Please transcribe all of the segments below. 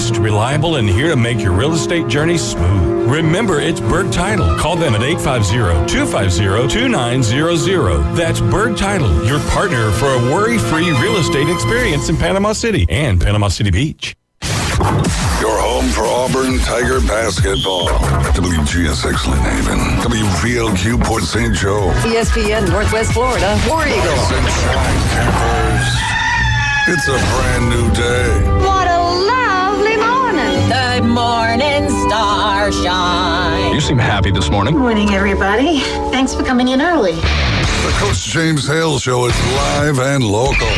fast, reliable, and here to make your real estate journey smooth. Remember, it's Berg Title. Call them at 850-250-2900. That's Berg Title, your partner for a worry-free real estate experience in Panama City and Panama City Beach. Your home for Auburn Tiger basketball. WGSX Lynn Haven. WVLQ Port St. Joe. ESPN Northwest Florida, War Eagle. Sunshine Campers. It's a brand new day. What a lovely morning. Good morning, starshine. You seem happy this morning. Good morning, everybody. Thanks for coming in early. The Coach James Hale Show is live and local.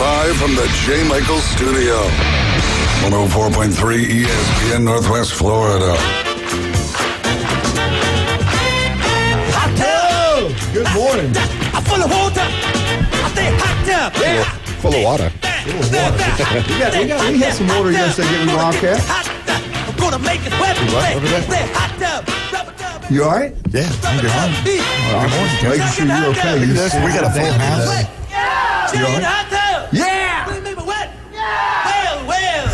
Live from the J. Michael Studio. 104.3 ESPN Northwest Florida. Oh, good morning. Full of water. I say hot tub. Yeah. Full of water. We had some water yesterday getting Wildcat. I'm gonna make it wet. What? Over there? Say hot tub. You all right? Yeah, I'm good. I'm making sure you're okay. We got a full house. You all right? Hot tub. Yeah!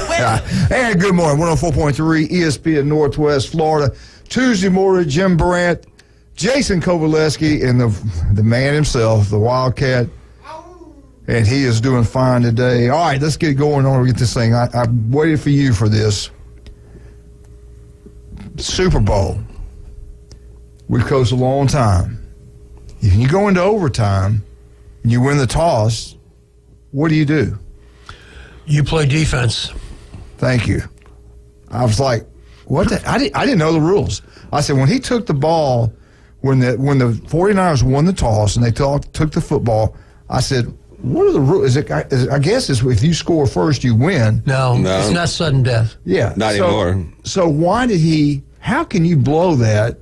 Well. And good morning. 104.3 ESPN Northwest Florida. Tuesday morning, Jim Brandt, Jason Kovaleski, and the man himself, the Wildcat. And he is doing fine today. All right, let's get going on. Get this thing. I waited for you for this. Super Bowl. We've coached a long time. If you go into overtime and you win the toss, what do? You play defense. Thank you. I was like, what the? I didn't know the rules. I said, when he took the ball, when the 49ers won the toss and they took the football, I said, what are the rules? I guess it's if you score first, you win. No, it's not sudden death. Yeah. Not anymore. So why did he, how can you blow that?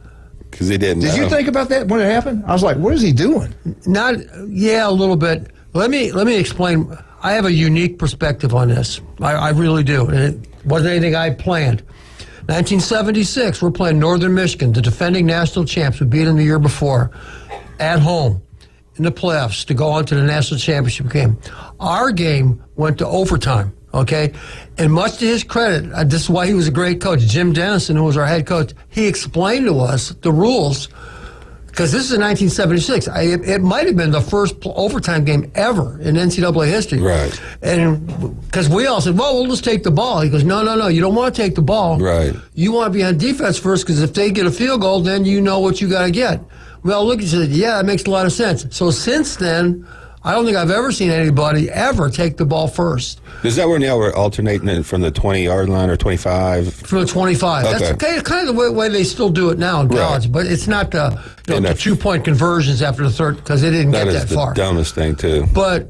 Because he didn't Did know. you think about that when it happened? I was like, what is he doing? Yeah, a little bit. Let me explain. I have a unique perspective on this. I really do. And it wasn't anything I planned. 1976, we're playing Northern Michigan, the defending national champs. We beat them the year before at home in the playoffs to go on to the national championship game. Our game went to overtime, okay? And much to his credit, this is why he was a great coach. Jim Dennison, who was our head coach, he explained to us the rules. Because this is 1976. It might have been the first overtime game ever in NCAA history. Right. And because we all said, well, we'll just take the ball. He goes, no, you don't want to take the ball. Right. You want to be on defense first because if they get a field goal, then you know what you got to get. Well, look, he said, yeah, that makes a lot of sense. So since then, I don't think I've ever seen anybody ever take the ball first. Is that when y'all were alternating it from the 20-yard line or 25? From the 25. Okay. That's kind of the way they still do it now in college, Right. but it's not the And that's- 2-point conversions after the third because they didn't That get is that the far. dumbest thing, too. But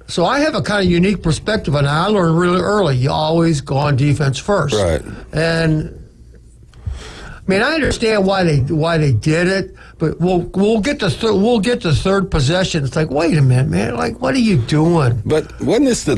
so I have a kind of unique perspective on it. I learned really early. You always go on defense first. Right. And I mean, I understand why they did it, but we'll get the third possession. It's like, wait a minute, man! Like, what are you doing? But wasn't this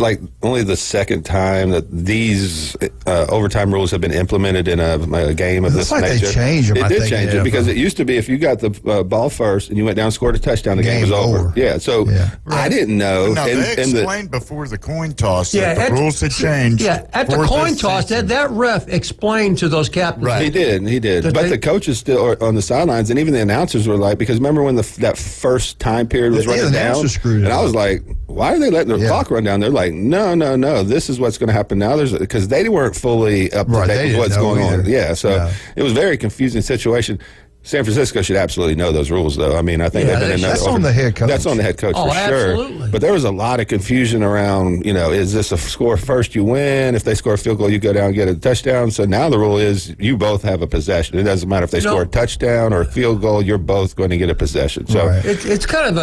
only the second time that these overtime rules have been implemented in a game of this Looks like they nature? changed them, It I did think, change yeah, it because it used to be if you got the ball first and you went down and scored a touchdown, the game was over. Yeah, so I didn't know. No, they explained before the coin toss that the rules had changed. Yeah, at the coin toss, that ref explained to those captains. Right. He did. But the coaches still are on the sidelines, and even the announcers were like, because remember when that first time period was running down? And I was like, why are they letting the clock run down? They're like, no, this is what's going to happen now. Because they weren't fully up to date with what's going on. Yeah, so it was a very confusing situation. San Francisco should absolutely know those rules, though. I mean, I think they've been in that's on the head coach. That's on the head coach for absolutely. sure. But there was a lot of confusion around, is this a score first, you win? If they score a field goal, you go down and get a touchdown. So now the rule is you both have a possession. It doesn't matter if they score a touchdown or a field goal, you're both going to get a possession. So it's kind of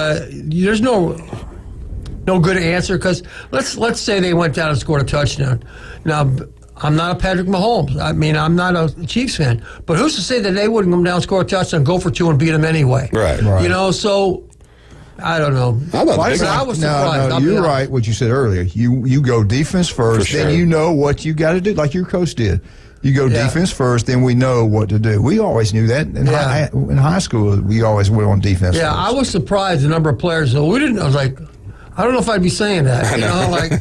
there's no good answer because let's say they went down and scored a touchdown. Now, I'm not a Patrick Mahomes. I mean, I'm not a Chiefs fan. But who's to say that they wouldn't come down, score a touchdown, go for two, and beat them anyway? Right. So I don't know. I was surprised. No, you're right. What you said earlier. You go defense first, sure. then you know what you got to do, like your coach did. You go defense first, then we know what to do. We always knew that. In high school, we always went on defense first. I was surprised the number of players. So we didn't. I was like, I don't know if I'd be saying that. You know, like,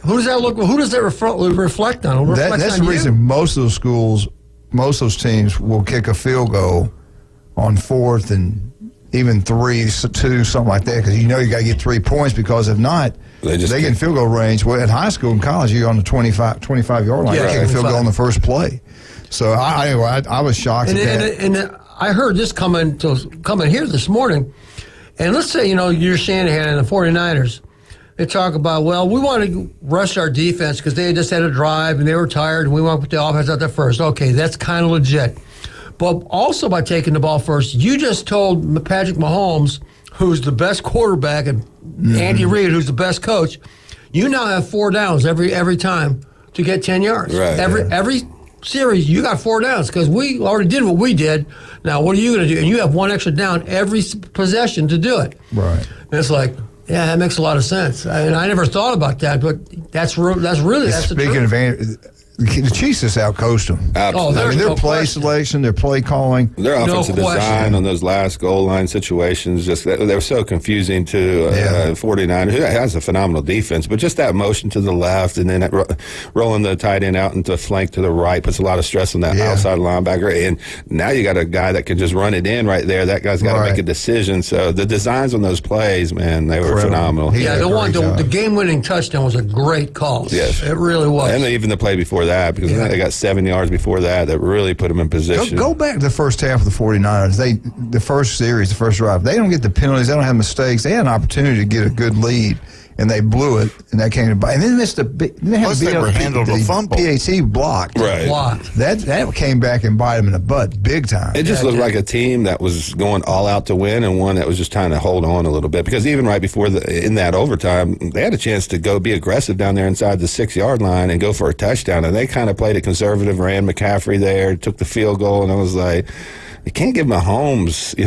who does that look? Who does that reflect on? That's the reason most of those schools, most of those teams will kick a field goal on 4th and even 3, 2, something like that, because you got to get 3 points, because if not, they get in field goal range. Well, at high school and college, you're on the 25-yard line. You kick a field goal on the first play. So I was shocked at that. And I heard this coming here this morning, and let's say, you're Shanahan and the 49ers. They talk about, well, we want to rush our defense because they just had a drive and they were tired, and we want to put the offense out there first. Okay, that's kind of legit. But also by taking the ball first, you just told Patrick Mahomes, who's the best quarterback, and Andy Reid, who's the best coach, you now have 4 downs every time to get 10 yards. Right. Every series, you got 4 downs because we already did what we did. Now, what are you going to do? And you have 1 extra down every possession to do it. Right. And it's like, yeah, that makes a lot of sense. I never thought about that, but that's the truth. The Chiefs just outcoached them. Absolutely. Their play selection, their play calling. Their offensive design on those last goal line situations, they were so confusing to 49ers, who has a phenomenal defense, but just that motion to the left and then rolling the tight end out into flank to the right puts a lot of stress on that outside linebacker. And now you got a guy that can just run it in right there. That guy's got to make a decision. So the designs on those plays, man, they were phenomenal. The game-winning touchdown was a great call. Yes. It really was. And even the play before that, because they got 7 yards before that really put them in position. Go back to the first half of the 49ers. The first series, the first drive, they don't get the penalties. They don't have mistakes. They had an opportunity to get a good lead, and they blew it, and that came to bite. And then missed a big. Plus, they were handled a fumble. PAT blocked. Right. That came back and bite them in the butt big time. It just looked like a team that was going all out to win, and one that was just trying to hold on a little bit. Because even right before in that overtime, they had a chance to go be aggressive down there inside the 6-yard line and go for a touchdown. And they kind of played it conservative, ran McCaffrey there, took the field goal, and I was like, you can't give Mahomes,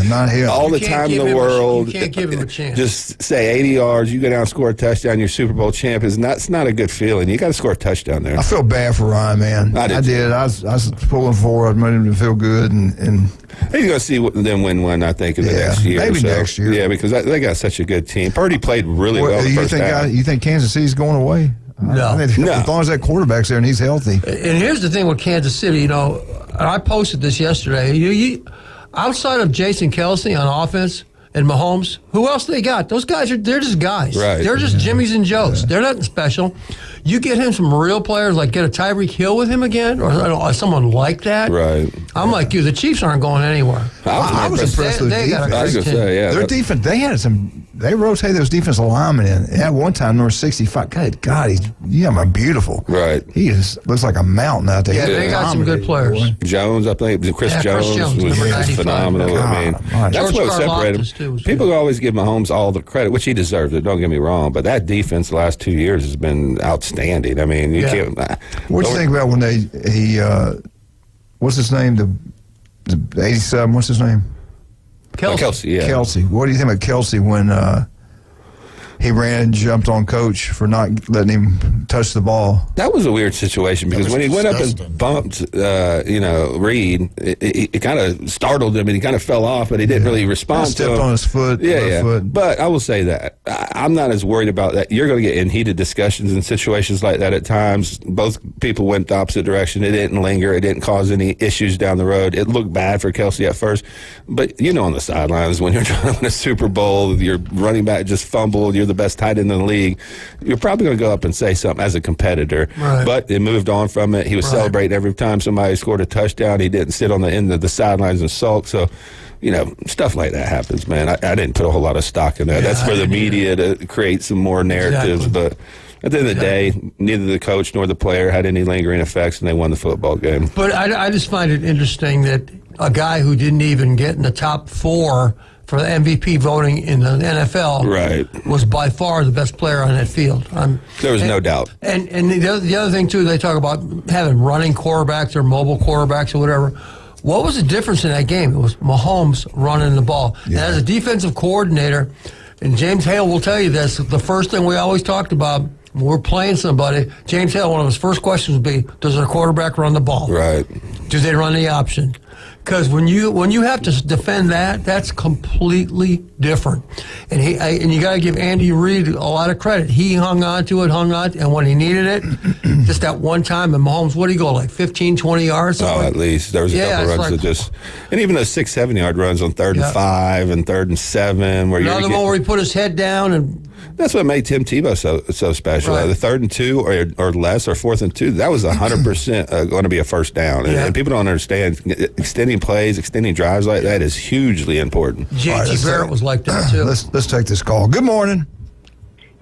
not him. all the time in the world. You can't give him a chance. Just say 80 yards, you go down and score a touchdown, you're Super Bowl champ. It's not a good feeling. You got to score a touchdown there. I feel bad for Ryan, man. I did. I was pulling forward, made him feel good, and he's going to see them win one, I think, in the next year. Maybe next year. Yeah, because they got such a good team. Purdy played really well the first half. You think Kansas City's going away? No. As long as that quarterback's there and he's healthy. And here's the thing with Kansas City, I posted this yesterday. Outside of Jason Kelsey on offense and Mahomes, who else they got? Those guys they're just guys. Right. They're just Jimmies and Joes. They're nothing special. You get him some real players, like get a Tyreek Hill with him again, or someone like that. Right. I'm like you. The Chiefs aren't going anywhere. I was impressed with they got a great team. Their defense, they rotated those defensive linemen in. At one time, number 65, God, he's beautiful. Right. He looks like a mountain out there. Yeah, they got some good players. Boy. Jones, I think, Chris Jones was phenomenal. That's what separated him. People always give Mahomes all the credit, which he deserves it, don't get me wrong, but that defense the last 2 years has been outstanding. I mean, you can't. What do you think about when what's his name? The 87, what's his name? Kelsey, yeah. Kelsey. What do you think about Kelsey when he ran and jumped on Coach for not letting him touch the ball? That was a weird situation because when he went up and bumped, Reed, it kind of startled him and he kind of fell off, but he didn't really respond to him. Stepped on his foot. Foot. But I will say that I'm not as worried about that. You're going to get in heated discussions in situations like that at times. Both people went the opposite direction. It didn't linger. It didn't cause any issues down the road. It looked bad for Kelsey at first. But on the sidelines, when you're trying to win a Super Bowl, your running back just fumbled, you're the best tight end in the league, you're probably going to go up and say something as a competitor. Right. But it moved on from it. He was celebrating every time somebody scored a touchdown. He didn't sit on the end of the sidelines and sulk. So, stuff like that happens, man. I didn't put a whole lot of stock in that. That's for the media to create some more narratives. Exactly. But at the end of the day, neither the coach nor the player had any lingering effects, and they won the football game. But I just find it interesting that a guy who didn't even get in the top 4 for the MVP voting in the NFL was by far the best player on that field. There was no doubt. And the other thing, too, they talk about having running quarterbacks or mobile quarterbacks or whatever. What was the difference in that game? It was Mahomes running the ball. Yeah. And as a defensive coordinator, and James Hale will tell you this, the first thing we always talked about when we're playing somebody, James Hale, one of his first questions would be, does their quarterback run the ball? Right. Do they run the option? Because when you have to defend that's completely different. And you got to give Andy Reid a lot of credit. He hung on to it, and when he needed it, just that one time, and Mahomes, what did he go, like 15, 20 yards? Oh, at least. There was a couple runs that just, and even those 6, 7-yard runs on 3rd and 5 and 3rd and 7. Another one where he put his head down and. That's what made Tim Tebow so special. Right. The 3rd and 2 or less, or 4th and 2, that was 100% going to be a first down. And people don't understand extending plays, extending drives like that is hugely important. J.T. Barrett was like that too. Let's take this call. Good morning.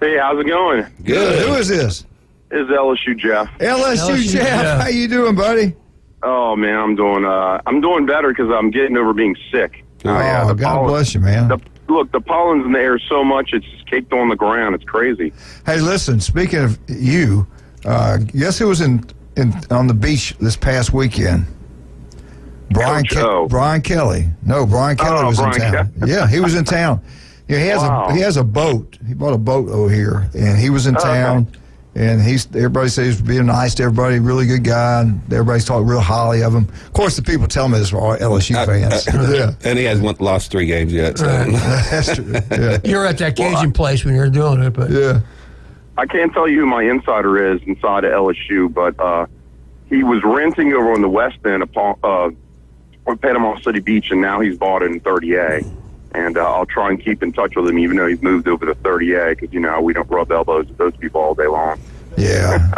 Hey, how's it going? Good. Who is this? It's LSU Jeff. LSU Jeff. How you doing, buddy? Oh man, I'm doing better because I'm getting over being sick. God bless you, man. Look, the pollen's in the air so much it's just caked on the ground. It's crazy. Hey, listen. Speaking of you, guess who was on the beach this past weekend? Brian Kelly. No, Brian Kelly was in town. Yeah, he was in town. Yeah, he has a boat. He bought a boat over here, and he was in town. Okay. And everybody says he's being nice to everybody, really good guy, and everybody's talking real highly of him. Of course, the people tell me this are all LSU fans. And he hasn't lost 3 games yet. So. Right. That's true. Yeah. You're at that Cajun place when you're doing it, but I can't tell you who my insider is inside of LSU, but he was renting over on the west end on Panama City Beach, and now he's bought it in 30A. And I'll try and keep in touch with him, even though he's moved over to 30A, because, we don't rub elbows with those people all day long. Yeah.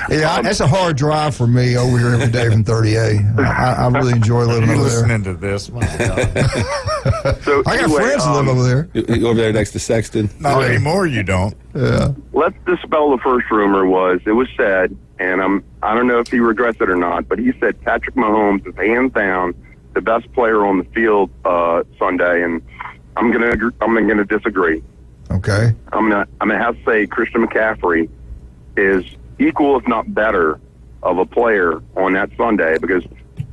That's a hard drive for me over here every day from 30A. I really enjoy living over there. Listening to this, my God. So I got friends that live over there. You over there next to Sexton? Not anymore, you don't. Yeah. Let's dispel the first rumor. It was said, and I don't know if he regrets it or not, but he said Patrick Mahomes is hands down the best player on the field Sunday, and I'm gonna disagree. Okay. I'm gonna have to say Christian McCaffrey is equal, if not better, of a player on that Sunday because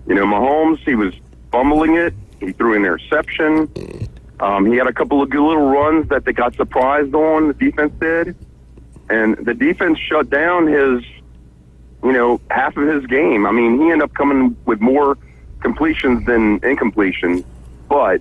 Mahomes, he was fumbling it. He threw an interception. He had a couple of good little runs that they got surprised on. The defense did, and the defense shut down his half of his game. I mean, he ended up coming with more completions than incompletions, but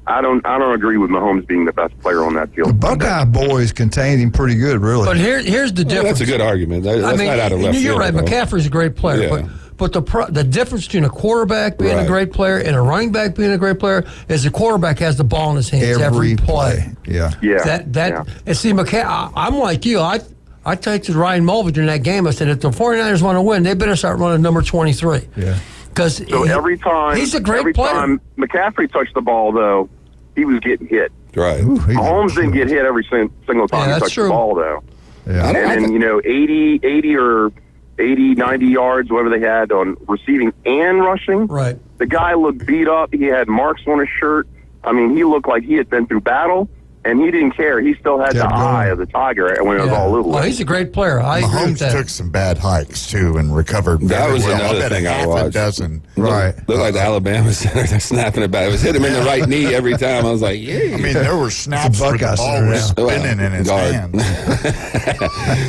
I don't agree with Mahomes being the best player on that field. The Buckeye boys contained him pretty good, really. But here's the difference. That's a good argument. That's not out of left field. You're right. McCaffrey's a great player, but the difference between a quarterback being a great player and a running back being a great player is the quarterback has the ball in his hands every play. Yeah. And see, I'm like you. I texted Ryan Mulvey in that game. I said, if the 49ers want to win, they better start running number 23. Yeah. So every time he's a great player. Time McCaffrey touched the ball, though, he was getting hit. Right. Mahomes didn't get hit every single time he touched the ball, though. Yeah. And then 80 or 80, 90 yards, whatever they had on receiving and rushing. Right. The guy looked beat up. He had marks on his shirt. I mean, he looked like he had been through battle. And he didn't care. He still had the eye of the tiger when it was all over. Well, he's a great player. I agree with that. Mahomes took some bad hikes, too, and recovered That was well. another thing I watched. A dozen. Right. Looked like the Alabama center. They're snapping it back. It was hitting him in the right knee every time. I was like, yeah. I mean, there were snaps where the ball was spinning in his hands.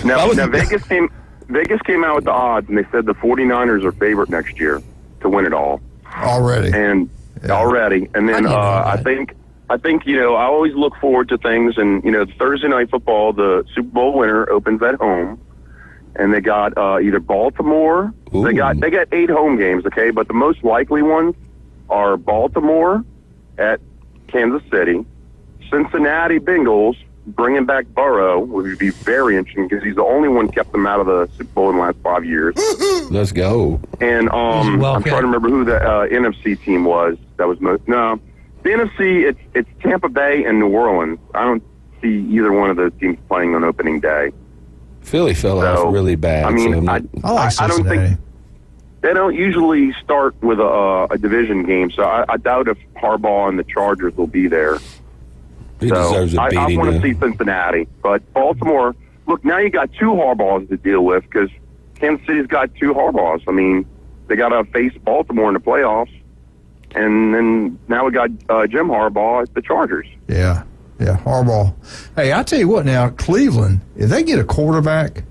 Now, Vegas came out with the odds, and they said the 49ers are favorite next year to win it all. Already. And then I think, I always look forward to things, and, Thursday Night Football, the Super Bowl winner opens at home, and they got either Baltimore. Ooh. They got 8 home games, okay, but the most likely ones are Baltimore at Kansas City, Cincinnati Bengals, bringing back Burrow would be very interesting because he's the only one kept them out of the Super Bowl in the last 5 years. Let's go. And I'm trying to remember who the NFC team was. That was the NFC, it's Tampa Bay and New Orleans. I don't see either one of those teams playing on opening day. Philly fell off really bad. I mean, I don't think they don't usually start with a division game, so I doubt if Harbaugh and the Chargers will be there. He deserves a beating. I want to see Cincinnati, but Baltimore. Look, now you got 2 Harbaughs to deal with because Kansas City's got 2 Harbaughs. I mean, they got to face Baltimore in the playoffs. And then now we got Jim Harbaugh at the Chargers. Yeah, Harbaugh. Hey, I tell you what now, Cleveland, if they get a quarterback,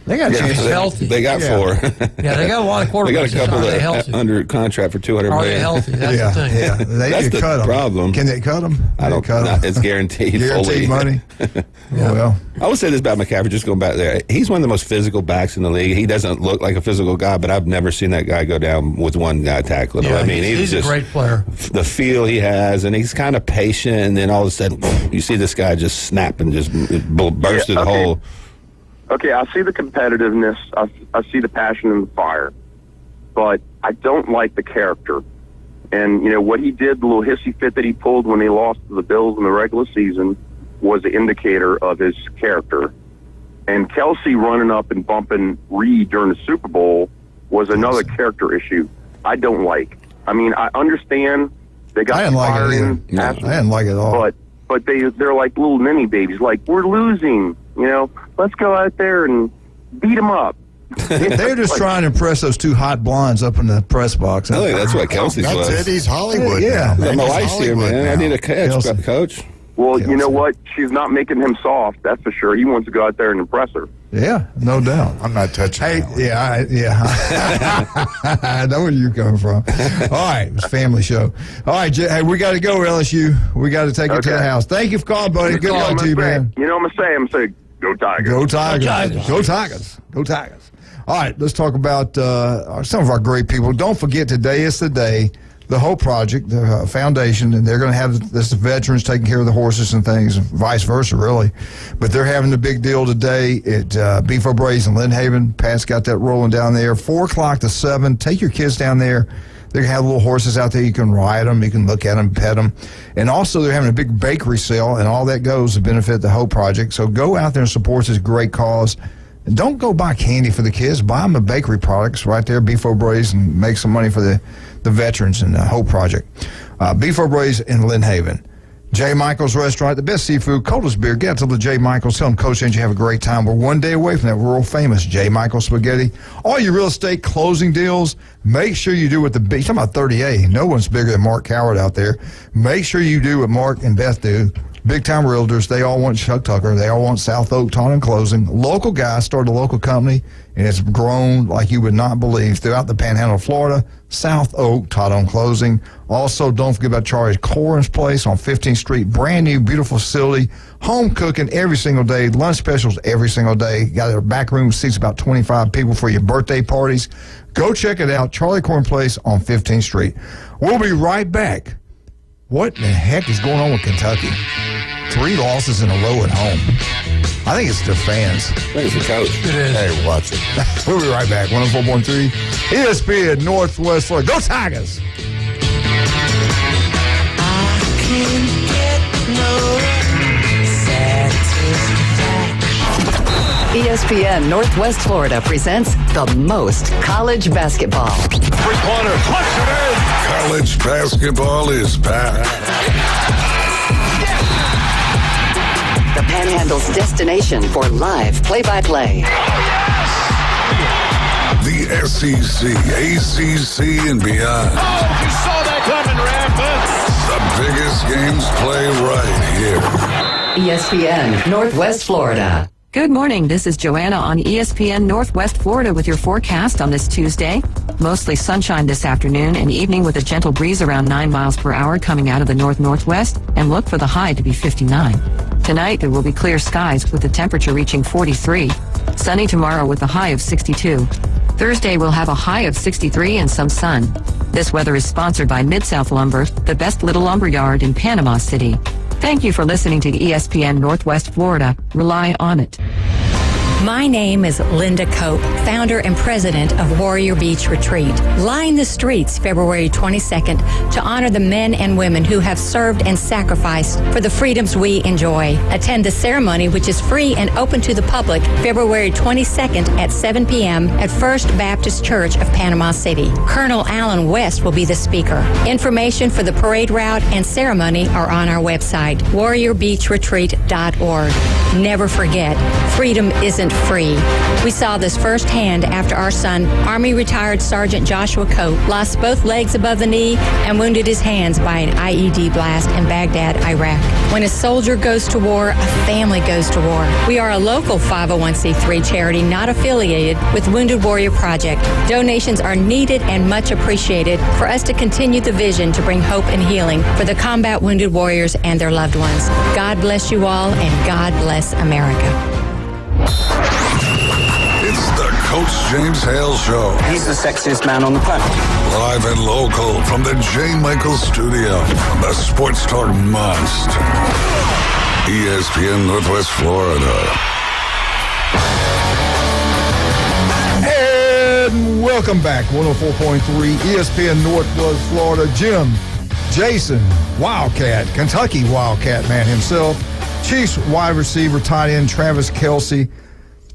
They got a chance. Healthy. They got 4. Yeah, they got a lot of quarterbacks. They got a couple that under contract for $200 million. Are they healthy? That's the thing. Yeah, that's the problem. Can they cut them? I don't know. It's guaranteed. Guaranteed money. Yeah. Well, I would say this about McCaffrey, just going back there. He's one of the most physical backs in the league. He doesn't look like a physical guy, but I've never seen that guy go down with one guy tackling him. Yeah, I mean, he's just a great player. The feel he has, and he's kind of patient, and then all of a sudden, you see this guy just snap and just burst through the hole. Okay, I see the competitiveness. I see the passion and the fire. But I don't like the character. And, you know, what he did, the little hissy fit that he pulled when he lost to the Bills in the regular season was an indicator of his character. And Kelsey running up and bumping Reed during the Super Bowl was another character issue I don't like. I mean, I understand they got I didn't like it either. No, I didn't like it at all. But they're like little ninny babies. Like, we're losing, you know. Let's go out there and beat them up. They're just trying to impress those 2 hot blondes up in the press box. I think that's what Kelsey's was. That's it. He's Hollywood. Yeah. My wife's here, man. I need a catch, Coach. Well, you know what? She's not making him soft, that's for sure. He wants to go out there and impress her. Yeah, no doubt. I'm not touching that. I know where you're coming from. All right, it's a family show. All right, hey, we got to go, LSU. We got to take it to the house. Thank you for calling, buddy. Good luck to you, man. You know what I'm going to say? Go Tigers. Go Tigers. Go Tigers. Go Tigers. All right, let's talk about some of our great people. Don't forget, today is the day. The Hope Project, the foundation, and they're going to have the veterans taking care of the horses and things, and vice versa, really. But they're having a big deal today at Beef O'Brady's in Lynn Haven. Pat's got that rolling down there. 4 o'clock to 7. Take your kids down there. They're going to have little horses out there. You can ride them. You can look at them, pet them. And also, they're having a big bakery sale, and all that goes to benefit the Hope Project. So go out there and support this great cause. And don't go buy candy for the kids. Buy them the bakery products right there, Beef O'Brady's, and make some money for the veterans and the Hope Project. Beef O'Brady's in Lynn Haven. J. Michael's Restaurant, the best seafood, coldest beer. Get out to the J. Michael's. Tell them Coach sent you have a great time. We're one day away from that world famous J. Michael's spaghetti. All your real estate closing deals, make sure you do what the big. Talking about 30A. No one's bigger than Mark Coward out there. Make sure you do what Mark and Beth do. Big-time realtors, they all want Chuck Tucker. They all want South Oak Taunton Closing. Local guys started a local company, and it's grown like you would not believe throughout the Panhandle of Florida. South Oak Taunton Closing. Also, don't forget about Charlie Corin's place on 15th Street. Brand new, beautiful facility. Home cooking every single day. Lunch specials every single day. Got a back room, seats about 25 people for your birthday parties. Go check it out. Charlie Corin Place on 15th Street. We'll be right back. What in the heck is going on with Kentucky? 3 losses in a row at home. I think it's their fans. I think it's the coach. It is. Hey, watch it. We'll be right back. 104.3 ESPN Northwest Florida. Go Tigers! I can get no ESPN Northwest Florida presents the most college basketball. 3-pointer. College basketball is back. The Panhandle's destination for live play-by-play. The SEC, ACC, and beyond. Oh, you saw that coming, Rampant. The biggest games play right here. ESPN Northwest Florida. Good morning. This is Joanna on ESPN Northwest Florida with your forecast on this Tuesday. Mostly sunshine this afternoon and evening with a gentle breeze around 9 miles per hour coming out of the north-northwest, and look for the high to be 59. Tonight there will be clear skies with the temperature reaching 43. Sunny tomorrow with a high of 62. Thursday we'll have a high of 63 and some sun. This weather is sponsored by Mid-South Lumber, the best little lumber yard in Panama City. Thank you for listening to ESPN Northwest Florida. Rely on it. My name is Linda Cope, founder and president of Warrior Beach Retreat. Line the streets February 22nd to honor the men and women who have served and sacrificed for the freedoms we enjoy. Attend the ceremony, which is free and open to the public, February 22nd at 7 p.m. at First Baptist Church of Panama City. Colonel Alan West will be the speaker. Information for the parade route and ceremony are on our website, warriorbeachretreat.org. Never forget, freedom isn't isn't free. We saw this firsthand after our son, Army retired Sergeant Joshua Cope, lost both legs above the knee and wounded his hands by an IED blast in Baghdad, Iraq. When a soldier goes to war, a family goes to war. We are a local 501c3 charity not affiliated with Wounded Warrior Project. Donations are needed and much appreciated for us to continue the vision to bring hope and healing for the combat wounded warriors and their loved ones. God bless you all, and God bless America. It's the Coach James Hale Show. He's the sexiest man on the planet. Live and local from the J. Michaels Studio. The Sports Talk Must. ESPN Northwest Florida. And welcome back. 104.3 ESPN Northwest Florida. Jim, Jason, Wildcat, Kentucky Wildcat man himself. Chiefs wide receiver, tight end Travis Kelce,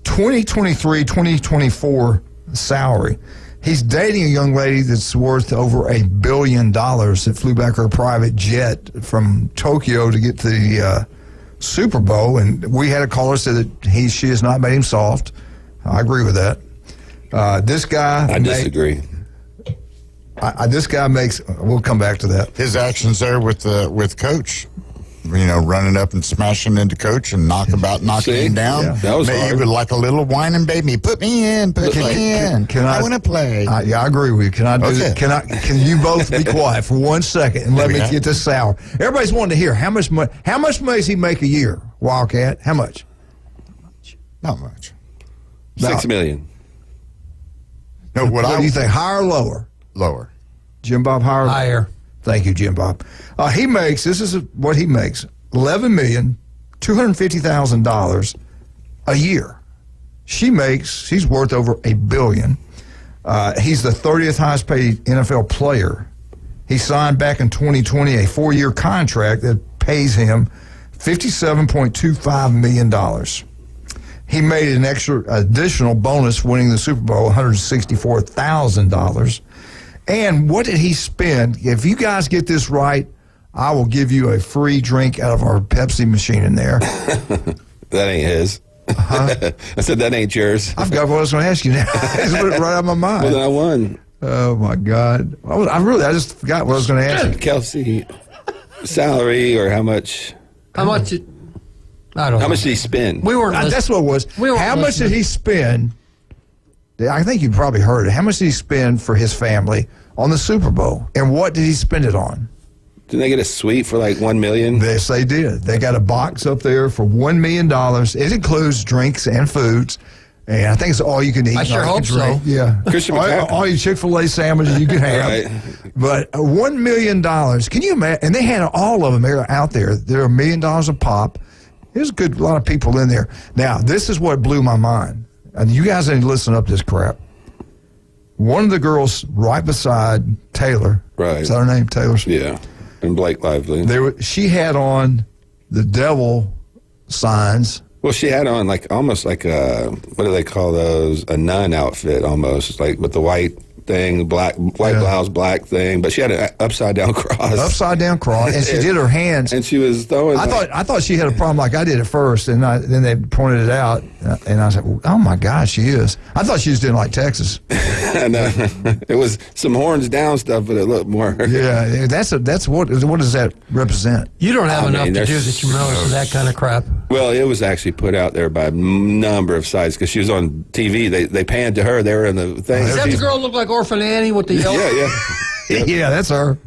2023-2024 salary. He's dating a young lady that's worth over $1 billion that flew back her private jet from Tokyo to get to the Super Bowl. And we had a caller say that she has not made him soft. I agree with that. This guy... I disagree. This guy makes... We'll come back to that. His actions there with Coach. Running up and smashing into Coach and knocking him down. Yeah. That was hard. With like a little whining baby. Put me in. Put me in. I want to play. I agree with you. Can I do that? Can you both be quiet for 1 second and let me get this sour? Everybody's wanting to hear how much money does he make a year, Wildcat? How much? Not much. $6 million. No, what do you think? Higher or lower? Lower. Jim Bob, higher? Higher. Thank you, Jim Bob. He makes, this is what he makes, $11,250,000 a year. He's worth over $1 billion. He's the 30th highest paid NFL player. He signed back in 2020 a 4-year contract that pays him $57.25 million. He made an additional bonus winning the Super Bowl, $164,000. And what did he spend? If you guys get this right, I will give you a free drink out of our Pepsi machine in there. That ain't his. I said that ain't yours. I forgot what I was going to ask you now. It's right out of my mind. Well, then I won. Oh, my God. I just forgot what I was going to ask you. Kelce, salary or how much? I don't know. How much did he spend? That's what it was. How much did he spend? I think you probably heard it. How much did he spend for his family on the Super Bowl? And what did he spend it on? Did they get a suite for like $1 million? Yes, they did. They got a box up there for $1 million. It includes drinks and foods. And I think it's all you can eat. I sure hope so. Yeah. all your Chick-fil-A sandwiches you can have. Right. But $1 million. Can you imagine? And they had all of them out there. They're $1 million a pop. There's a lot of people in there. Now, this is what blew my mind. And you guys need to listen up to this crap. One of the girls right beside Taylor. Right. Is that her name, Taylor? Yeah. And Blake Lively. She had on the devil signs. Well, she had on almost like a, what do they call those? A nun outfit almost, like with the white thing, white blouse, black thing, but she had an upside down cross. Upside down cross, and she did her hands. And she was throwing. I thought she had a problem like I did at first, and then they pointed it out, and I said, "Oh my gosh, she is." I thought she was doing like Texas. And it was some horns down stuff, but it looked more. Yeah, that's what does that represent? You don't have enough to do that you realize that kind of crap. Well, it was actually put out there by a number of sites because she was on TV. They panned to her. They were in the thing. Does that the girl look like Orphan Annie with the yellow? Yeah. Yeah, that's her.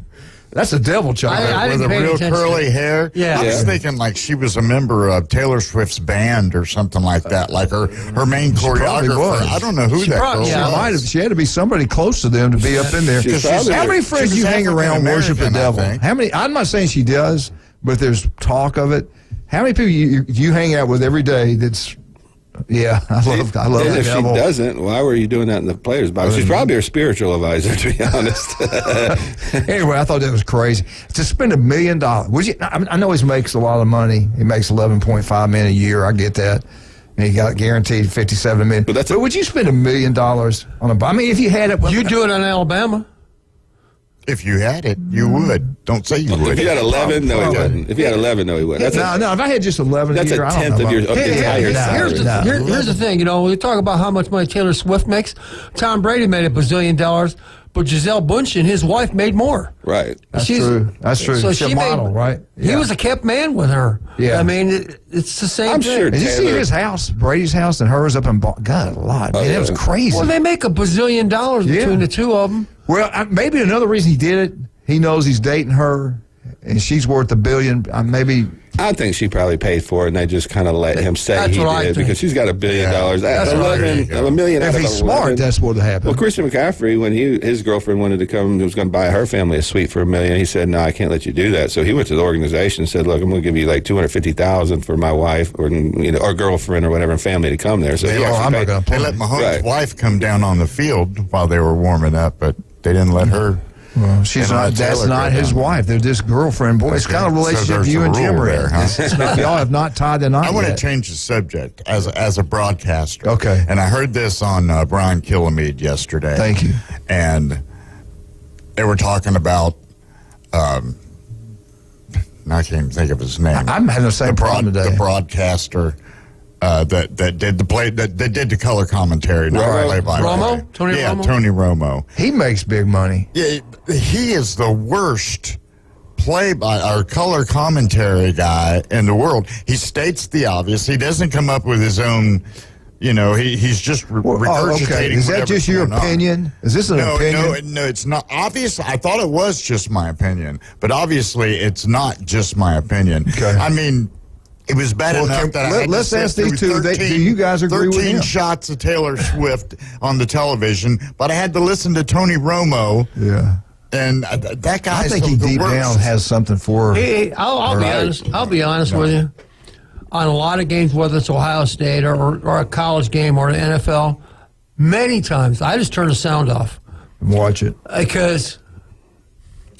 That's a devil child. I with didn't a pay real attention. curly hair. Yeah. I was thinking like she was a member of Taylor Swift's band or something like that. Like her main choreographer. I don't know who that girl was. She had to be somebody close to them to be up in there. How many friends do you hang around worship the devil? How many? I'm not saying she does, but there's talk of it. How many people you hang out with every day that's... Yeah, I love the if devil. She doesn't, why were you doing that in the players' box? She's probably her spiritual advisor, to be honest. Anyway, I thought that was crazy. To spend $1 million, I know he makes a lot of money. He makes $11.5 million a year. I get that. And he got guaranteed $57 million. But would you spend $1 million on a? I mean, if you had it, you do it in Alabama. If you had it, you would. Don't say you would. If you had 11, no, he wouldn't. If you had 11, no, he wouldn't. No, if I had just 11 that's a year, a tenth of your entire salary. Here's the thing, we talk about how much money Taylor Swift makes. Tom Brady made $1 bazillion, but Gisele Bündchen, his wife, made more. Right. That's true. So she's a model, right? Yeah. He was a kept man with her. Yeah. I mean, it's the same thing. Sure. Did you see his house, Brady's house, and hers up in God, a lot. Man, it was crazy. Well, they make $1 bazillion between the two of them. Well, maybe another reason he did it, he knows he's dating her, and she's worth $1 billion. Maybe. I think she probably paid for it, and they just kind of let him say he did because she's got $1 billion. That's $1 million. If he's smart, that's what would happen. Well, Christian McCaffrey, when his girlfriend wanted to come, was going to buy her family a suite for $1 million. He said, "No, I can't let you do that." So he went to the organization and said, "Look, I'm going to give you like $250,000 for my wife or girlfriend or whatever and family to come there." So they let Mahomes' wife come down on the field while they were warming up, but they didn't let her. Well, that's not his wife. They're just girlfriend, boy. It's kind of relationship you and Jim are in. Huh? Y'all have not tied the knot. I want to change the subject as a broadcaster. Okay. And I heard this on Brian Kilmeade yesterday. Thank you. And they were talking about, I can't even think of his name. I'm having the same problem today. The broadcaster. That did the color commentary. Romo? Tony Romo? Romo? Tony Romo. He makes big money. Yeah, he is the worst color commentary guy in the world. He states the obvious. He doesn't come up with his own. He's just regurgitating. Okay. Is that just your opinion? Is this an opinion? No, it's not. Obviously, I thought it was just my opinion, but obviously, it's not just my opinion. Okay. I mean. It was bad enough that let's ask these two. 13, do you guys agree with him? 13 shots of Taylor Swift on the television, but I had to listen to Tony Romo. Yeah. And that guy. I think he deep down has something for. I'll be honest with you. On a lot of games, whether it's Ohio State or a college game or the NFL, many times I just turn the sound off and watch it because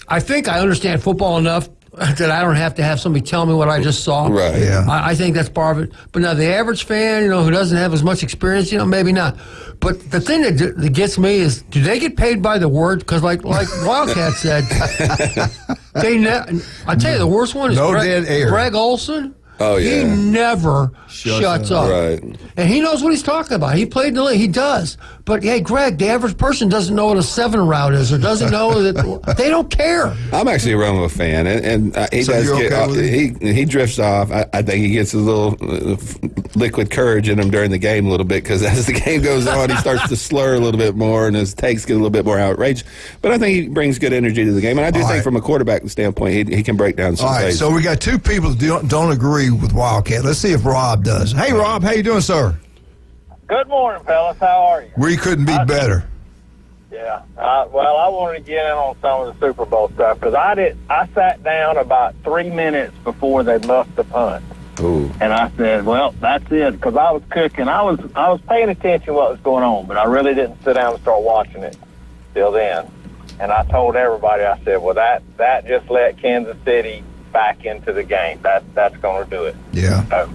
I think I understand football enough that I don't have to have somebody tell me what I just saw. Right. Yeah. I think that's part of it. But now the average fan, who doesn't have as much experience, maybe not. But the thing that gets me is, do they get paid by the word? Because like Wildcat said, I tell you, the worst one is dead air. Greg Olson. Oh, yeah. He never shuts up. Right. And he knows what he's talking about. He played in the league. He does. But, hey, Greg, the average person doesn't know what a 7 route is or doesn't know that. They don't care. I'm actually a Romo fan, and he does get he drifts off. I think he gets a little liquid courage in him during the game a little bit because as the game goes on, he starts to slur a little bit more and his takes get a little bit more outraged. But I think he brings good energy to the game. And I do think from a quarterback standpoint, he can break down some plays. All right, so we got two people that don't agree with Wildcat. Let's see if Rob does. Hey, Rob, how you doing, sir? Good morning, fellas. How are you? We couldn't be better. Yeah. I wanted to get in on some of the Super Bowl stuff because I sat down about 3 minutes before they muffed the punt. Ooh. And I said, well, that's it, because I was cooking. I was paying attention to what was going on, but I really didn't sit down and start watching it till then. And I told everybody, I said, well, that just let Kansas City back into the game. That's going to do it. Yeah. So,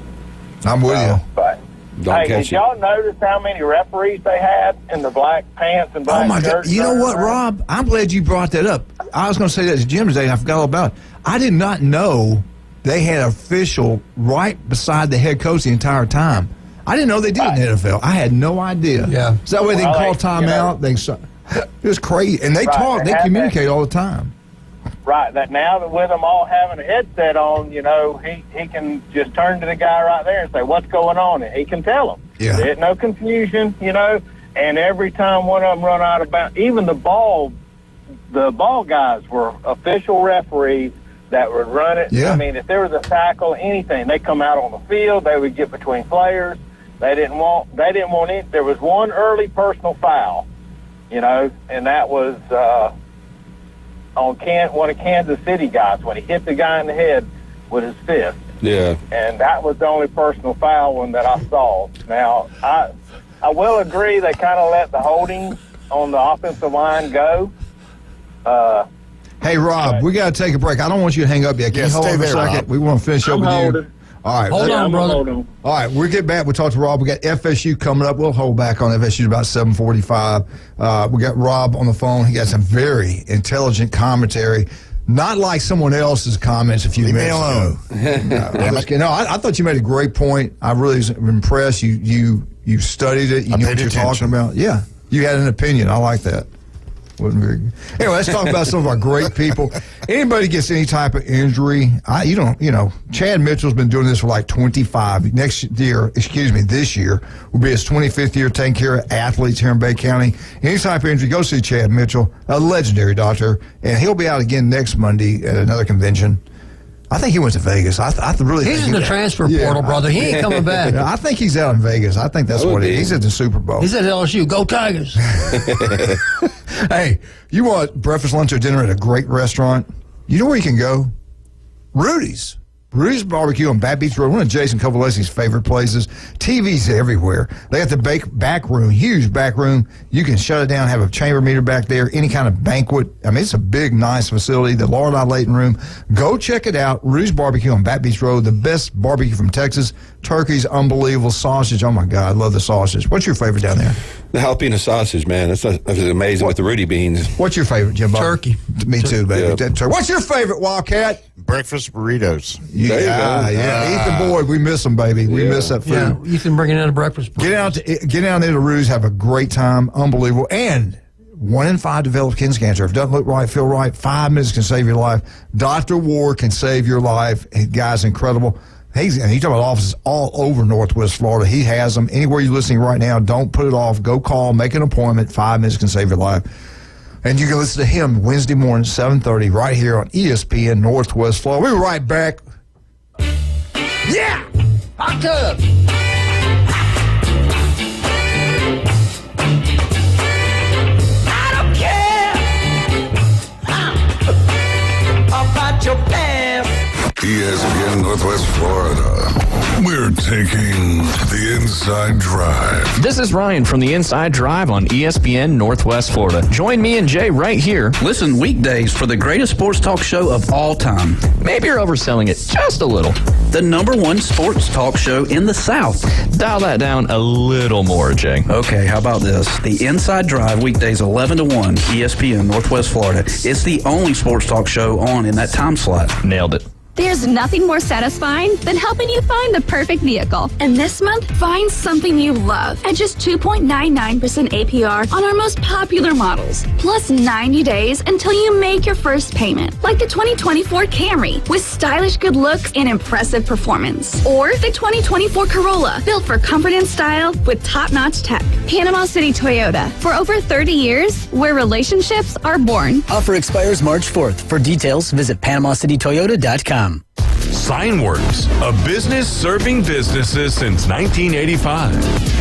I'm with you. But, hey, did y'all notice how many referees they had in the black pants and black shirts? Oh, my God. You know what, Rob? I'm glad you brought that up. I was going to say that to Jim today, and I forgot all about it. I did not know they had an official right beside the head coach the entire time. I didn't know they did in the NFL. I had no idea. Yeah. So that way they can call timeout. It was crazy. And they talk. They communicate all the time. Right. That now that with them all having a headset on, he can just turn to the guy right there and say, what's going on? And he can tell them. Yeah. There's no confusion, And every time one of them run out of bounds, even the ball guys were official referees that would run it. Yeah. I mean, if there was a tackle, anything, they come out on the field, they would get between players. They didn't want it. There was one early personal foul, and that was on one of Kansas City guys when he hit the guy in the head with his fist. Yeah. And that was the only personal foul one that I saw. Now, I will agree they kind of let the holding on the offensive line go. Hey, Rob, we got to take a break. I don't want you to hang up yet. Can you hold on a second? Rob. We want to finish up with you. All right. Hold on, brother. All right, we'll get back. We'll talk to Rob. We got FSU coming up. We'll hold back on FSU about 7:45. We got Rob on the phone. He got some very intelligent commentary. Not like someone else's comments a few minutes ago. I thought you made a great point. I really was impressed. You studied it. You knew what you're talking about. Yeah, you had an opinion. I like that. Anyway, let's talk about some of our great people. Anybody gets any type of injury, Chad Mitchell's been doing this for like 25. This year will be his 25th year taking care of athletes here in Bay County. Any type of injury, go see Chad Mitchell, a legendary doctor, and he'll be out again next Monday at another convention. I think he went to Vegas. I really he's think in the transfer portal, brother. He ain't coming back. I think he's out in Vegas. I think that's what he's at the Super Bowl. He's at LSU. Go Tigers. Hey, you want breakfast, lunch, or dinner at a great restaurant? You know where you can go? Rudy's. Rudy's Barbecue on Bat Beach Road, one of Jason Kovaleski's favorite places. TVs everywhere. They got the back room, huge back room. You can shut it down, have a chamber meter back there, any kind of banquet. I mean, it's a big, nice facility. The Laura Leighton Room. Go check it out. Rudy's Barbecue on Bat Beach Road, the best barbecue from Texas. Turkey's unbelievable. Sausage, oh my God, I love the sausage. What's your favorite down there? The jalapeno sausage, man. That's amazing with the Rudy beans. What's your favorite, Jim? Turkey. Me too, baby. Yeah. What's your favorite, Wildcat? Breakfast burritos. Ethan Boyd, we miss him, baby. We miss that food. Yeah, Ethan bringing in a breakfast. Get down there to Rudy's, have a great time, unbelievable. And 1 in 5 develop skin cancer. If it doesn't look right, feel right, 5 minutes can save your life. Dr. Ward can save your life. Guy's incredible. He's talking about offices all over Northwest Florida. He has them. Anywhere you're listening right now, don't put it off. Go call, make an appointment. 5 minutes can save your life. And you can listen to him Wednesday morning, 7:30, right here on ESPN Northwest Florida. We'll be right back. Yeah! Hot tub! I don't care about your past. ESPN Northwest Florida. We're taking the Inside Drive. This is Ryan from the Inside Drive on ESPN Northwest Florida. Join me and Jay right here. Listen weekdays for the greatest sports talk show of all time. Maybe you're overselling it just a little. The #1 sports talk show in the South. Dial that down a little more, Jay. Okay, how about this? The Inside Drive, weekdays 11 to 1, ESPN Northwest Florida. It's the only sports talk show on in that time slot. Nailed it. There's nothing more satisfying than helping you find the perfect vehicle. And this month, find something you love at just 2.99% APR on our most popular models. Plus 90 days until you make your first payment. Like the 2024 Camry with stylish good looks and impressive performance. Or the 2024 Corolla, built for comfort and style with top-notch tech. Panama City Toyota. For over 30 years, where relationships are born. Offer expires March 4th. For details, visit PanamaCityToyota.com. Signworks, a business serving businesses since 1985.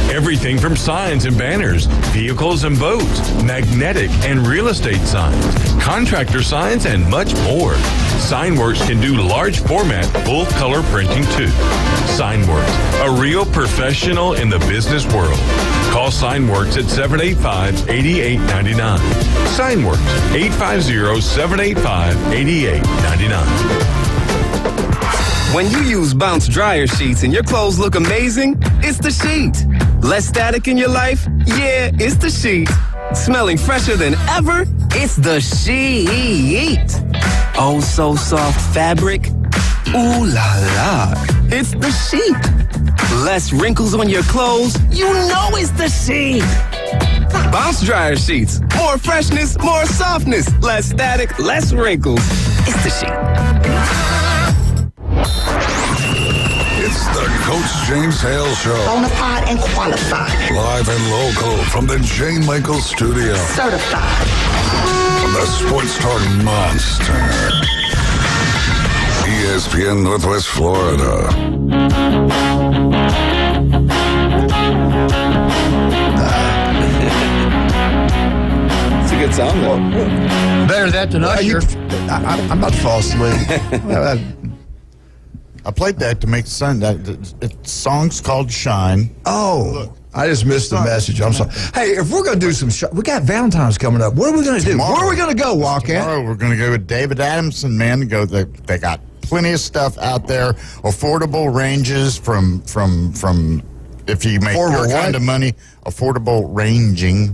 Everything from signs and banners, vehicles and boats, magnetic and real estate signs, contractor signs, and much more. Signworks can do large format, full color printing too. Signworks, a real professional in the business world. Call Signworks at 785-8899. Signworks, 850-785-8899. When you use Bounce dryer sheets and your clothes look amazing, it's the sheet. Less static in your life? Yeah, it's the sheet. Smelling fresher than ever? It's the sheet. Oh, so soft fabric? Ooh la la. It's the sheet. Less wrinkles on your clothes? You know it's the sheet. Bounce dryer sheets. More freshness, more softness. Less static, less wrinkles. It's the sheet. It's the Coach James Hale Show. Bonafide and qualified. Live and local from the J. Michael Studio. Certified. From the Sports Talk Monster. ESPN Northwest Florida. It's a good song, though. Better that than Usher. I'm about to fall asleep. I played that to make the sun. The song's called Shine. Oh, look, I just missed the message. I'm sorry. Hey, if we're going to do some we got Valentine's coming up. What are we going to do? Where are we going to go, Wildcat? Tomorrow we're going to go with David Adamson, man. They got plenty of stuff out there. Affordable ranges from if you make Affordable your kind what? of money. Affordable ranges.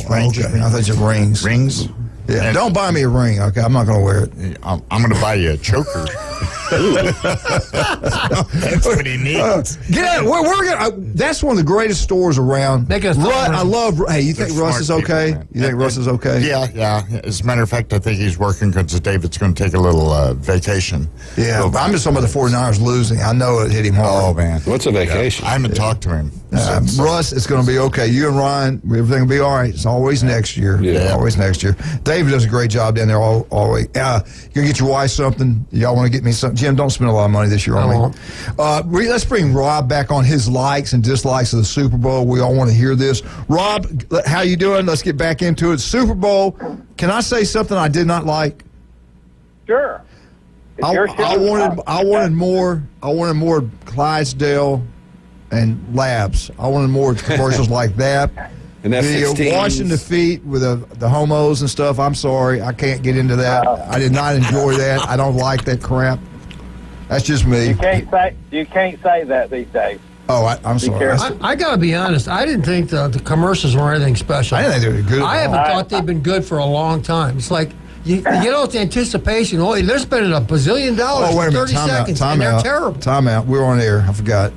Okay. I thought you rings. Rings. Yeah. And Don't buy me a ring. Okay, I'm not going to wear it. I'm going to buy you a choker. That's what he needs. Yeah, we're gonna. That's one of the greatest stores around. I love. Hey, you think Russ is okay? You think Russ is okay? Yeah. As a matter of fact, I think he's working because David's going to take a little vacation. Yeah, but I'm just talking about the 49ers losing. I know it hit him hard. Oh, man. What's a vacation? I haven't talked to him. Russ, it's going to be okay. You and Ryan, everything will be all right. It's always next year. Yeah. Always next year. David does a great job down there always. You going to get your wife something? Y'all want to get me something? Jim, don't spend a lot of money this year on me. Let's bring Rob back on his likes and dislikes of the Super Bowl. We all want to hear this. Rob, how you doing? Let's get back into it. Super Bowl. Can I say something I did not like? Sure. I wanted more Clydesdale and Labs. I wanted more commercials like that. And F-16s. Washing the feet with the homos and stuff. I'm sorry, I can't get into that. I did not enjoy that. I don't like that crap. That's just me. You can't say that these days. Oh, I'm sorry. I got to be honest. I didn't think the commercials were anything special. I didn't think they were good. I haven't thought they've been good for a long time. It's like you know, it's anticipation. Oh, they're spending $1 bazillion for 30 seconds, and they're terrible. Time out. We're on air. I forgot.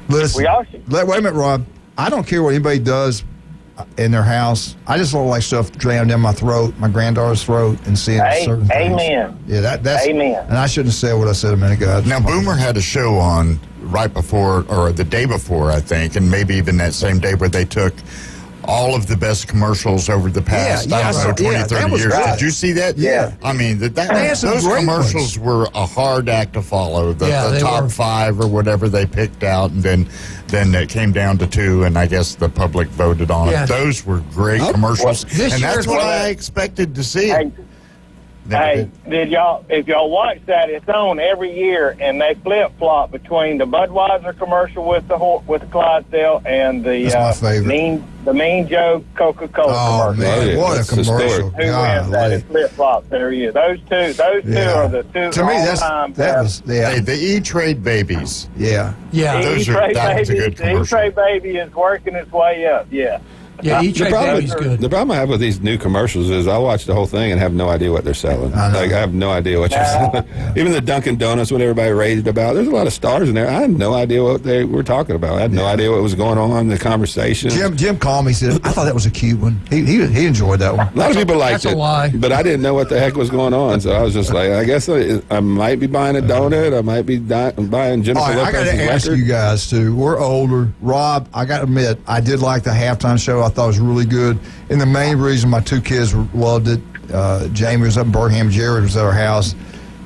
Listen. Wait a minute, Rob. I don't care what anybody does in their house. I just don't like stuff jammed down my throat, my granddaughter's throat, and seeing certain things. Amen. Yeah, that's amen. And I shouldn't have said what I said a minute ago. Now, Boomer had a show on right before, or the day before, I think, and maybe even that same day where they took all of the best commercials over the past, 20, 30 years. Great. Did you see that? Yeah. I mean, those commercials were a hard act to follow. The top 5 or whatever they picked out, and then it came down to 2, and I guess the public voted on it. Those were great commercials, and that's what I expected to see. Hey, if y'all watch that, it's on every year, and they flip flop between the Budweiser commercial with the Clydesdale and the Mean Joe Coca-Cola commercial. Man, what a commercial! Who wins that? It flip flops every year. Those two are the two. To me, that was the E-Trade Babies. Yeah. That was a good commercial. The E-Trade Baby is working its way up. Yeah. Yeah, the problem I have with these new commercials is I watch the whole thing and have no idea what they're selling. I have no idea what you're selling. Even the Dunkin' Donuts, what everybody raved about, there's a lot of stars in there. I had no idea what they were talking about. I had no idea what was going on in the conversation. Jim called me, said, I thought that was a cute one. He enjoyed that one. A lot of people liked it. That's a lie. But I didn't know what the heck was going on, so I was just like, I guess I might be buying a donut. I might be buying Jennifer Lopez's I got to ask record. you guys, too. We're older. Rob, I got to admit, I did like the halftime show. I thought it was really good. And the main reason my 2 kids loved it, Jamie was up in Birmingham, Jared was at our house,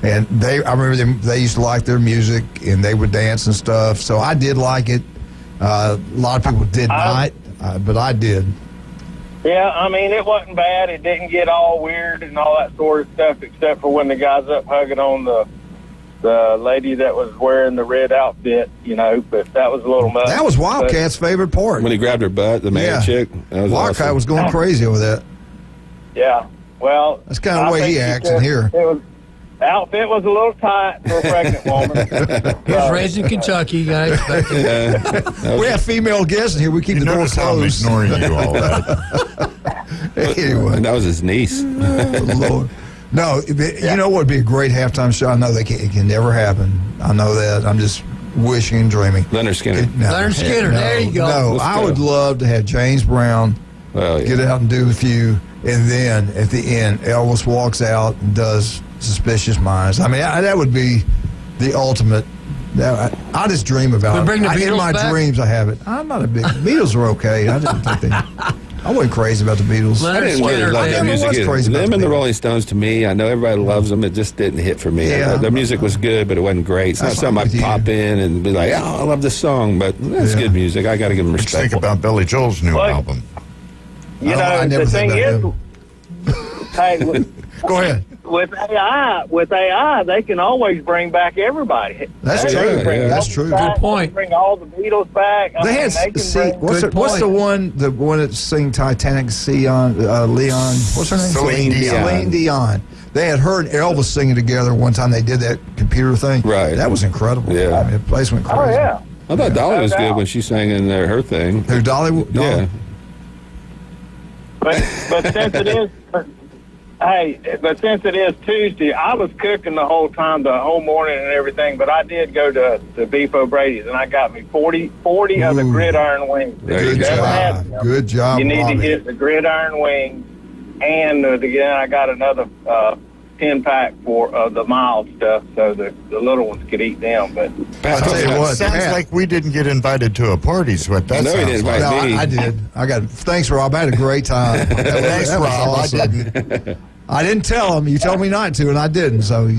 and I remember they used to like their music, and they would dance and stuff. So I did like it. A lot of people did not, but I did. Yeah, I mean, it wasn't bad. It didn't get all weird and all that sort of stuff, except for when the guy's up hugging on the lady that was wearing the red outfit, but that was a little much. That was Wildcat's favorite part. When he grabbed her butt, the main chick. Wildcat was going crazy over that. Yeah, well. That's kind of the way he acts in here. The outfit was a little tight for a pregnant woman. He was raised in Kentucky, guys. We have female guests in here. We keep the door closed. I'm ignoring you all that. Anyway. And that was his niece. Lord. No, you know what would be a great halftime show? I know it can never happen. I know that. I'm just wishing and dreaming. Leonard Skinner. Leonard Skinner, there you go. No, I would love to have James Brown get out and do a few, and then at the end, Elvis walks out and does Suspicious Minds. I mean, that would be the ultimate. I just dream about it. Bring the Beatles in my back? dreams, I have it. I'm not a big Beatles are okay. I didn't think I wasn't crazy about the Beatles. I didn't really love their music either. Them and the Rolling Stones, to me, I know everybody loves them. It just didn't hit for me. Yeah. Their music was good, but it wasn't great. It's not something I'd pop in and be like, oh, I love this song, but it's good music. I got to give them respect. Think about Billy Joel's new album. The thing is, hey, go ahead. with AI, they can always bring back everybody. That's true. That's true. Good point. Bring all the Beatles back. What's the one that sing Titanic? Leon. What's her name? Celine Dion. They had her and Elvis singing together one time. They did that computer thing. Right. That was incredible. Yeah. I mean, the place went crazy. Oh yeah. I thought Dolly was good when she sang in there, her thing. Who, Dolly? Yeah. But since it is, since it is Tuesday, I was cooking the whole time, the whole morning and everything. But I did go to Beef O'Brady's, and I got me 40 of the gridiron wings. Good job. Good job. You need Robbie. to get the gridiron wings, and again, I got another 10-pack for the mild stuff, so the little ones could eat them. But I'll tell you what, sounds like we didn't get invited to a party. Is what that sounds like. No, I did. Thanks, Rob. I had a great time. Thanks, that was Rob. awesome. I didn't. I didn't tell him. You told me not to, and I didn't. So.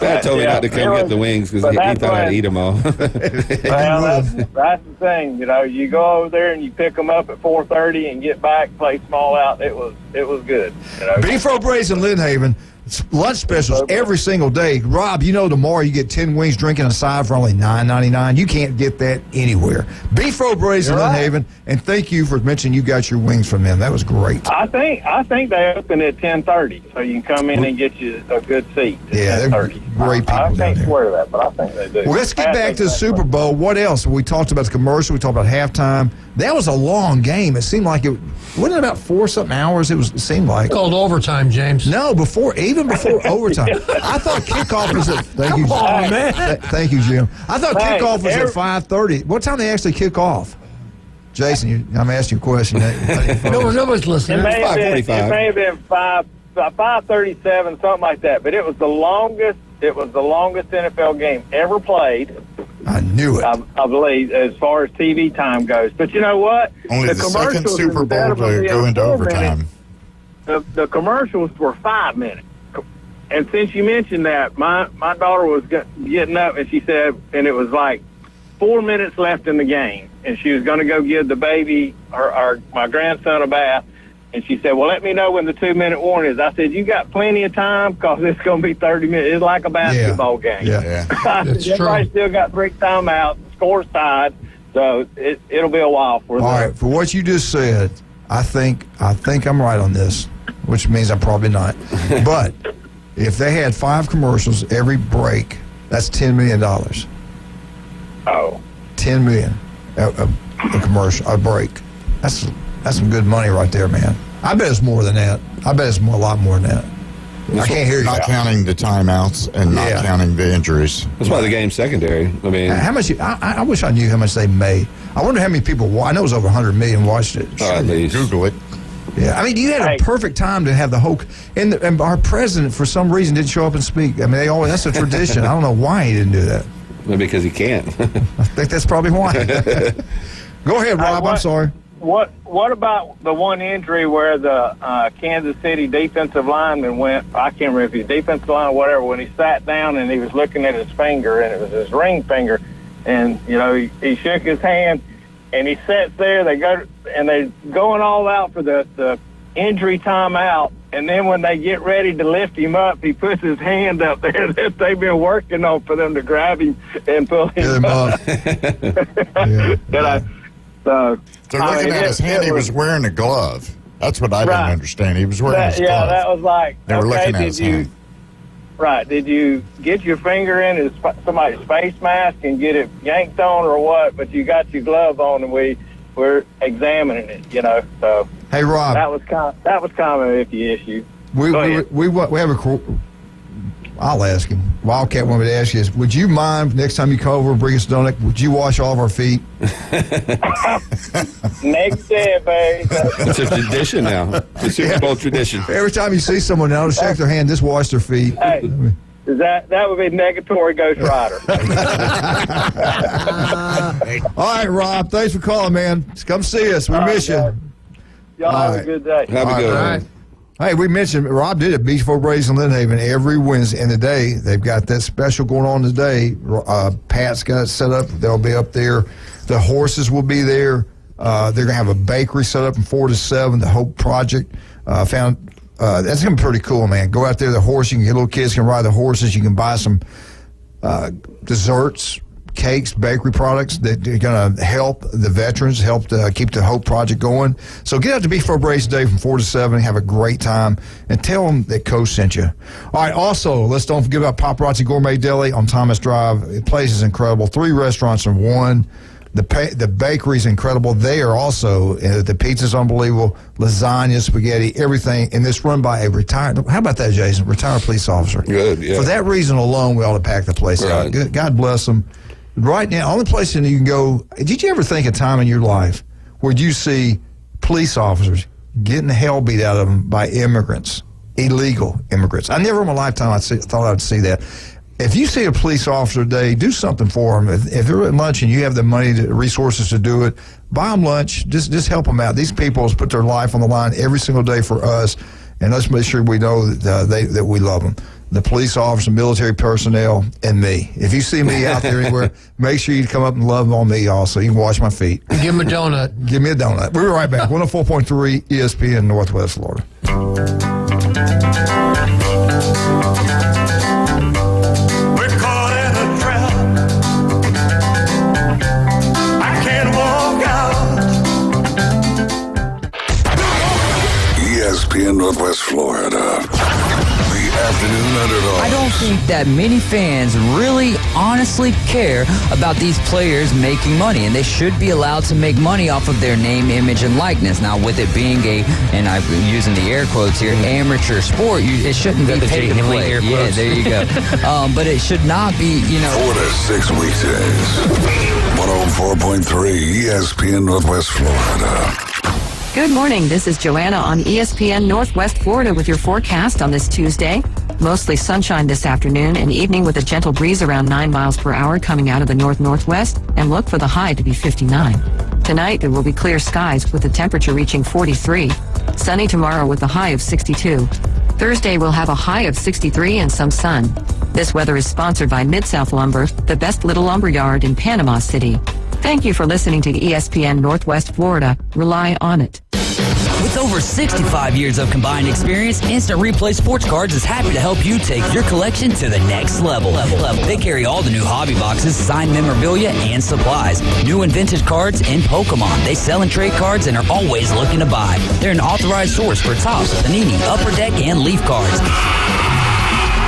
Dad told me not to come get the wings because he thought I'd eat them all. Well, that's the thing. You know, you go over there and you pick them up at 4:30 and get back, play small out. It was good. You know? Beef O'Brady's in Lynn Haven. Lunch specials every single day. Rob, you know tomorrow you get 10 wings drinking a side for only $9.99. You can't get that anywhere. Beef O'Brady's in Lynn Haven, and thank you for mentioning you got your wings from them. That was great. I think they open at 10:30, so you can come in and get you a good seat. Yeah, they're great people I down can't there. swear to that, but I think they do. Well, let's get back to the Super Bowl. What else? We talked about the commercial. We talked about halftime. That was a long game. It seemed like wasn't it about 4-something hours? It seemed like called overtime, James. No, even before overtime. I thought kickoff was at. Thank you, man. Thank you, Jim. I thought kickoff was at 5:30. What time they actually kick off? Jason, I'm asking you a question. Nobody's listening. It may have been 5:37, something like that. But it was the longest. It was the longest NFL game ever played. I knew it. I believe, as far as TV time goes. But you know what? Only the second Super Bowl to go into overtime. The commercials were 5 minutes. And since you mentioned that, my daughter was getting up, and she said, and it was like 4 minutes left in the game, and she was going to go give the baby, my grandson, a bath. And she said, well, let me know when the 2-minute warning is. I said, you got plenty of time because it's going to be 30 minutes. It's like a basketball game. Yeah. Everybody still got 3 timeouts. Score's tied. So it'll be a while for them. All right, for what you just said, I think I'm right on this, which means I'm probably not. But if they had 5 commercials every break, that's $10 million. Oh. $10 million a commercial, a break. That's some good money right there, man. I bet it's more than that. I bet it's a lot more than that. I can't hear you. Not counting the timeouts and not counting the injuries. That's why the game's secondary. I mean, how much? I wish I knew how much they made. I wonder how many people. I know it was over 100 million watched it. At least. Google it. Yeah, I mean, you had a perfect time to have the whole. And our president, for some reason, didn't show up and speak. I mean, they always. That's a tradition. I don't know why he didn't do that. Maybe because he can't. I think that's probably why. Go ahead, Rob. I'm sorry. What about the one injury where the Kansas City defensive lineman went? I can't remember if he's defensive line or whatever. When he sat down and he was looking at his finger, and it was his ring finger, and he shook his hand, and he sits there. They're going all out for the injury timeout, and then when they get ready to lift him up, he puts his hand up there that they've been working on for them to grab him and pull him up. So they're looking at his hand. He was wearing a glove. That's what I didn't understand. He was wearing his glove. Yeah, that was like, they were looking at his hand. Right. Did you get your finger in somebody's face mask and get it yanked on or what? But you got your glove on, and we're examining it, So hey, Rob, that was kind of an iffy issue. We have a. I'll ask him. Wildcat wanted me to ask you this. Would you mind next time you come over and bring us a donut, would you wash all of our feet? Next day, babe. It's a tradition now. It's a Super Bowl tradition. Every time you see someone now, shake their hand, just wash their feet. Hey, that would be negatory Ghost Rider. All right, Rob. Thanks for calling, man. Come see us. We miss you. Y'all have a good day. Have a good one. Hey, we mentioned Rob did it. Beach O'Brady's in Lynn Haven every Wednesday in the day. They've got that special going on today. Pat's got it set up. They'll be up there. The horses will be there. They're going to have a bakery set up from 4 to 7. The Hope Project found That's going to be pretty cool, man. Go out there, the horse, you can get little kids can ride the horses. You can buy some desserts, cakes, bakery products that are going to help the veterans, help to keep the Hope Project going. So get out to Beef Brace Day from 4 to 7. Have a great time. And tell them that Coach sent you. All right, also, let's don't forget about Paparazzi Gourmet Deli on Thomas Drive. The place is incredible. 3 restaurants in one. The bakery's incredible. They are also, the pizza's unbelievable, lasagna, spaghetti, everything. And this run by a retired, how about that, Jason? Retired police officer. Good, yeah. For that reason alone, we ought to pack the place out. God bless them. Right now, only place that you can go, did you ever think a time in your life where you see police officers getting the hell beat out of them by immigrants, illegal immigrants? I never in my lifetime thought I'd see that. If you see a police officer today, do something for them. If they're at lunch and you have the money, the resources to do it, buy them lunch. Just help them out. These people put their life on the line every single day for us, and let's make sure we know that we love them. The police officer, military personnel, and me. If you see me out there anywhere, make sure you come up and love on me also. You can wash my feet. Give him a donut. Give me a donut. We'll be right back. 104.3 ESPN Northwest Florida. ESPN Northwest Florida. The afternoon underdog. I don't think that many fans really honestly care about these players making money, and they should be allowed to make money off of their name, image, and likeness. Now, with it being and I'm using the air quotes here, amateur sport, it shouldn't be paid to play. Yeah, there you go. But it should not be, 4 to 6 weekdays. 104.3 ESPN Northwest Florida. Good morning. This is Joanna on ESPN Northwest Florida with your forecast on this Tuesday. Mostly sunshine this afternoon and evening with a gentle breeze around 9 miles per hour coming out of the north-northwest, and look for the high to be 59. Tonight, there will be clear skies with the temperature reaching 43. Sunny tomorrow with a high of 62. Thursday, we'll have a high of 63 and some sun. This weather is sponsored by Mid-South Lumber, the best little lumber yard in Panama City. Thank you for listening to ESPN Northwest Florida. Rely on it. With over 65 years of combined experience, Instant Replay Sports Cards is happy to help you take your collection to the next level. They carry all the new hobby boxes, signed memorabilia, and supplies. New and vintage cards and Pokemon. They sell and trade cards and are always looking to buy. They're an authorized source for Topps, Panini, Upper Deck, and Leaf cards.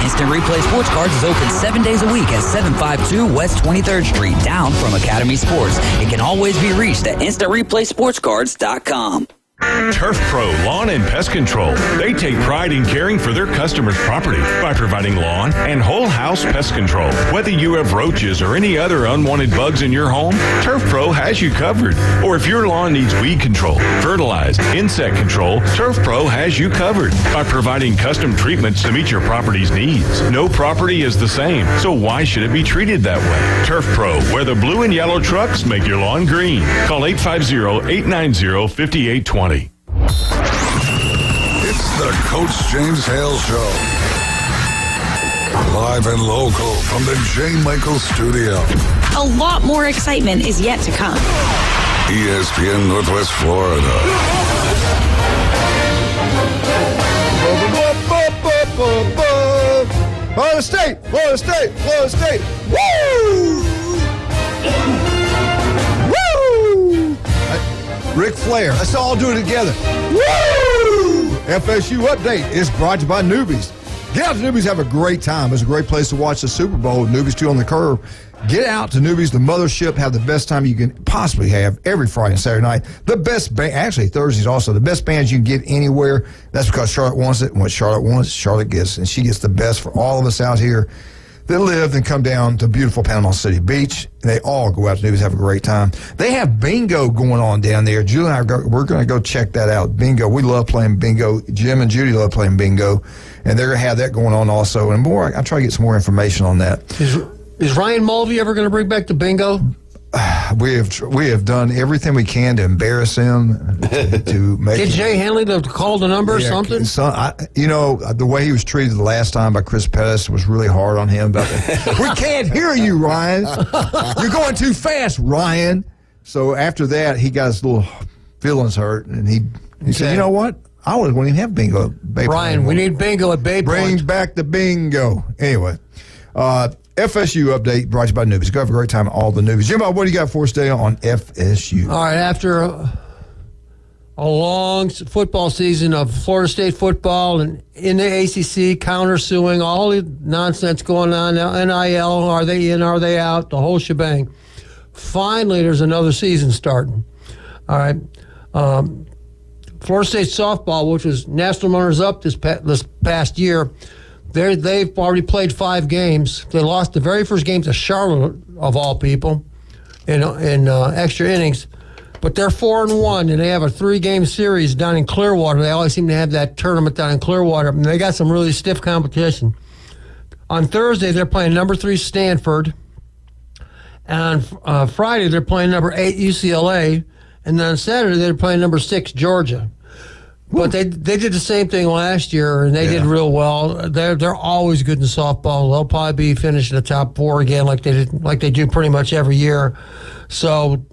Instant Replay Sports Cards is open 7 days a week at 752 West 23rd Street, down from Academy Sports. It can always be reached at InstantReplaySportsCards.com. Turf Pro Lawn and Pest Control. They take pride in caring for their customers' property by providing lawn and whole house pest control. Whether you have roaches or any other unwanted bugs in your home, Turf Pro has you covered. Or if your lawn needs weed control, fertilize, insect control, Turf Pro has you covered by providing custom treatments to meet your property's needs. No property is the same, so why should it be treated that way? Turf Pro, where the blue and yellow trucks make your lawn green. Call 850-890-5820. It's the Coach James Hale Show. Live and local from the J. Michael Studio. A lot more excitement is yet to come. ESPN Northwest Florida. Florida State, Florida State, Florida State. Woo! Woo! Ric Flair. Let's all do it together. Woo! FSU Update is brought to you by Newbies. Get out to Newbies, have a great time. It's a great place to watch the Super Bowl. Newbies 2 on the Curve. Get out to Newbies, the mothership. Have the best time you can possibly have every Friday and Saturday night. The best band, actually Thursdays also, the best bands you can get anywhere. That's because Charlotte wants it. And what Charlotte wants, Charlotte gets. And she gets the best for all of us out here that live and come down to beautiful Panama City Beach. They all go out to Newbies, have a great time. They have bingo going on down there. Julie and I, we're going to go check that out. Bingo. We love playing bingo. Jim and Judy love playing bingo. And they're going to have that going on also. And more, I try to get some more information on that. Is Ryan Mulvey ever going to bring back the bingo? We have done everything we can to embarrass him, to make. Get Jay Hanley to call the number or something? The way he was treated the last time by Chris Pettis was really hard on him. About that. We can't hear you, Ryan. You're going too fast, Ryan. So after that, he got his little feelings hurt, and he He said, you know what? I always wouldn't even have bingo at Bay Brian, Point. we need bingo at Bay Point. Bring back the bingo. Anyway, FSU update brought to you by Newbies. Go have a great time at all the Newbies. Jimbo, what do you got for us today on FSU? All right, after a long football season of Florida State football and in the ACC, countersuing, all the nonsense going on, NIL, are they in, are they out, the whole shebang. Finally, there's another season starting. All right. Florida State softball, which was national runners-up this past year, they've already played 5 games. They lost the very first game to Charlotte, of all people, in extra innings. But they're 4-1, and they have a 3-game series down in Clearwater. They always seem to have that tournament down in Clearwater, and they got some really stiff competition. On Thursday, they're playing number 3 Stanford, and on Friday, they're playing number 8 UCLA, and then on Saturday, they're playing number 6 Georgia. But they did the same thing last year, and they did real well. They're always good in softball. They'll probably be finishing the top 4 again, like they do pretty much every year. So.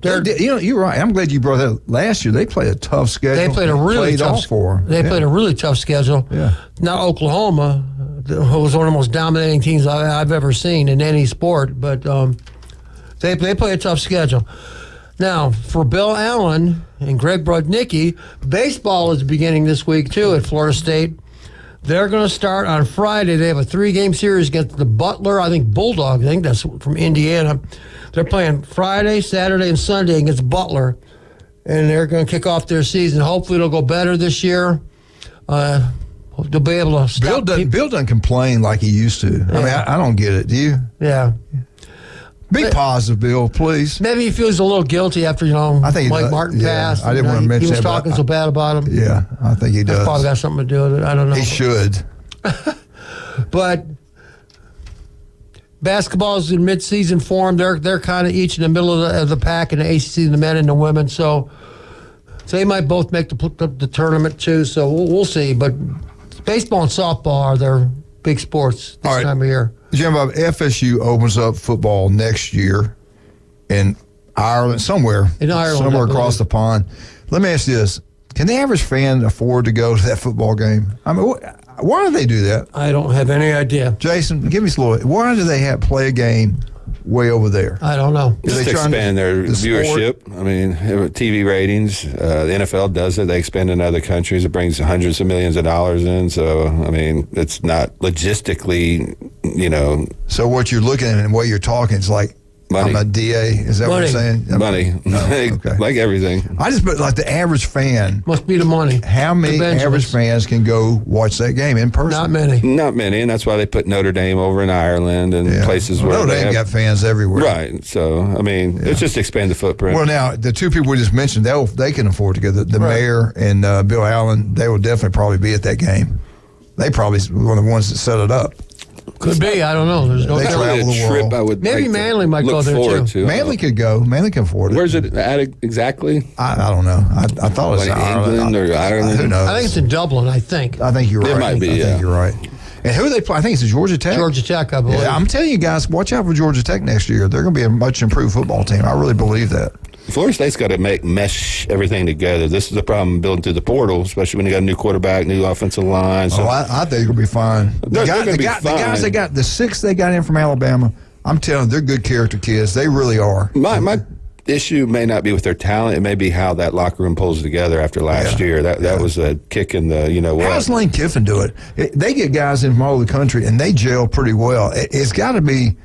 You're right. I'm glad you brought that up. Last year, they played a tough schedule. They played a really tough played a really tough schedule. Yeah. Now Oklahoma, who was one of the most dominating teams I've ever seen in any sport, but they play a tough schedule. Now, for Bill Allen and Greg Brudnicki, baseball is beginning this week, too, at Florida State. They're going to start on Friday. They have a 3-game series against the Butler, Bulldogs. I think that's from Indiana. They're playing Friday, Saturday, and Sunday against Butler, and they're going to kick off their season. Hopefully it'll go better this year. They'll be able to stop Bill doesn't complain like he used to. Yeah. I mean, I don't get it. Do you? Yeah. Be positive, Bill, please. Maybe he feels a little guilty after, I think Mike Martin passed. I didn't want to mention that. He was talking so bad about him. Yeah, I think he does. That's probably got something to do with it. I don't know. He should. But basketball is in mid-season form. They're kind of each in the middle of the pack in the ACC, the men and the women. So they might both make the tournament, too. So we'll see. But baseball and softball are their big sports this time of year. Jim, FSU opens up football next year in Ireland, somewhere across the pond. Let me ask you this. Can the average fan afford to go to that football game? I mean, why do they do that? I don't have any idea. Jason, give me a little. Why do they play a game way over there? I don't know. Just to expand their viewership. I mean, TV ratings. The NFL does it. They expand in other countries. It brings hundreds of millions of dollars in. So, I mean, it's not logistically, So what you're looking at and what you're talking is like, money. I'm a DA. Is that what you're saying? Money. Okay. Like everything. I just put like the average fan. Must be the money. How many average fans can go watch that game in person? Not many. Not many, and that's why they put Notre Dame over in Ireland and places where Notre Dame got fans everywhere. Right. So, I mean, it's just expand the footprint. Well, now, the 2 people we just mentioned, they can afford to go. The mayor and Bill Allen, they will definitely probably be at that game. They probably one of the ones that set it up. Could be. I don't know. There's no they travel the world. I would Maybe Manly might go there too. Manly could go. Manly can afford it. Where's it at exactly? I don't know. I thought it was in England or Ireland. Who knows? I think it's in Dublin. I think you're right. It might be. I think you're right. And who they play? I think it's Georgia Tech. Georgia Tech, I believe. Yeah, I'm telling you guys, watch out for Georgia Tech next year. They're going to be a much improved football team. I really believe that. Florida State's got to mesh everything together. This is the problem building through the portal, especially when you got a new quarterback, new offensive line. So I think it'll be fine. The guys they got, the 6 they got in from Alabama, I'm telling you, they're good character kids. They really are. My issue may not be with their talent. It may be how that locker room pulls together after last year. That was a kick in the, what. How does Lane Kiffin do it? They get guys in from all over the country, and they gel pretty well. It's got to be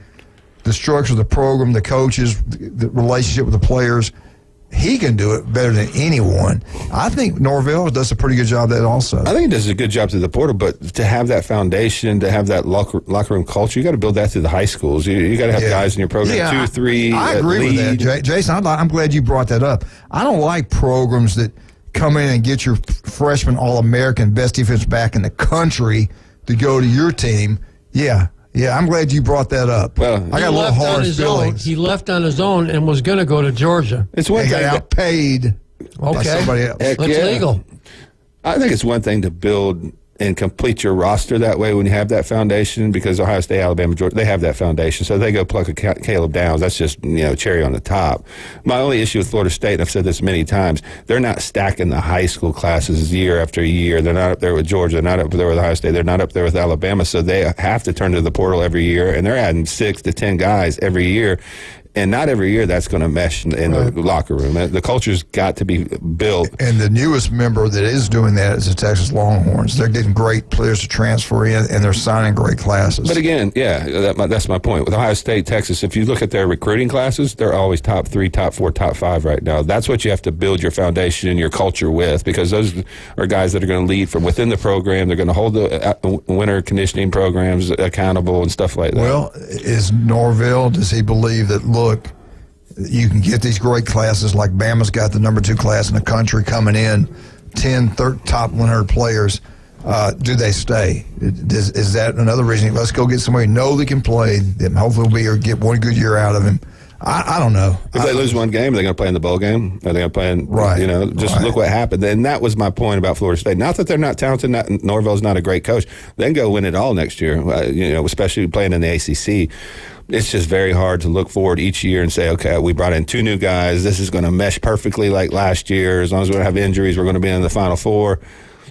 the structure of the program, the coaches, the relationship with the players. He can do it better than anyone. I think Norvell does a pretty good job of that also. I think he does a good job through the portal, but to have that foundation, to have that locker room culture, you got to build that through the high schools. You got to have guys in your program, 2 or 3. I agree with that, Jason. I'm glad you brought that up. I don't like programs that come in and get your freshman All-American, best defense back in the country to go to your team. Yeah, I'm glad you brought that up. Well, I got a little hard feelings. He left on his own and was going to go to Georgia. It's one thing. He got outpaid by somebody else. That's legal. I think it's one thing to build and complete your roster that way when you have that foundation, because Ohio State, Alabama, Georgia, they have that foundation. So they go pluck a Caleb Downs. That's just, cherry on the top. My only issue with Florida State, and I've said this many times, they're not stacking the high school classes year after year. They're not up there with Georgia. They're not up there with Ohio State. They're not up there with Alabama. So they have to turn to the portal every year, and they're adding 6 to 10 guys every year. And not every year that's going to mesh in the locker room. The culture's got to be built. And the newest member that is doing that is the Texas Longhorns. They're getting great players to transfer in, and they're signing great classes. But again, that's my point. With Ohio State, Texas, if you look at their recruiting classes, they're always top 3, top 4, top 5 right now. That's what you have to build your foundation and your culture with, because those are guys that are going to lead from within the program. They're going to hold the winter conditioning programs accountable and stuff like that. Well, is Norvell, does he believe that, look, you can get these great classes like Bama's got the number 2 class in the country coming in, 10 top 100 players. Do they stay? Is that another reason? Let's go get somebody who know they can play. Then hopefully we'll get one good year out of him. I don't know. If they lose one game, are they going to play in the bowl game? Are they going to play in, look what happened. And that was my point about Florida State. Not that they're not talented. Norvell's not a great coach. They can go win it all next year, especially playing in the ACC. It's just very hard to look forward each year and say, okay, we brought in 2 new guys. This is going to mesh perfectly like last year. As long as we don't have injuries, we're going to be in the Final Four.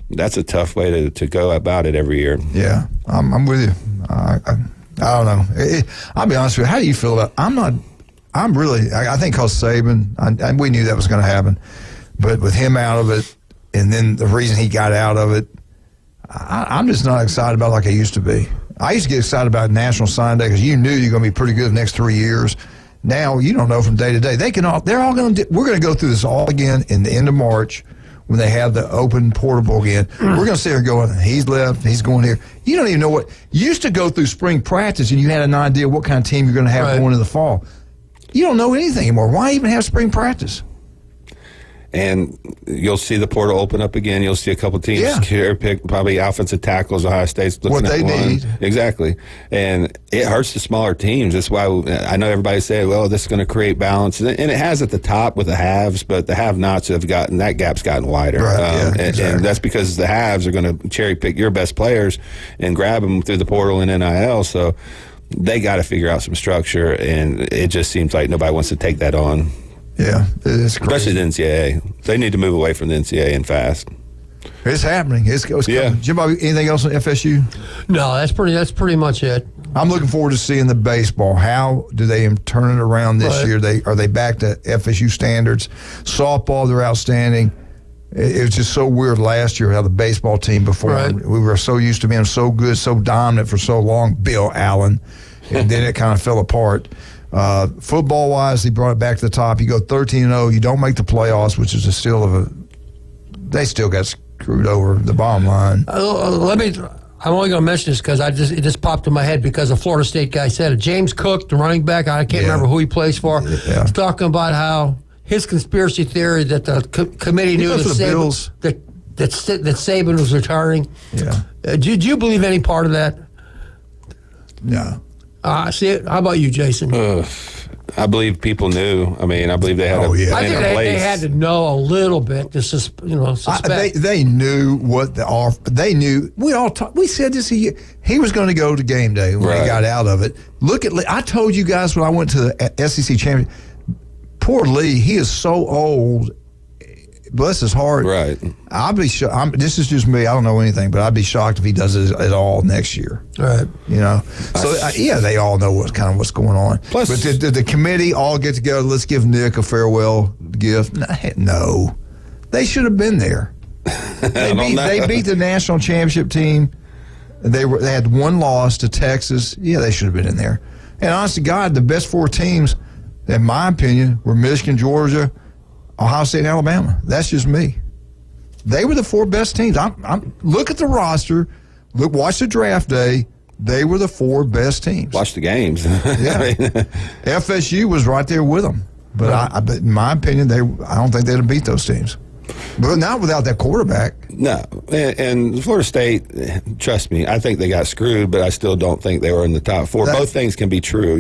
That's a tough way to go about it every year. Yeah, I'm with you. I don't know. I'll be honest with you. How do you feel about it? I think because Saban, and we knew that was going to happen, but with him out of it, and then the reason he got out of it, I'm just not excited about it like I used to be. I used to get excited about National Sign Day because you knew you're going to be pretty good the next 3 years. Now you don't know from day to day. They're all going to. We're going to go through this all again in the end of March when they have the open portable again. We're going to sit here going, he's left, he's going here. You don't even know what. You used to go through spring practice and you had an idea what kind of team you're going to have going into the fall. You don't know anything anymore. Why even have spring practice? And you'll see the portal open up again. You'll see a couple teams here pick probably offensive tackles. Ohio State's looking at one. Need. Exactly. And it hurts the smaller teams. That's why I know everybody say, well, this is going to create balance. And it has at the top with the haves, but the have-nots have gotten, that gap's gotten wider. Right, and that's because the haves are going to cherry pick your best players and grab them through the portal and NIL. So they got to figure out some structure, and it just seems like nobody wants to take that on. Yeah, it's crazy. Especially the NCAA. They need to move away from the NCAA and fast. It's happening. It's coming. Jim, anything else on FSU? No, that's pretty much it. I'm looking forward to seeing the baseball. How do they turn it around this year? Are they back to FSU standards? Softball, they're outstanding. It was just so weird last year how the baseball team performed. We were so used to being so good, so dominant for so long. Bill Allen, and then it kind of fell apart. Football-wise, he brought it back to the top. You go 13-0. You don't make the playoffs, which is they still got screwed over the bottom line. I'm only going to mention this because it just popped in my head because a Florida State guy said it. James Cook, the running back, I can't remember who he plays for, was talking about how his conspiracy theory that the committee knew that Saban was retiring. Yeah. Did you believe any part of that? No. See, how about you, Jason? I believe people knew. I mean, I believe they had a plan in place. They had to know a little bit to suspect. They knew what the offer. They knew. We said this. He was going to go to game day when he got out of it. Look at Lee. I told you guys when I went to the SEC championship. Poor Lee. He is so old. Bless his heart. Right. I'd be shocked. This is just me. I don't know anything, but I'd be shocked if he does it at all next year. Right. You know. So they all know what's going on. Plus, but did the committee all get together? Let's give Nick a farewell gift. No, they should have been there. They beat the national championship team. They had one loss to Texas. Yeah, they should have been in there. And honest to God, the best 4 teams, in my opinion, were Michigan, Georgia, Ohio State, and Alabama. That's just me. They were the 4 best teams. Look at the roster. Watch the draft day. They were the 4 best teams. Watch the games. Yeah. FSU was right there with them. But in my opinion, I don't think they'd have beat those teams. But not without that quarterback. No. And Florida State, trust me, I think they got screwed, but I still don't think they were in the top four. Both things can be true,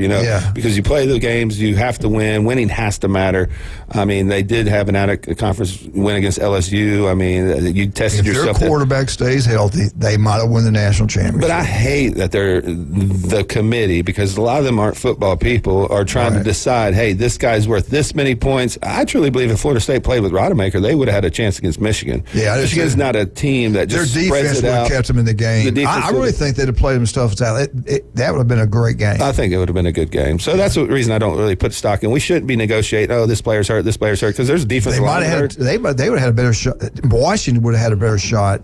because you play the games, you have to win. Winning has to matter. I mean, they did have an out-of-conference win against LSU. I mean, you tested yourself. If their quarterback stays healthy, they might have won the national championship. But I hate that they're the committee, because a lot of them aren't football people, are trying to decide, hey, this guy's worth this many points. I truly believe if Florida State played with Rodemaker, they would have had a chance against Michigan. Yeah, Michigan's not a team that just their spreads defense it would out. have kept them in the game. I really think they'd have played them stuff out. That would have been a great game. I think it would have been a good game. So that's the reason I don't really put stock in. We shouldn't be negotiating, this player's hurt, because there's a defensive line hurt. They would have had a better shot. Washington would have had a better shot,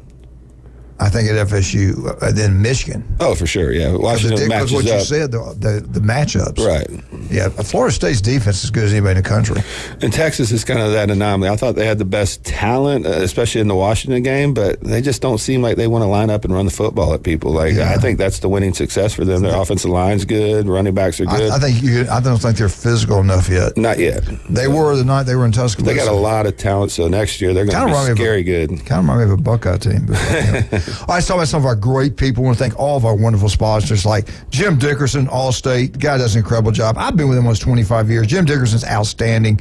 I think, at FSU than Michigan. Oh, for sure, yeah. Washington matches what up. You said, the matchups. Right. Yeah, Florida State's defense is as good as anybody in the country. And Texas is kind of that anomaly. I thought they had the best talent, especially in the Washington game, but they just don't seem like they want to line up and run the football at people. I think that's the winning success for them. Their offensive line's good, running backs are good. I don't think they're physical enough yet. Not yet. They were the night they were in Tuscaloosa. They got a lot of talent, so next year they're going to be scary good. Kind of remind me of a Buckeye team. But, All right, so about some of our great people. I want to thank all of our wonderful sponsors like Jim Dickerson, Allstate. The guy does an incredible job. I've been with him almost 25 years. Jim Dickerson's outstanding.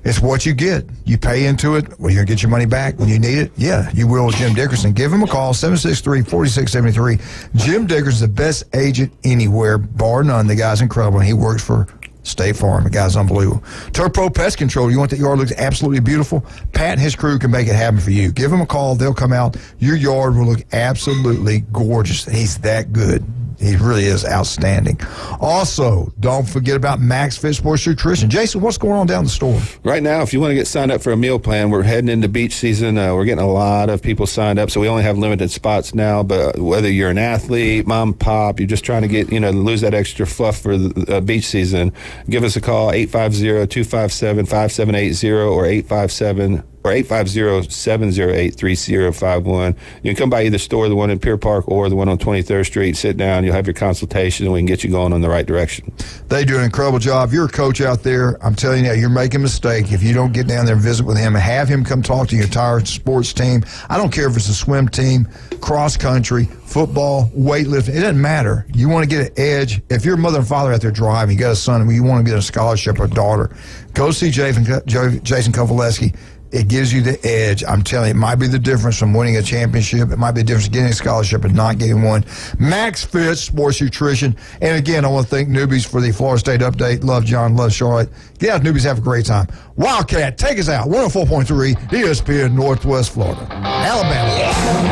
It's what you get. You pay into it. Well, you're going to get your money back when you need it. Yeah, you will with Jim Dickerson. Give him a call, 763-4673. Jim Dickerson's the best agent anywhere, bar none. The guy's incredible. He works for State Farm. The guy's unbelievable. Turpro Pest Control. You want that yard looks absolutely beautiful? Pat and his crew can make it happen for you. Give them a call. They'll come out. Your yard will look absolutely gorgeous. He's that good. He really is outstanding. Also, don't forget about Max Fit Sports Nutrition. Jason, what's going on down the store? Right now, if you want to get signed up for a meal plan, we're heading into beach season. We're getting a lot of people signed up, so we only have limited spots now. But whether you're an athlete, mom, pop, you're just trying to get, lose that extra fluff for the beach season, give us a call, 850-257-5780 or 850-708-3051. You can come by either store, the one in Pier Park or the one on 23rd Street. Sit down, you'll have your consultation, and we can get you going in the right direction. They do an incredible job. You're a coach out there. I'm telling you, you're making a mistake if you don't get down there and visit with him and have him come talk to your entire sports team. I don't care if it's a swim team, cross country, football, weightlifting. It doesn't matter. You want to get an edge. If your mother and father out there driving, you got a son, and you want to get a scholarship or a daughter, go see Jason Kovaleski. It gives you the edge. I'm telling you, it might be the difference from winning a championship. It might be the difference getting a scholarship and not getting one. Max Fit Sports Nutrition. And again, I want to thank Newbies for the Florida State update. Love John, love Charlotte. Get out, Newbies. Have a great time. Wildcat, take us out. 104.3 ESPN Northwest Florida. Alabama.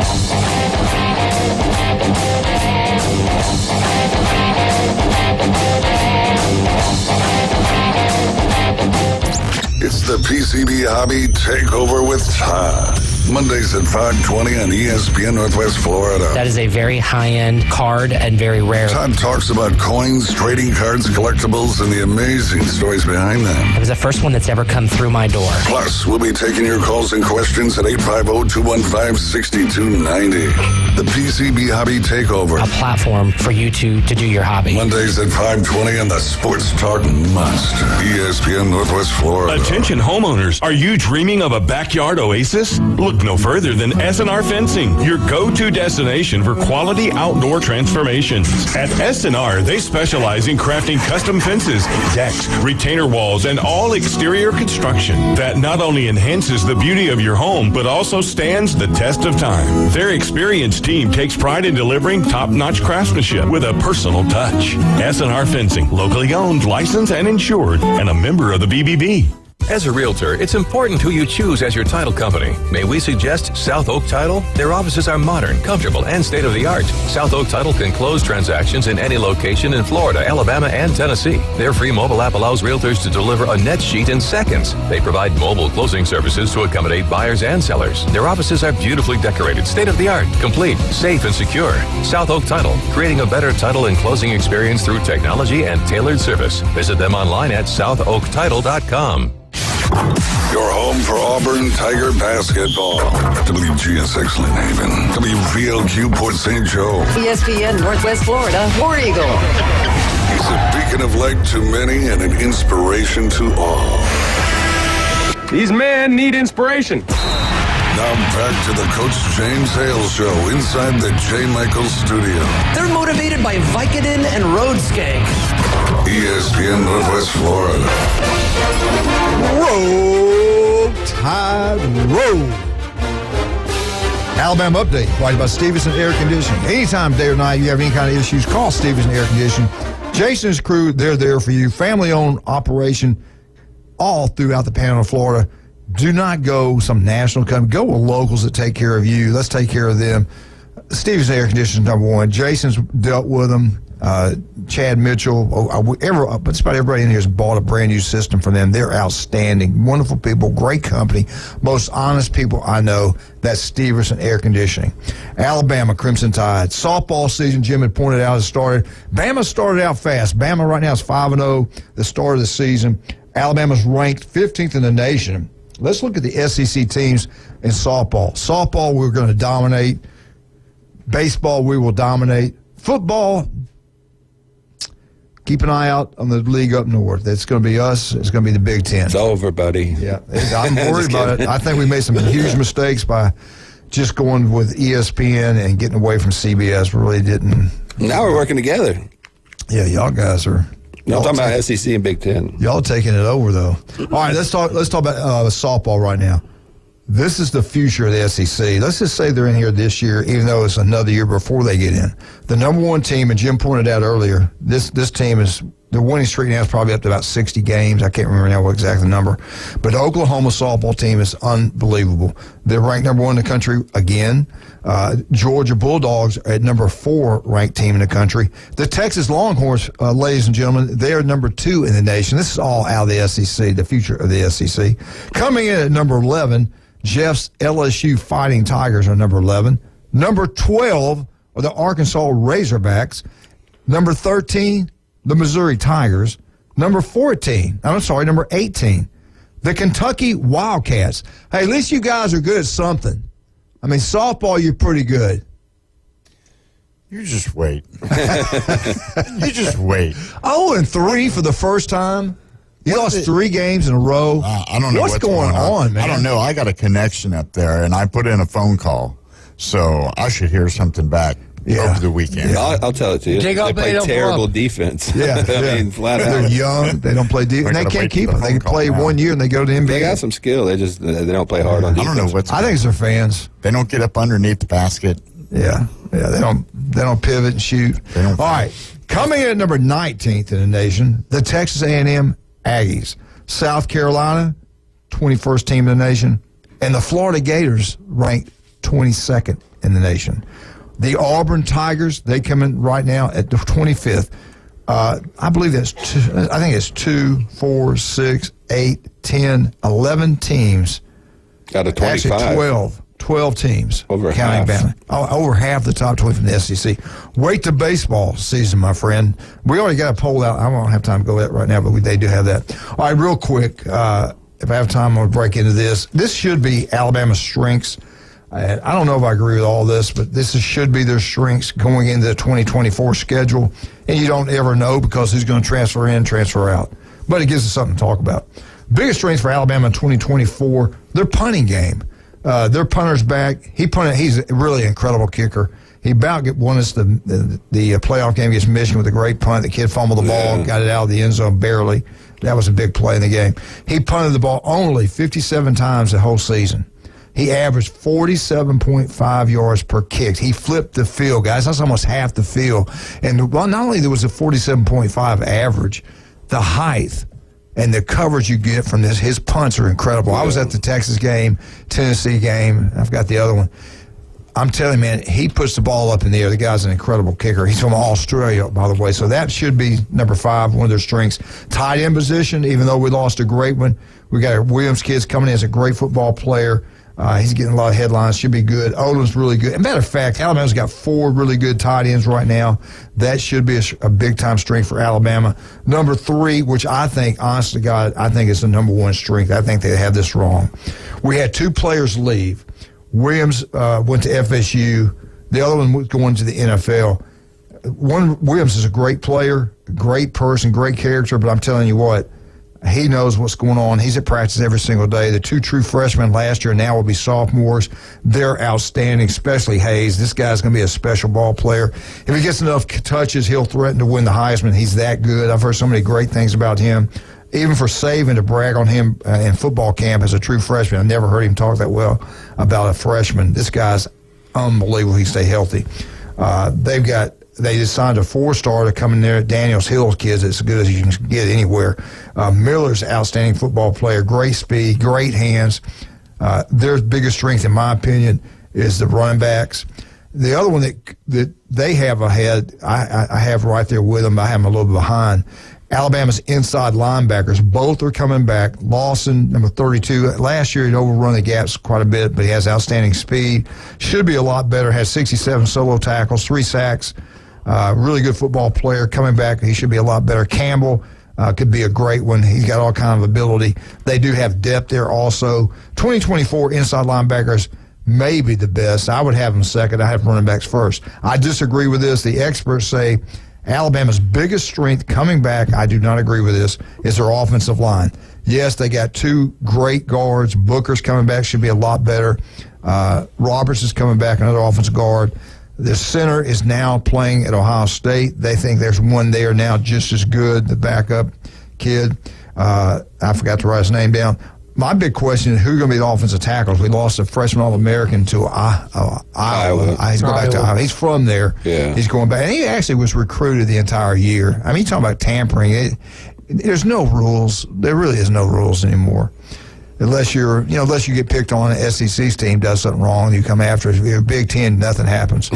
It's the PCB Hobby Takeover with Todd. Mondays at 5:20 on ESPN Northwest Florida. That is a very high-end card and very rare. Todd talks about coins, trading cards, collectibles, and the amazing stories behind them. It was the first one that's ever come through my door. Plus, we'll be taking your calls and questions at 850-215-6290. The PCB Hobby Takeover. A platform for you to do your hobby. Mondays at 5:20 on the Sports Talk Must. ESPN Northwest Florida. Attention homeowners, are you dreaming of a backyard oasis? Look no further than S&R Fencing, your go-to destination for quality outdoor transformations. At S&R, they specialize in crafting custom fences, decks, retainer walls, and all exterior construction that not only enhances the beauty of your home, but also stands the test of time. Their experienced team takes pride in delivering top-notch craftsmanship with a personal touch. S&R Fencing, locally owned, licensed, and insured, and a member of the BBB. As a realtor, it's important who you choose as your title company. May we suggest South Oak Title? Their offices are modern, comfortable, and state-of-the-art. South Oak Title can close transactions in any location in Florida, Alabama, and Tennessee. Their free mobile app allows realtors to deliver a net sheet in seconds. They provide mobile closing services to accommodate buyers and sellers. Their offices are beautifully decorated, state-of-the-art, complete, safe, and secure. South Oak Title, creating a better title and closing experience through technology and tailored service. Visit them online at southoaktitle.com. Your home for Auburn Tiger basketball. WGSX Lynn Haven. WVLQ Port St. Joe. ESPN Northwest Florida, War Eagle. He's a beacon of light to many and an inspiration to all. These men need inspiration. Now back to the Coach James Hale Show inside the J. Michaels studio. They're motivated by Vicodin and road skank. ESPN Northwest Florida. Roll Tide Roll. Alabama Update, provided by Stevenson Air Conditioning. Anytime, day or night, you have any kind of issues, call Stevenson Air Conditioning. Jason's crew, they're there for you. Family-owned operation all throughout the Panhandle of Florida. Do not go some national company. Go with locals that take care of you. Let's take care of them. Stevenson Air Conditioning, number one. Jason's dealt with them. Chad Mitchell. Just about everybody in here has bought a brand new system from them. They're outstanding. Wonderful people. Great company. Most honest people I know. That's Stevenson Air Conditioning. Alabama Crimson Tide. Softball season, Jim had pointed out, has started. Bama started out fast. Bama right now is 5-0, the start of the season. Alabama's ranked 15th in the nation. Let's look at the SEC teams in softball. Softball, we're going to dominate. Baseball, we will dominate. Football, keep an eye out on the league up north. It's going to be us. It's going to be the Big Ten. It's over, buddy. Yeah, I'm worried about it. I think we made some huge mistakes by just going with ESPN and getting away from CBS. We really didn't. Now we're working together. Yeah, y'all guys are. No, I'm talking about SEC and Big Ten. Y'all taking it over, though. All right, let's talk about softball right now. This is the future of the SEC. Let's just say they're in here this year, even though it's another year before they get in. The number one team, and Jim pointed out earlier, this team is, the winning streak now is probably up to about 60 games. I can't remember now what exact the number. But the Oklahoma softball team is unbelievable. They're ranked number one in the country again. Georgia Bulldogs are at number 4 ranked team in the country. The Texas Longhorns, ladies and gentlemen, they are number 2 in the nation. This is all out of the SEC, the future of the SEC. Coming in at number 11, Jeff's LSU Fighting Tigers are number 11. Number 12 are the Arkansas Razorbacks. Number 13, the Missouri Tigers. Number 18, the Kentucky Wildcats. Hey, at least you guys are good at something. I mean, softball, you're pretty good. You just wait. You just wait. 0-3 for the first time. You lost 3 games in a row. I don't know what's going on, man. I don't know. I got a connection up there, and I put in a phone call, so I should hear something back over the weekend. Yeah, I'll tell it to you. They play terrible defense. Yeah, I mean, flat out. They're young. They don't play defense. They can't keep them. They can play 1 year and they go to the NBA. They got some skill. They don't play hard on defense. I don't know what's. I think it's their fans. They don't get up underneath the basket. Yeah. They don't pivot and shoot. All right, coming in at number 19th in the nation, the Texas A&M Aggies. South Carolina, 21st team in the nation, and the Florida Gators ranked 22nd in the nation. The Auburn Tigers, they come in right now at the 25th. I believe I think it's 2, 4, 6, 8, 10, 11 teams. Out of 25. Actually, 12 teams. Over counting half. Over half the top 20 from the SEC. Wait to baseball season, my friend. We already got a poll out. I don't have time to go that right now, but they do have that. All right, real quick, if I have time, I'm going to break into this. This should be Alabama's strengths. I don't know if I agree with all this, but should be their strengths going into the 2024 schedule. And you don't ever know because who's going to transfer in, transfer out. But it gives us something to talk about. Biggest strengths for Alabama in 2024, their punting game. Their punter's back. He's a really incredible kicker. He about won us the playoff game against Michigan with a great punt. The kid fumbled the ball, got it out of the end zone barely. That was a big play in the game. He punted the ball only 57 times the whole season. He averaged 47.5 yards per kick. He flipped the field, guys. That's almost half the field. And not only there was a 47.5 average, the height and the coverage you get from his punts are incredible. I was at the Texas game, Tennessee game. I've got the other one. I'm telling you, man, he puts the ball up in the air. The guy's an incredible kicker. He's from Australia, by the way. So that should be number 5, one of their strengths. Tight end position, even though we lost a great one, we got Williams kids coming in as a great football player. He's getting a lot of headlines. Should be good. Odom's really good. As a matter of fact, Alabama's got 4 really good tight ends right now. That should be a big-time strength for Alabama. Number 3, which I think, honest to God, I think is the number 1 strength. I think they have this wrong. We had 2 players leave. Williams went to FSU. The other one was going to the NFL. Williams is a great player, great person, great character, but I'm telling you what, He knows what's going on. He's at practice every single day. The 2 true freshmen last year now will be sophomores. They're outstanding, especially Hayes. This guy's going to be a special ball player. If he gets enough touches, he'll threaten to win the Heisman. He's that good. I've heard so many great things about him. Even for Saban to brag on him in football camp as a true freshman, I never heard him talk that well about a freshman. This guy's unbelievable. He stay healthy. They just signed a 4-star to come in there. Daniels Hill's kids as good as you can get anywhere. Miller's an outstanding football player, great speed, great hands. Their biggest strength, in my opinion, is the running backs. The other one that they have ahead, I have right there with them. I have them a little bit behind. Alabama's inside linebackers, both are coming back. Lawson, number 32. Last year, he'd overrun the gaps quite a bit, but he has outstanding speed. Should be a lot better. Has 67 solo tackles, 3 sacks. Really good football player coming back. He should be a lot better. Campbell could be a great one. He's got all kind of ability. They do have depth there also. 2024 inside linebackers may be the best. I would have them second. I have running backs first. I disagree with this. The experts say Alabama's biggest strength coming back, I do not agree with this, is their offensive line. Yes, they got 2 great guards. Booker's coming back, should be a lot better. Roberts is coming back, another offensive guard. The center is now playing at Ohio State. They think there's one there now just as good, the backup kid. I forgot to write his name down. My big question is who's going to be the offensive tackles? We lost a freshman All-American to Iowa. He's going back to Iowa. He's from there. Yeah. He's going back. And he actually was recruited the entire year. I mean, you're talking about tampering. There's no rules. There really is no rules anymore. Unless you get picked on, an SEC's team does something wrong, you come after it. If you're Big Ten, nothing happens.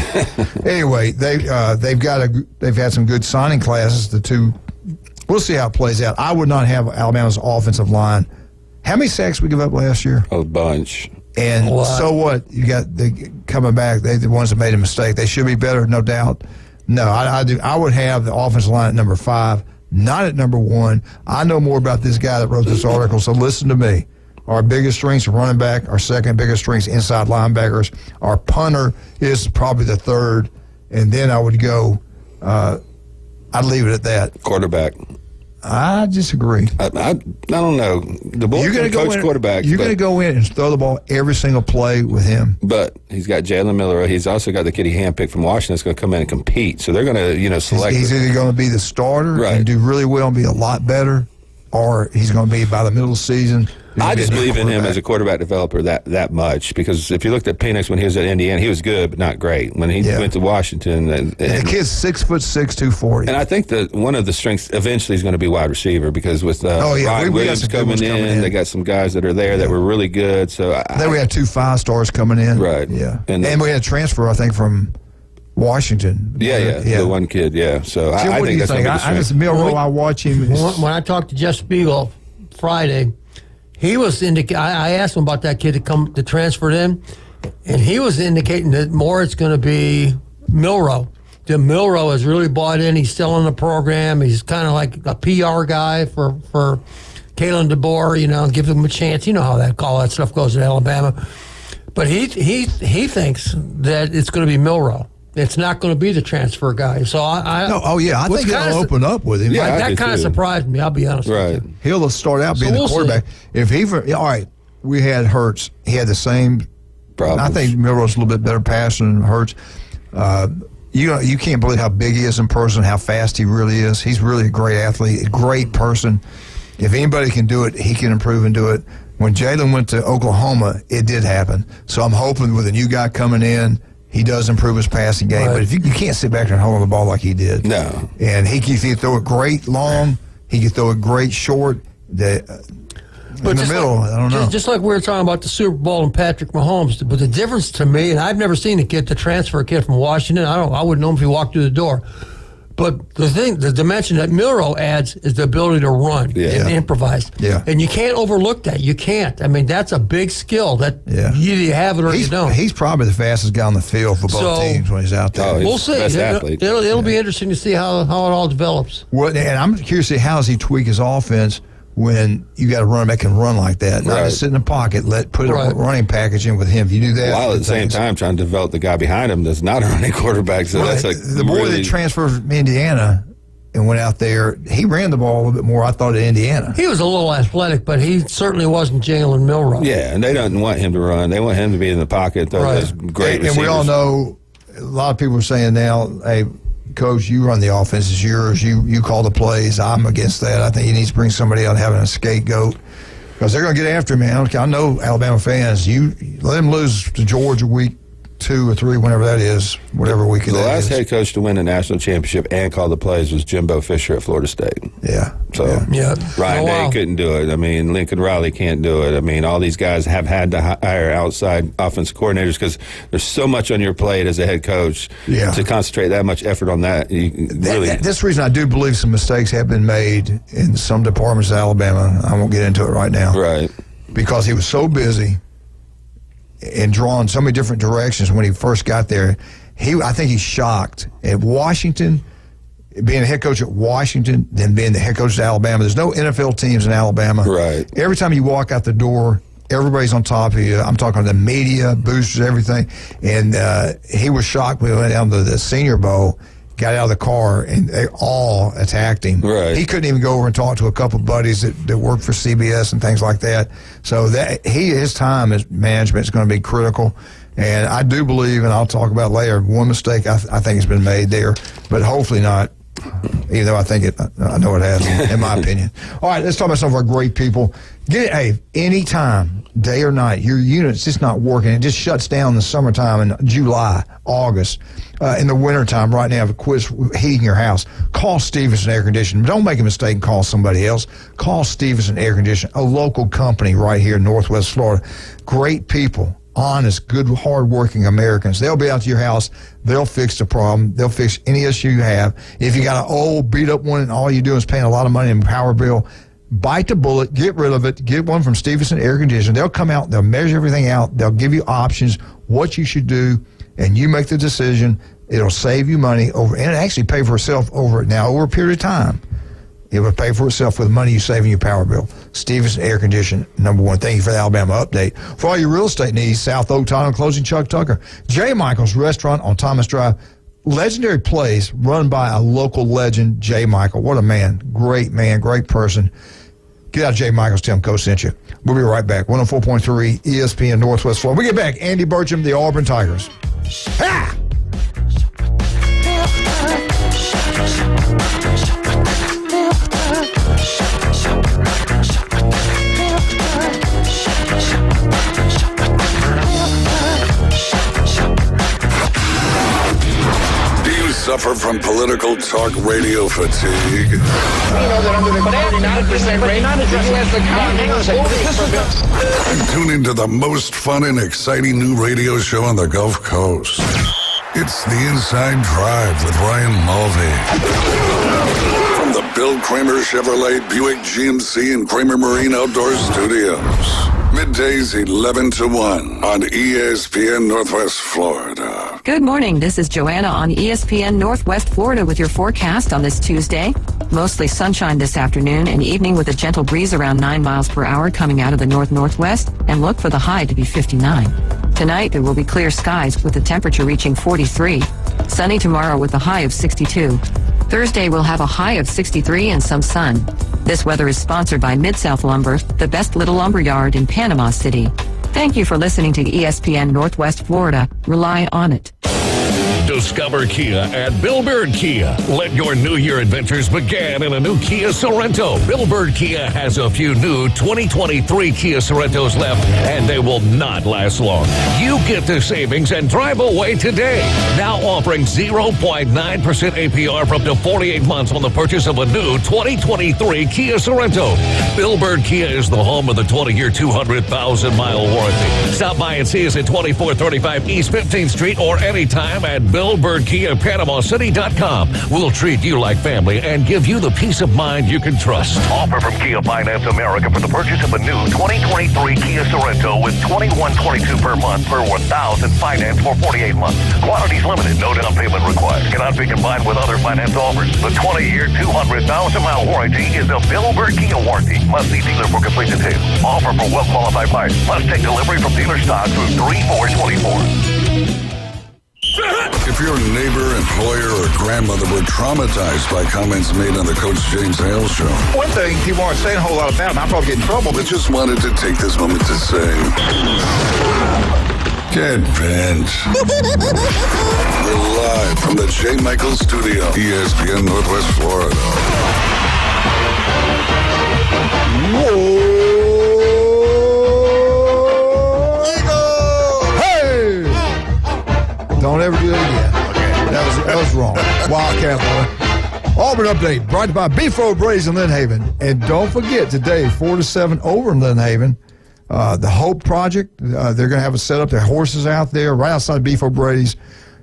Anyway, they've had some good signing classes. The 2, we'll see how it plays out. I would not have Alabama's offensive line. How many sacks we give up last year? A bunch. And so what? You got the coming back. They're the ones that made a mistake. They should be better, no doubt. No, I would have the offensive line at number 5, not at number 1. I know more about this guy that wrote this article, so listen to me. Our biggest strengths are running back. Our second biggest strengths, inside linebackers. Our punter is probably the 3rd. And then I would go, I'd leave it at that. Quarterback. I disagree. I don't know. The boy can coach quarterback. You're going to go in and throw the ball every single play with him. But he's got Jalen Miller. He's also got the kid he handpicked from Washington that's going to come in and compete. So they're going to, select. He's either going to be the starter and do really well and be a lot better, or he's going to be by the middle of the season. I just believe in him as a quarterback developer that much, because if you looked at Penix when he was at Indiana, he was good but not great. When he went to Washington, and the kid's 6'6", 240. And I think that one of the strengths eventually is going to be wide receiver, because with Ryan Williams coming in, they got some guys that are there that were really good. So then we had 2 5-stars coming in, right? Yeah, and we had a transfer, I think, from Washington. Yeah, the one kid. Yeah, so Jim, I think that's going to be the strength. Milroe, I watch him. When I talked to Jeff Spiegel Friday, he was I asked him about that kid to transfer in, and he was indicating that more it's going to be Milroe. Jim Milroe has really bought in. He's still in the program. He's kind of like a PR guy for Kalen DeBoer. Give him a chance. You know how all that stuff goes in Alabama. But he thinks that it's going to be Milroe. It's not going to be the transfer guy. So I think he'll open up with him. Yeah, that kind of surprised me. I'll be honest with you. He'll start out being the quarterback. See. All right, we had Hurts. He had the same problems. I think Milroe's a little bit better passer than Hurts. You can't believe how big he is in person, how fast he really is. He's really a great athlete, a great person. If anybody can do it, he can improve and do it. When Jalen went to Oklahoma, it did happen. So I'm hoping with a new guy coming in, he does improve his passing game. Right. But if you can't sit back there and hold on the ball like he did. No. And he can throw it great long. He can throw it great short. In the middle, I don't know. Just like we were talking about the Super Bowl and Patrick Mahomes. But the difference to me, and I've never seen a transfer kid from Washington. I wouldn't know him if he walked through the door. But the dimension that Milroe adds is the ability to run and improvise. Yeah. And you can't overlook that. You can't. I mean, that's a big skill that you either have it or you don't. He's probably the fastest guy on the field for both teams when he's out there. We'll see. It'll be interesting to see how it all develops. And I'm curious to see how does he tweak his offense when you got a running back can run like that. Not just sit in the pocket, put a running package in with him. If you do that. While at the same time trying to develop the guy behind him that's not a running quarterback. So that's the boy that transferred from Indiana, and went out there. He ran the ball a little bit more, I thought, at Indiana. He was a little athletic, but he certainly wasn't Jalen Milroe. Yeah, and they don't want him to run. They want him to be in the pocket. Those great receivers. And we all know, a lot of people are saying now, hey, Coach, you run the offense. It's yours. You call the plays. I'm against that. I think you need to bring somebody out having a scapegoat because they're going to get after him, man. I know Alabama fans. You let him lose to Georgia week 2 or 3, whenever that is, whatever week it is. The last head coach to win a national championship and call the plays was Jimbo Fisher at Florida State. Yeah. So Ryan Day couldn't do it. I mean, Lincoln Riley can't do it. I mean, all these guys have had to hire outside offensive coordinators because there's so much on your plate as a head coach to concentrate that much effort on that. This reason I do believe some mistakes have been made in some departments of Alabama. I won't get into it right now. Right. Because he was so busy and drawn so many different directions when he first got there. I think he's shocked at Washington, being a head coach at Washington, then being the head coach at Alabama. There's no NFL teams in Alabama. Right. Every time you walk out the door, everybody's on top of you. I'm talking the media, boosters, everything. And he was shocked when we went down to the Senior Bowl, got out of the car, and they all attacked him. Right. He couldn't even go over and talk to a couple of buddies that work for CBS and things like that. So his time as management is going to be critical. And I do believe, and I'll talk about later, one mistake I think has been made there, but hopefully not. Even though I know it has, in my opinion. All right, let's talk about some of our great people. Anytime, day or night, your unit's just not working. It just shuts down in the summertime in July, August. In the wintertime, right now, quit heating your house. Call Stevenson Air Conditioning. Don't make a mistake and call somebody else. Call Stevenson Air Conditioning, a local company right here in Northwest Florida. Great people. Honest, good, hard-working Americans. They'll be out to your house. They'll fix the problem. They'll fix any issue you have. If you got an old, beat-up one and all you do is paying a lot of money in power bill, bite the bullet, get rid of it, get one from Stevenson Air Conditioning. They'll come out, they'll measure everything out, they'll give you options, what you should do, and you make the decision. It'll save you money and it actually pay for itself over a period of time. It will pay for itself with the money you save in your power bill. Stevenson Air Conditioning, #1. Thank you for the Alabama update. For all your real estate needs, South Oak Title and Closing, Chuck Tucker. J. Michael's Restaurant on Thomas Drive. Legendary place run by a local legend, J. Michael. What a man. Great person. Get out, J. Michael's. Tell him Coach sent you. We'll be right back. 104.3 ESPN Northwest Florida. We get back. Andy Burcham, the Auburn Tigers. Ha! Suffer from political talk radio fatigue? We know that under the 49% rate, the U.S. Tune into the most fun and exciting new radio show on the Gulf Coast. It's The Inside Drive with Ryan Mulvey. From the Bill Kramer Chevrolet Buick GMC and Kramer Marine Outdoor Studios. Middays 11 to 1 on ESPN Northwest Florida. Good morning. This is Joanna on ESPN Northwest Florida with your forecast on this Tuesday. Mostly sunshine this afternoon and evening with a gentle breeze around 9 miles per hour coming out of the north-northwest, and look for the high to be 59. Tonight there will be clear skies with the temperature reaching 43. Sunny tomorrow with a high of 62. Thursday we'll have a high of 63 and some sun. This weather is sponsored by Mid-South Lumber, the best little lumber yard in Panama City. Thank you for listening to ESPN Northwest Florida. Rely on it. Discover Kia at Bill Bird Kia. Let your New Year adventures begin in a new Kia Sorento. Bill Bird Kia has a few new 2023 Kia Sorentos left, and they will not last long. You get the savings and drive away today. Now offering 0.9% APR for up to 48 months on the purchase of a new 2023 Kia Sorento. Bill Bird Kia is the home of the 20-year, 200,000-mile warranty. Stop by and see us at 2435 East 15th Street or anytime at BillBirdKiaPanamaCity.com. We'll treat you like family and give you the peace of mind you can trust. Offer from Kia Finance America for the purchase of a new 2023 Kia Sorento with $2,122 per month per $1,000 finance for 48 months. Quantities limited, no down payment required. Cannot be combined with other finance offers. The 20-year, 200,000-mile warranty is a Bill Bird Kia warranty. Must see dealer for complete details. Offer for well-qualified buyers. Must take delivery from dealer stock through 3/4/24. If your neighbor, employer, or grandmother were traumatized by comments made on the Coach James Hale Show. One thing people aren't saying a whole lot about, and I'll probably get in trouble, but just wanted to take this moment to say, get bent. We're live from the J. Michaels Studio, ESPN Northwest Florida. Whoa! Hey! Don't ever do that again. Okay. That was wrong. Wildcat boy. Auburn update brought to you by Beefo Braves in Lynn Haven. And don't forget today, 4 to 7 over in Lynn Haven. The Hope Project, they're going to have a set up. Their horses out there right outside Beefo Brady's.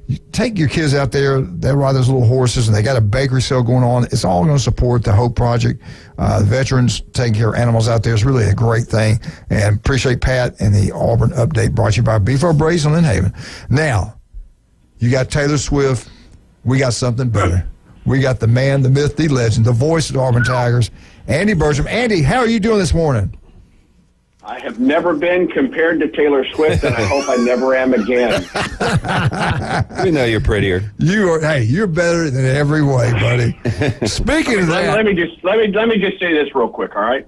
You take your kids out there. They ride those little horses, and they got a bakery sale going on. It's all going to support the Hope Project. The veterans taking care of animals out there is really a great thing. And appreciate Pat and the Auburn update brought to you by Beefo Brady's in Lynn Haven. Now, you got Taylor Swift. We got something better. We got the man, the myth, the legend, the voice of the Auburn Tigers, Andy Bertram. Andy, how are you doing this morning? I have never been compared to Taylor Swift, and I hope I never am again. We know you're prettier. You're better in every way, buddy. Speaking of that, let me just say this real quick, all right?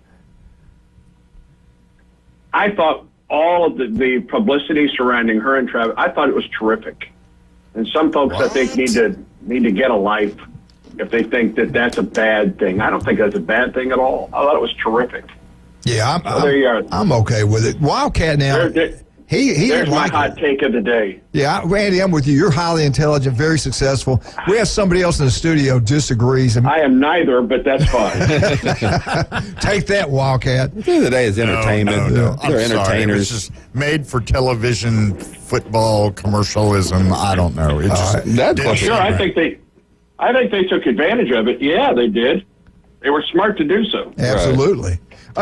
I thought all of the publicity surrounding her and Travis, I thought it was terrific. And some folks, I think, need to get a life if they think that that's a bad thing. I don't think that's a bad thing at all. I thought it was terrific. Yeah, there you are. I'm okay with it. Wildcat now. He there's my like hot take of the day. Yeah, Randy, I'm with you. You're highly intelligent, very successful. We have somebody else in the studio disagrees. I am neither, but that's fine. Take that, Wildcat. At the end of the day, it's entertainment. No. They're entertainers. It's just made for television football commercialism. I don't know. It's Sure, I think they took advantage of it. Yeah, they did. They were smart to do so. Absolutely.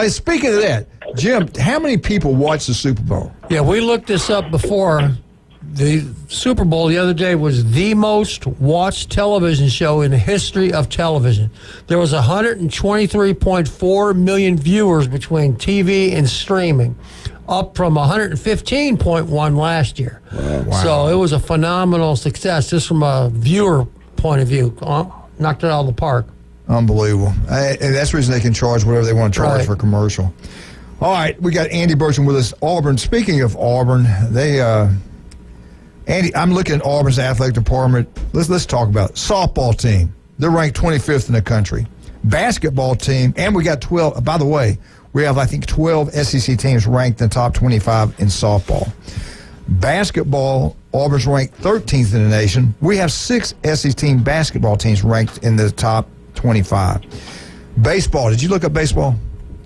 Speaking of that, Jim, how many people watch the Super Bowl? Yeah, we looked this up before. The Super Bowl the other day was the most watched television show in the history of television. There was 123.4 million viewers between TV and streaming, up from 115.1 last year. Wow. So it was a phenomenal success just from a viewer point of view. Knocked it out of the park. Unbelievable. And that's the reason they can charge whatever they want to charge for commercial. All right, we got Andy Bertram with us. Auburn. Speaking of Auburn, Andy, I'm looking at Auburn's athletic department. Let's talk about it. Softball team. They're ranked 25th in the country. Basketball team, and we got 12. By the way, we have, I think, 12 SEC teams ranked in the top 25 in softball. Basketball, Auburn's ranked 13th in the nation. We have 6 SEC basketball teams ranked in the top 25. Baseball. Did you look up baseball?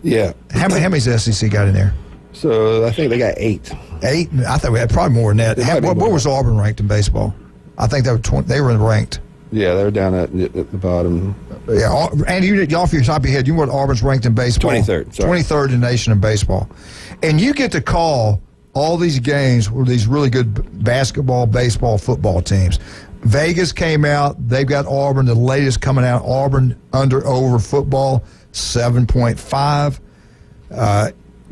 Yeah. How many's the SEC got in there? So I think they got 8. 8? I thought we had probably more than that. What was Auburn ranked in baseball? I think they were ranked. Yeah, they were down at the bottom. Yeah, Andy, you off your top of your head, you know what Auburn's ranked in baseball? 23rd. 23rd in the nation in baseball. And you get to call all these games with these really good basketball, baseball, football teams. Vegas came out. They've got Auburn, the latest coming out. Auburn over football, 7.5.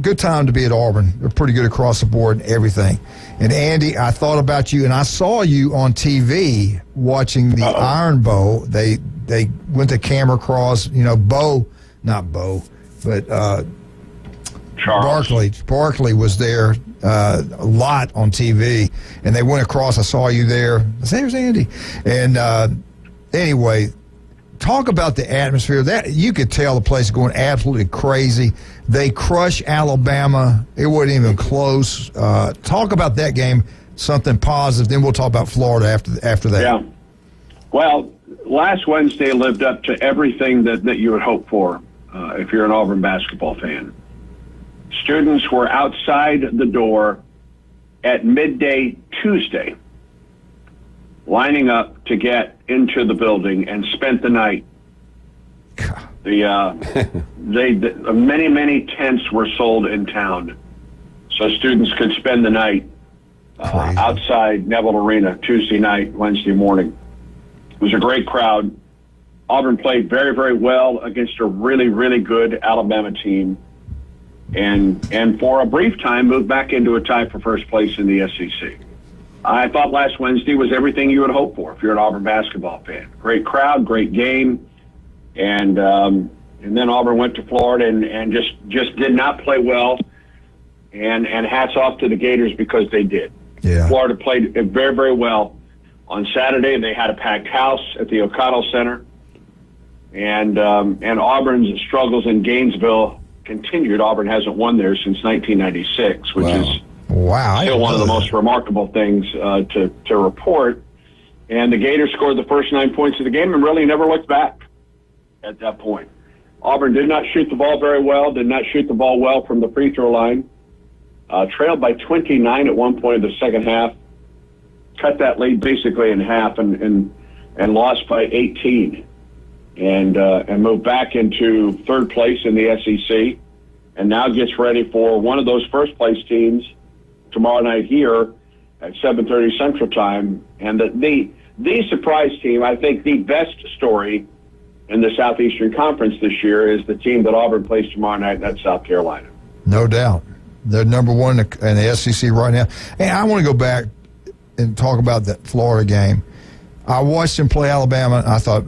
Good time to be at Auburn. They're pretty good across the board and everything. And, Andy, I thought about you, and I saw you on TV watching the Iron Bowl. They went to camera cross, not Bo, but Barkley was there a lot on TV, and they went across. I saw you there. I said, "There's Andy." And anyway, talk about the atmosphere. That you could tell the place is going absolutely crazy. They crush Alabama. It wasn't even close. Talk about that game, something positive. Then we'll talk about Florida after that. Yeah. Well, last Wednesday lived up to everything that you would hope for if you're an Auburn basketball fan. Students were outside the door at midday Tuesday, lining up to get into the building, and spent the night. Many tents were sold in town, so students could spend the night outside Neville Arena Tuesday night, Wednesday morning. It was a great crowd. Auburn played very, very well against a really, really good Alabama team. And for a brief time, moved back into a tie for first place in the SEC. I thought last Wednesday was everything you would hope for if you're an Auburn basketball fan. Great crowd, great game, and then Auburn went to Florida and just did not play well. And hats off to the Gators because they did. Yeah. Florida played very, very well on Saturday. They had a packed house at the O'Connell Center, and Auburn's struggles in Gainesville continued. Auburn hasn't won there since 1996, which is still one of the most remarkable things to report. And the Gators scored the first 9 points of the game and really never looked back at that point. Auburn did not shoot the ball very well, did not shoot the ball well from the free throw line. Trailed by 29 at one point of the second half, cut that lead basically in half and lost by 18 and moved back into third place in the SEC and now gets ready for one of those first place teams tomorrow night here at 7:30 Central Time. And the surprise team, I think the best story in the Southeastern Conference this year is the team that Auburn plays tomorrow night, and that's South Carolina. No doubt. They're number one in the SEC right now. And I want to go back and talk about that Florida game. I watched them play Alabama, and I thought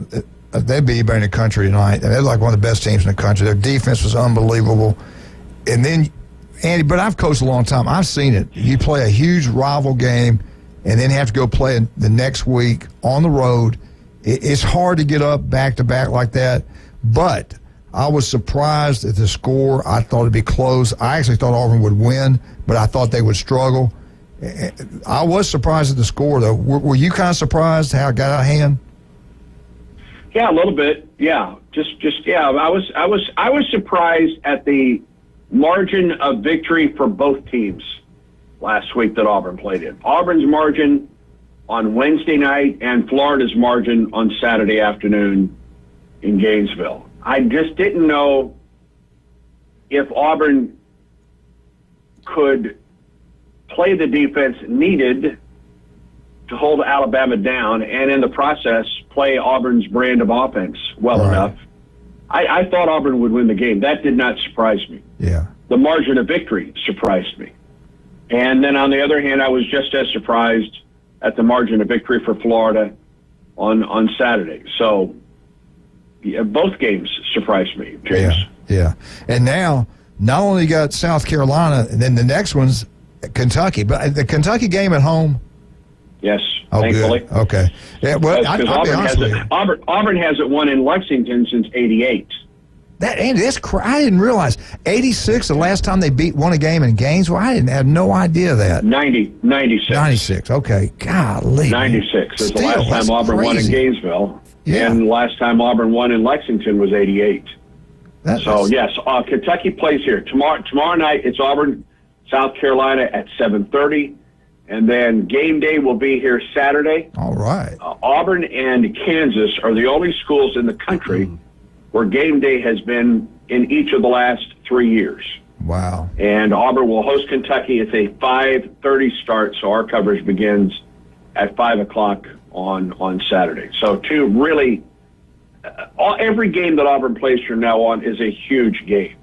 they'd be better in the country tonight. They're like one of the best teams in the country. Their defense was unbelievable. And then, Andy, but I've coached a long time. I've seen it. You play a huge rival game and then have to go play the next week on the road. It's hard to get up back-to-back like that. But I was surprised at the score. I thought it'd be close. I actually thought Auburn would win, but I thought they would struggle. I was surprised at the score, though. Were you kind of surprised how it got out of hand? Yeah, a little bit. Yeah, yeah. I was surprised at the margin of victory for both teams last week that Auburn played in. Auburn's margin on Wednesday night and Florida's margin on Saturday afternoon in Gainesville. I just didn't know if Auburn could play the defense needed to hold Alabama down and in the process play Auburn's brand of offense well enough. I thought Auburn would win the game. That did not surprise me. Yeah. The margin of victory surprised me. And then on the other hand, I was just as surprised at the margin of victory for Florida on Saturday. So yeah, both games surprised me, James. Yeah. And now, not only you got South Carolina, and then the next one's Kentucky. But the Kentucky game at home? Yes, oh, thankfully. Good. Okay. Yeah, well, I'll be honest with you. Auburn hasn't won in Lexington since '88. Andy, I didn't realize. 86, the last time they won a game in Gainesville? I didn't have no idea that. 96. 96, okay. Golly. 96 is the last time Auburn won in Gainesville. Yeah. And the last time Auburn won in Lexington was 88. Yes, Kentucky plays here. Tomorrow night, it's Auburn, South Carolina at 7:30. And then game day will be here Saturday. All right. Auburn and Kansas are the only schools in the country where game day has been in each of the last 3 years. Wow. And Auburn will host Kentucky. It's a 5:30 start, so our coverage begins at 5 o'clock on Saturday. So two really, every game that Auburn plays from now on is a huge game.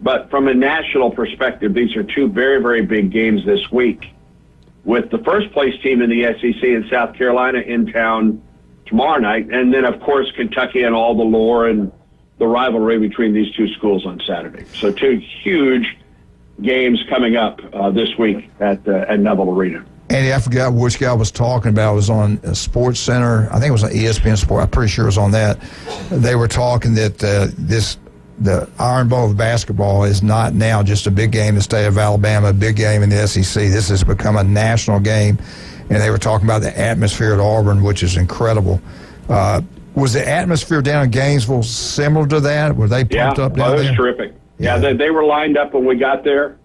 But from a national perspective, these are two very, very big games this week, with the first place team in the SEC in South Carolina in town tomorrow night, and then, of course, Kentucky and all the lore and the rivalry between these two schools on Saturday. So two huge games coming up this week at Neville Arena. Andy, I forgot which guy I was talking about. It was on Sports Center. I think it was on ESPN Sport. I'm pretty sure it was on that. They were talking that the Iron Bowl of basketball is not now just a big game in the state of Alabama, a big game in the SEC. This has become a national game. And they were talking about the atmosphere at Auburn, which is incredible. Was the atmosphere down in Gainesville similar to that? Were they pumped up down there? Yeah, it was terrific. Yeah, they were lined up when we got there.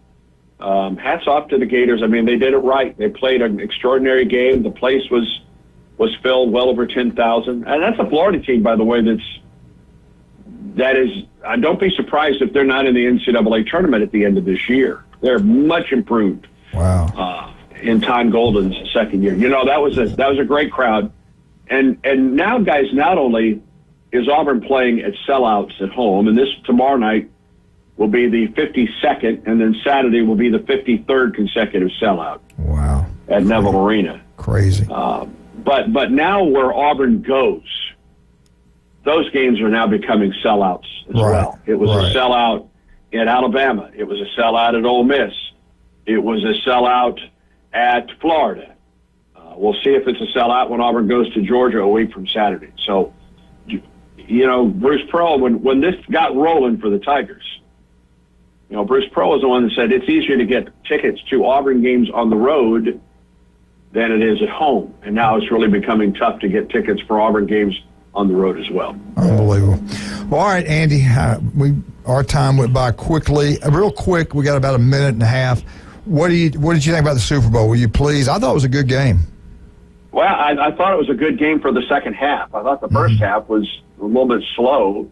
Hats off to the Gators. I mean, they did it right. They played an extraordinary game. The place was filled, well over 10,000. And that's a Florida team, by the way, that is, don't be surprised if they're not in the NCAA tournament at the end of this year. They're much improved. Wow. In Tom Golden's second year. You know, that was a great crowd. And now, guys, not only is Auburn playing at sellouts at home, and this tomorrow night will be the 52nd, and then Saturday will be the 53rd consecutive sellout. Wow. at Neville Arena. Crazy. But now where Auburn goes, those games are now becoming sellouts as well. It was a sellout at Alabama. It was a sellout at Ole Miss. It was a sellout at Florida. We'll see if it's a sellout when Auburn goes to Georgia a week from Saturday. So, Bruce Pearl, when this got rolling for the Tigers, Bruce Pearl was the one that said it's easier to get tickets to Auburn games on the road than it is at home. And now it's really becoming tough to get tickets for Auburn games on the road as well. Unbelievable. Well, all right, Andy, our time went by quickly. Real quick, we got about a minute and a half. What did you think about the Super Bowl? Were you pleased? I thought it was a good game. Well, I thought it was a good game for the second half. I thought the first half was a little bit slow.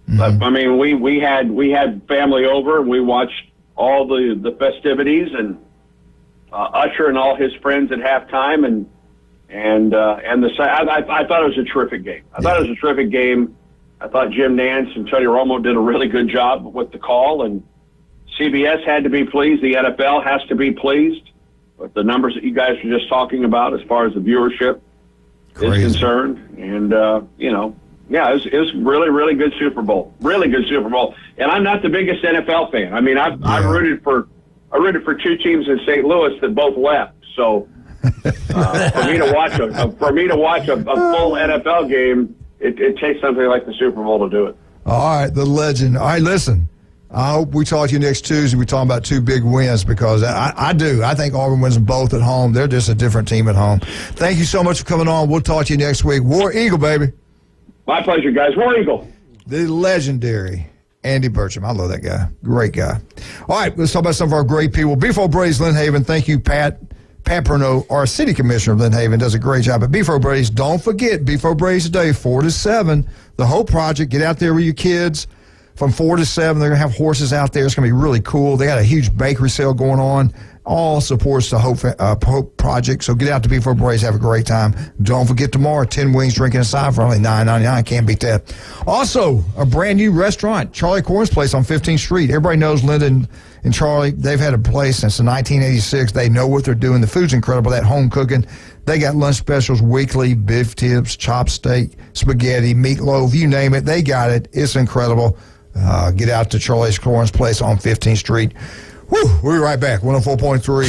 But, I mean, we had family over, and we watched all the festivities, and Usher and all his friends at halftime, and I thought it was a terrific game. I thought it was a terrific game. I thought Jim Nance and Tony Romo did a really good job with the call, and CBS had to be pleased. The NFL has to be pleased with the numbers that you guys were just talking about as far as the viewership is concerned. And, it was really, really good Super Bowl. Really good Super Bowl. And I'm not the biggest NFL fan. I mean, I rooted for two teams in St. Louis that both left. So for me to watch a full NFL game, it takes something like the Super Bowl to do it. All right, the legend. All right, listen. I hope we talk to you next Tuesday. We talk about two big wins because I do. I think Auburn wins both at home. They're just a different team at home. Thank you so much for coming on. We'll talk to you next week. War Eagle, baby. My pleasure, guys. War Eagle. The legendary Andy Burcham. I love that guy. Great guy. All right, let's talk about some of our great people. Beef O'Brady's Lynn Haven. Thank you, Pat Perno, our city commissioner of Lynn Haven, does a great job. At Beef O'Brady's, don't forget, Beef O'Brady's today, 4 to 7. The Hope Project. Get out there with your kids. From 4 to 7, they're going to have horses out there. It's going to be really cool. They got a huge bakery sale going on. All supports the Hope Project. So get out to Beef O'Brady's. Have a great time. Don't forget tomorrow, 10 wings, drinking aside for only $9.99. Can't beat that. Also, a brand new restaurant, Charlie Corn's Place on 15th Street. Everybody knows Linda and Charlie. They've had a place since 1986. They know what they're doing. The food's incredible. That home cooking. They got lunch specials weekly, beef tips, chopped steak, spaghetti, meatloaf, you name it. They got it. It's incredible. Get out to Charlie's Corn's Place on 15th Street. Woo, we'll be right back. 104.3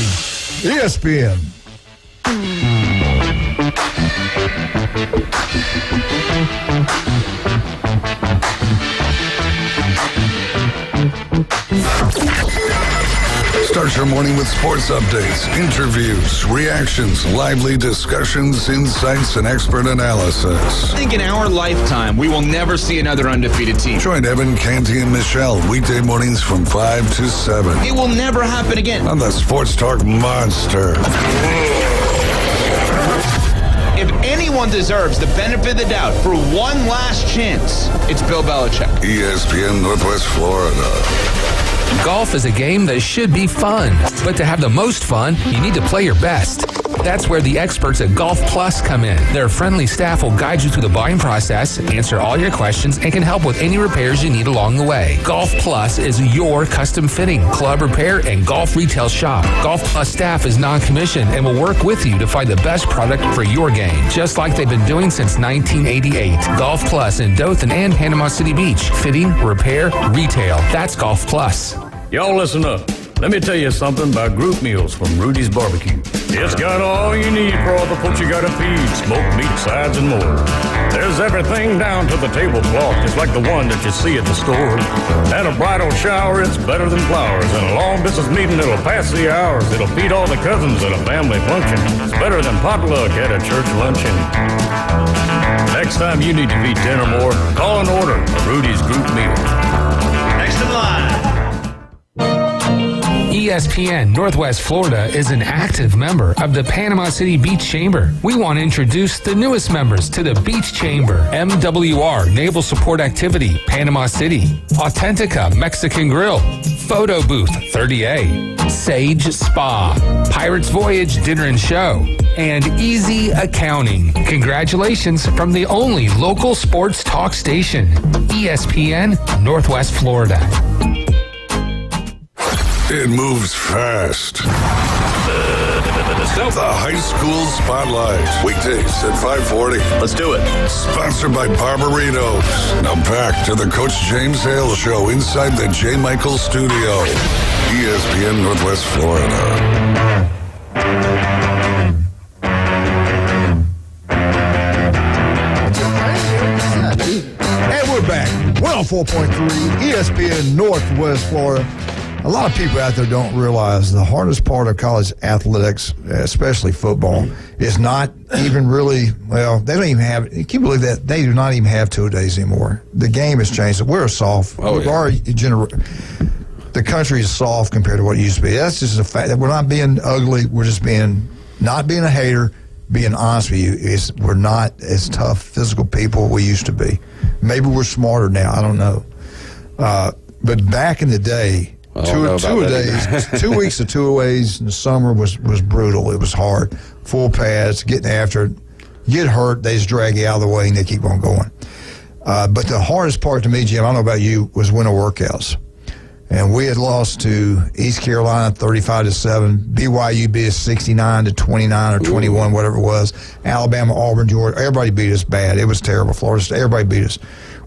ESPN. Start your morning with sports updates, interviews, reactions, lively discussions, insights, and expert analysis. I think in our lifetime, we will never see another undefeated team. Join Evan, Canty, and Michelle weekday mornings from 5 to 7. It will never happen again. On the Sports Talk Monster. If anyone deserves the benefit of the doubt for one last chance, it's Bill Belichick. ESPN Northwest Florida. Golf is a game that should be fun, but to have the most fun, you need to play your best. That's where the experts at Golf Plus come in. Their friendly staff will guide you through the buying process, answer all your questions, and can help with any repairs you need along the way. Golf Plus is your custom fitting, club repair, and golf retail shop. Golf Plus staff is non-commissioned and will work with you to find the best product for your game, just like they've been doing since 1988. Golf Plus in Dothan and Panama City Beach. Fitting, repair, retail. That's Golf Plus. Y'all listen up. Let me tell you something about group meals from Rudy's Barbecue. It's got all you need for all the folks you gotta feed, smoked meat, sides, and more. There's everything down to the tablecloth, just like the one that you see at the store. And a bridal shower, it's better than flowers. And a long distance meeting, it'll pass the hours. It'll feed all the cousins at a family function. It's better than potluck at a church luncheon. Next time you need to feed 10 or more, call and order a Rudy's group meal. Next in line. ESPN Northwest Florida is an active member of the Panama City Beach Chamber. We want to introduce the newest members to the Beach Chamber. MWR Naval Support Activity, Panama City. Authentica Mexican Grill. Photo Booth 30A. Sage Spa. Pirates Voyage Dinner and Show. And Easy Accounting. Congratulations from the only local sports talk station, ESPN Northwest Florida. It moves fast. the Discover. The High School Spotlight. Weekdays at 5:40. Let's do it. Sponsored by Barbaritos. Now back to the Coach James Hale Show inside the J. Michael Studio. ESPN Northwest Florida. And we're back. 104.3 ESPN Northwest Florida. A lot of people out there don't realize the hardest part of college athletics, especially football, is not even really, well, they don't even have, can you believe that? They do not even have 2 days anymore. The game has changed. We're soft. The country is soft compared to what it used to be. That's just a fact. We're not being ugly. We're just not being a hater, being honest with you. We're not as tough physical people we used to be. Maybe we're smarter now. I don't know. But back in the day, 2 weeks of two-a-ways in the summer was brutal. It was hard. Full pads, getting after it. Get hurt, they just drag you out of the way and they keep on going. But the hardest part to me, Jim, I don't know about you, was winter workouts. And we had lost to East Carolina 35-7. BYU beat us 69-29 or 21, whatever it was. Alabama, Auburn, Georgia. Everybody beat us bad. It was terrible. Florida State, everybody beat us.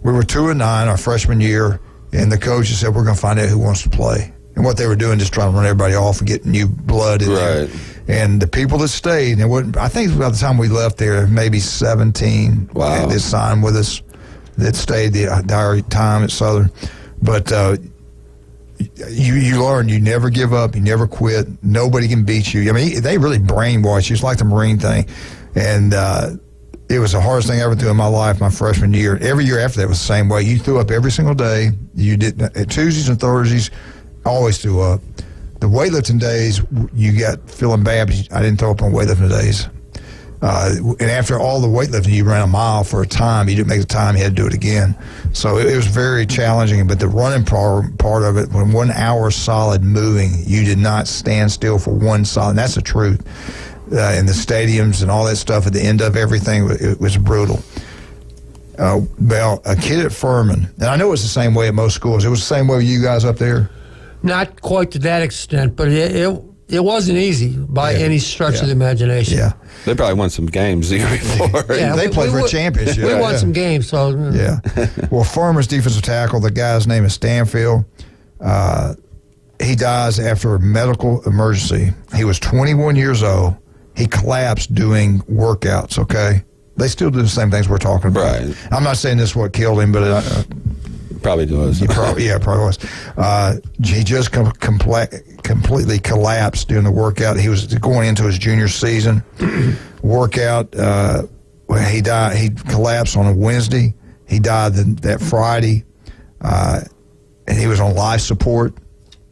We were 2-9 our freshman year. And the coaches said, we're going to find out who wants to play. And what they were doing, just trying to run everybody off and get new blood in there. And the people that stayed, I think by the time we left there, maybe 17 that signed with us that stayed the entire time at Southern. But you learn, you never give up, you never quit. Nobody can beat you. I mean, they really brainwash you. It's like the Marine thing. And it was the hardest thing I ever do in my life, my freshman year. Every year after that was the same way. You threw up every single day. You did Tuesdays and Thursdays, always threw up. The weightlifting days, you got feeling bad, but I didn't throw up on weightlifting days. And after all the weightlifting, you ran a mile for a time. You didn't make the time, you had to do it again. So it was very challenging. But the running part of it, when 1 hour solid moving, you did not stand still for one solid. And that's the truth. In the stadiums and all that stuff at the end of everything, it was brutal. Well, a kid at Furman, and I know it's the same way at most schools. It was the same way with you guys up there? Not quite to that extent, but it wasn't easy by any stretch of the imagination. Yeah. They probably won some games the year before. They played for a championship. We won some games. So yeah. Well, Furman's defensive tackle, the guy's name is Stanfield. He dies after a medical emergency. He was 21 years old. He collapsed doing workouts, okay? They still do the same things we're talking about. Right. I'm not saying this is what killed him, but probably was. Probably was. He just completely collapsed during the workout. He was going into his junior season. Workout, he died. He collapsed on a Wednesday. He died that Friday. And he was on life support,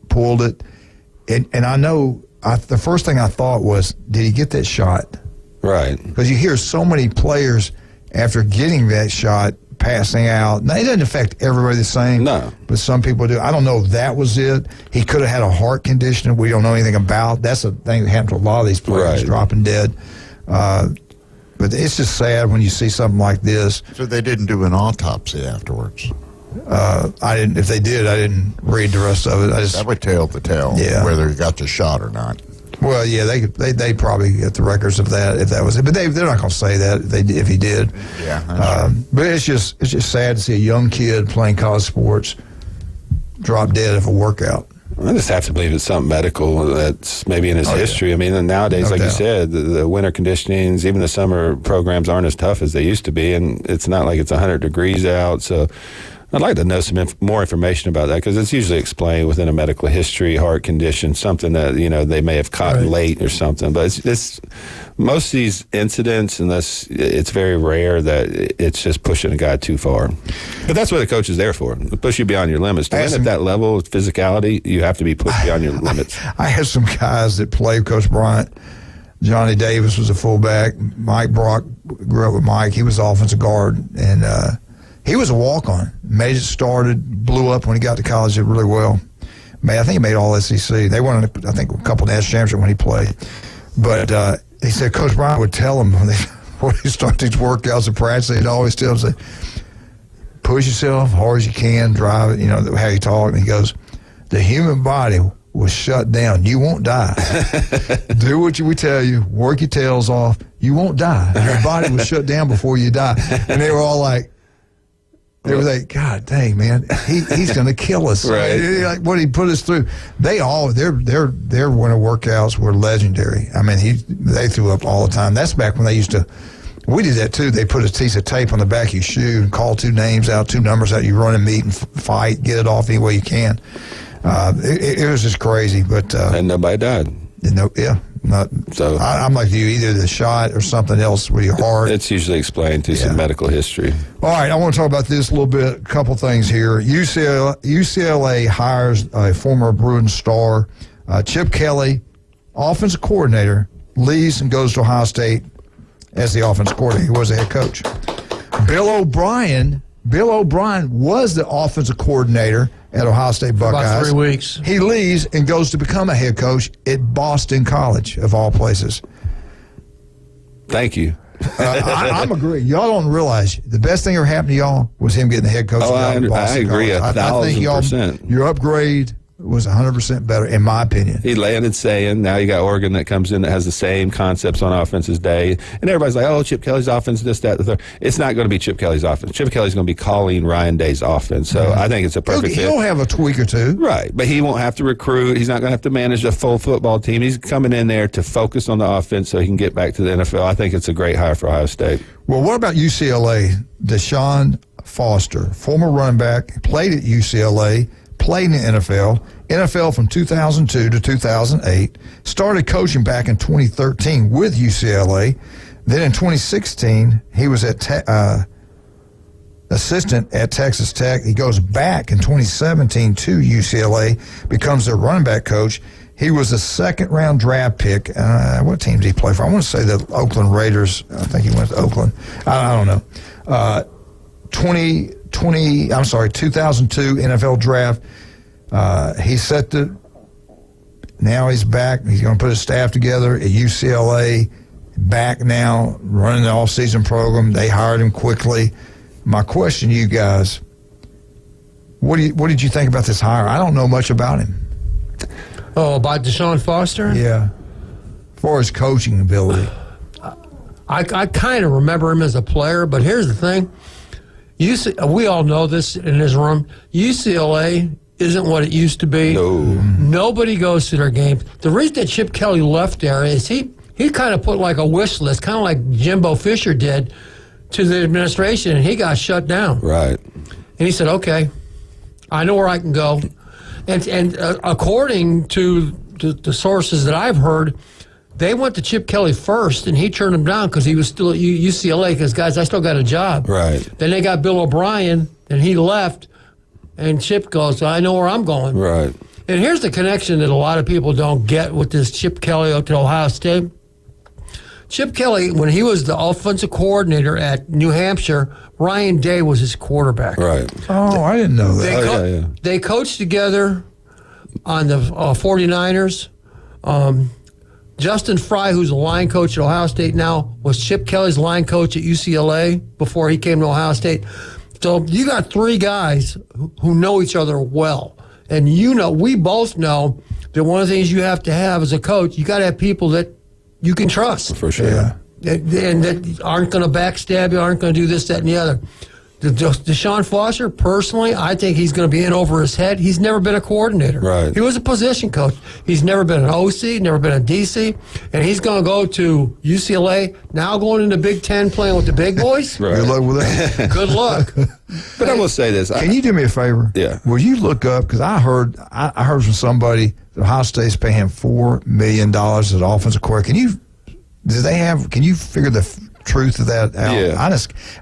pulled it. And I know... the first thing I thought was, did he get that shot? Right. Because you hear so many players after getting that shot passing out. Now, it doesn't affect everybody the same. No. But some people do. I don't know if that was it. He could have had a heart condition that we don't know anything about. That's the thing that happened to a lot of these players, dropping dead. But it's just sad when you see something like this. So they didn't do an autopsy afterwards? I didn't. If they did, I didn't read the rest of it. That would tell the tale, whether he got the shot or not. Well, yeah, they probably get the records of that if that was it, but they're not going to say that if he did. Yeah. But it's just sad to see a young kid playing college sports drop dead of a workout. I just have to believe it's something medical that's maybe in his history. I mean, nowadays, you said, the winter conditionings, even the summer programs aren't as tough as they used to be, and it's not like it's 100 degrees out, so I'd like to know some more information about that, because it's usually explained within a medical history, heart condition, something that they may have caught late or something. But it's most of these incidents, unless it's very rare that it's just pushing a guy too far. But that's what a coach is there for, to push you beyond your limits. To win at that level of physicality, you have to be pushed beyond your limits. I had some guys that played Coach Bryant. Johnny Davis was a fullback. Mike Brock grew up with Mike. He was offensive guard, and he was a walk-on. Made it started, blew up when he got to college, did really well. I think he made all SEC. They won, I think, a couple national championships when he played. But he said Coach Bryant would tell him when they start these workouts and practice, he'd always tell them, push yourself hard as you can, drive it, how you talk. And he goes, the human body was shut down. You won't die. Do what we tell you. Work your tails off. You won't die. Your body was shut down before you die. And they were all like, God dang, man, he's going to kill us. Right. Like what he put us through. Their winter workouts were legendary. I mean, they threw up all the time. That's back when they used to. We did that too. They put a piece of tape on the back of your shoe and call 2 names out, 2 numbers out. You run and meet and fight, get it off any way you can. It was just crazy, but and nobody died. So I'm like you, either the shot or something else with your heart. It's usually explained through some medical history. All right, I want to talk about this a little bit. A couple things here. UCLA hires a former Bruins star, Chip Kelly, offensive coordinator, leaves and goes to Ohio State as the offensive coordinator. He was the head coach. Bill O'Brien was the offensive coordinator at Ohio State Buckeyes. About 3 weeks. He leaves and goes to become a head coach at Boston College, of all places. Thank you. I'm agreeing. Y'all don't realize the best thing ever happened to y'all was him getting the head coach at Boston I agree College. 1,000%. Your upgrade was 100% better, in my opinion. He landed saying, now you got Oregon that comes in that has the same concepts on offense as Day. And everybody's like, oh, Chip Kelly's offense, this, that, the third. It's not going to be Chip Kelly's offense. Chip Kelly's going to be calling Ryan Day's offense. So I think it's a perfect fit. He'll have a tweak or two. Right. But he won't have to recruit. He's not going to have to manage a full football team. He's coming in there to focus on the offense so he can get back to the NFL. I think it's a great hire for Ohio State. Well, what about UCLA? Deshaun Foster, former running back, played at UCLA, played in the NFL from 2002 to 2008, started coaching back in 2013 with UCLA. Then in 2016, he was assistant at Texas Tech. He goes back in 2017 to UCLA, becomes their running back coach. He was a second-round draft pick. What team did he play for? I want to say the Oakland Raiders. I think he went to Oakland. I don't know. 2002 NFL draft. Now he's back. He's going to put his staff together at UCLA. Back now, running the all-season program. They hired him quickly. My question to you guys, what did you think about this hire? I don't know much about him. Oh, about Deshaun Foster? Yeah. As far as coaching ability. I kind of remember him as a player, but here's the thing. We all know this in this room. UCLA isn't what it used to be. No. Nobody goes to their games. The reason that Chip Kelly left there is he kind of put like a wish list, kind of like Jimbo Fisher did to the administration, and he got shut down. Right. And he said, okay, I know where I can go. And according to the sources that I've heard, they went to Chip Kelly first, and he turned them down because he was still at UCLA because, guys, I still got a job. Right. Then they got Bill O'Brien, and he left, and Chip goes, I know where I'm going. Right. And here's the connection that a lot of people don't get with this Chip Kelly to Ohio State. Chip Kelly, when he was the offensive coordinator at New Hampshire, Ryan Day was his quarterback. Right. Oh, I didn't know that. They coached together on the 49ers. Justin Fry, who's a line coach at Ohio State now, was Chip Kelly's line coach at UCLA before he came to Ohio State. So you got 3 guys who know each other well. And we both know that one of the things you have to have as a coach, you got to have people that you can trust. For sure. Yeah. And that aren't going to backstab you, aren't going to do this, that, and the other. Deshaun Foster, personally, I think he's going to be in over his head. He's never been a coordinator. Right. He was a position coach. He's never been an OC, never been a DC, and he's going to go to UCLA, now going into Big Ten playing with the big boys. Right. Good luck with that. Good luck. But I will say this. Can you do me a favor? Yeah. Will you look up, because I heard from somebody that Ohio State's paying him $4 million as an offensive coordinator. Can you figure the truth of that out? Yeah.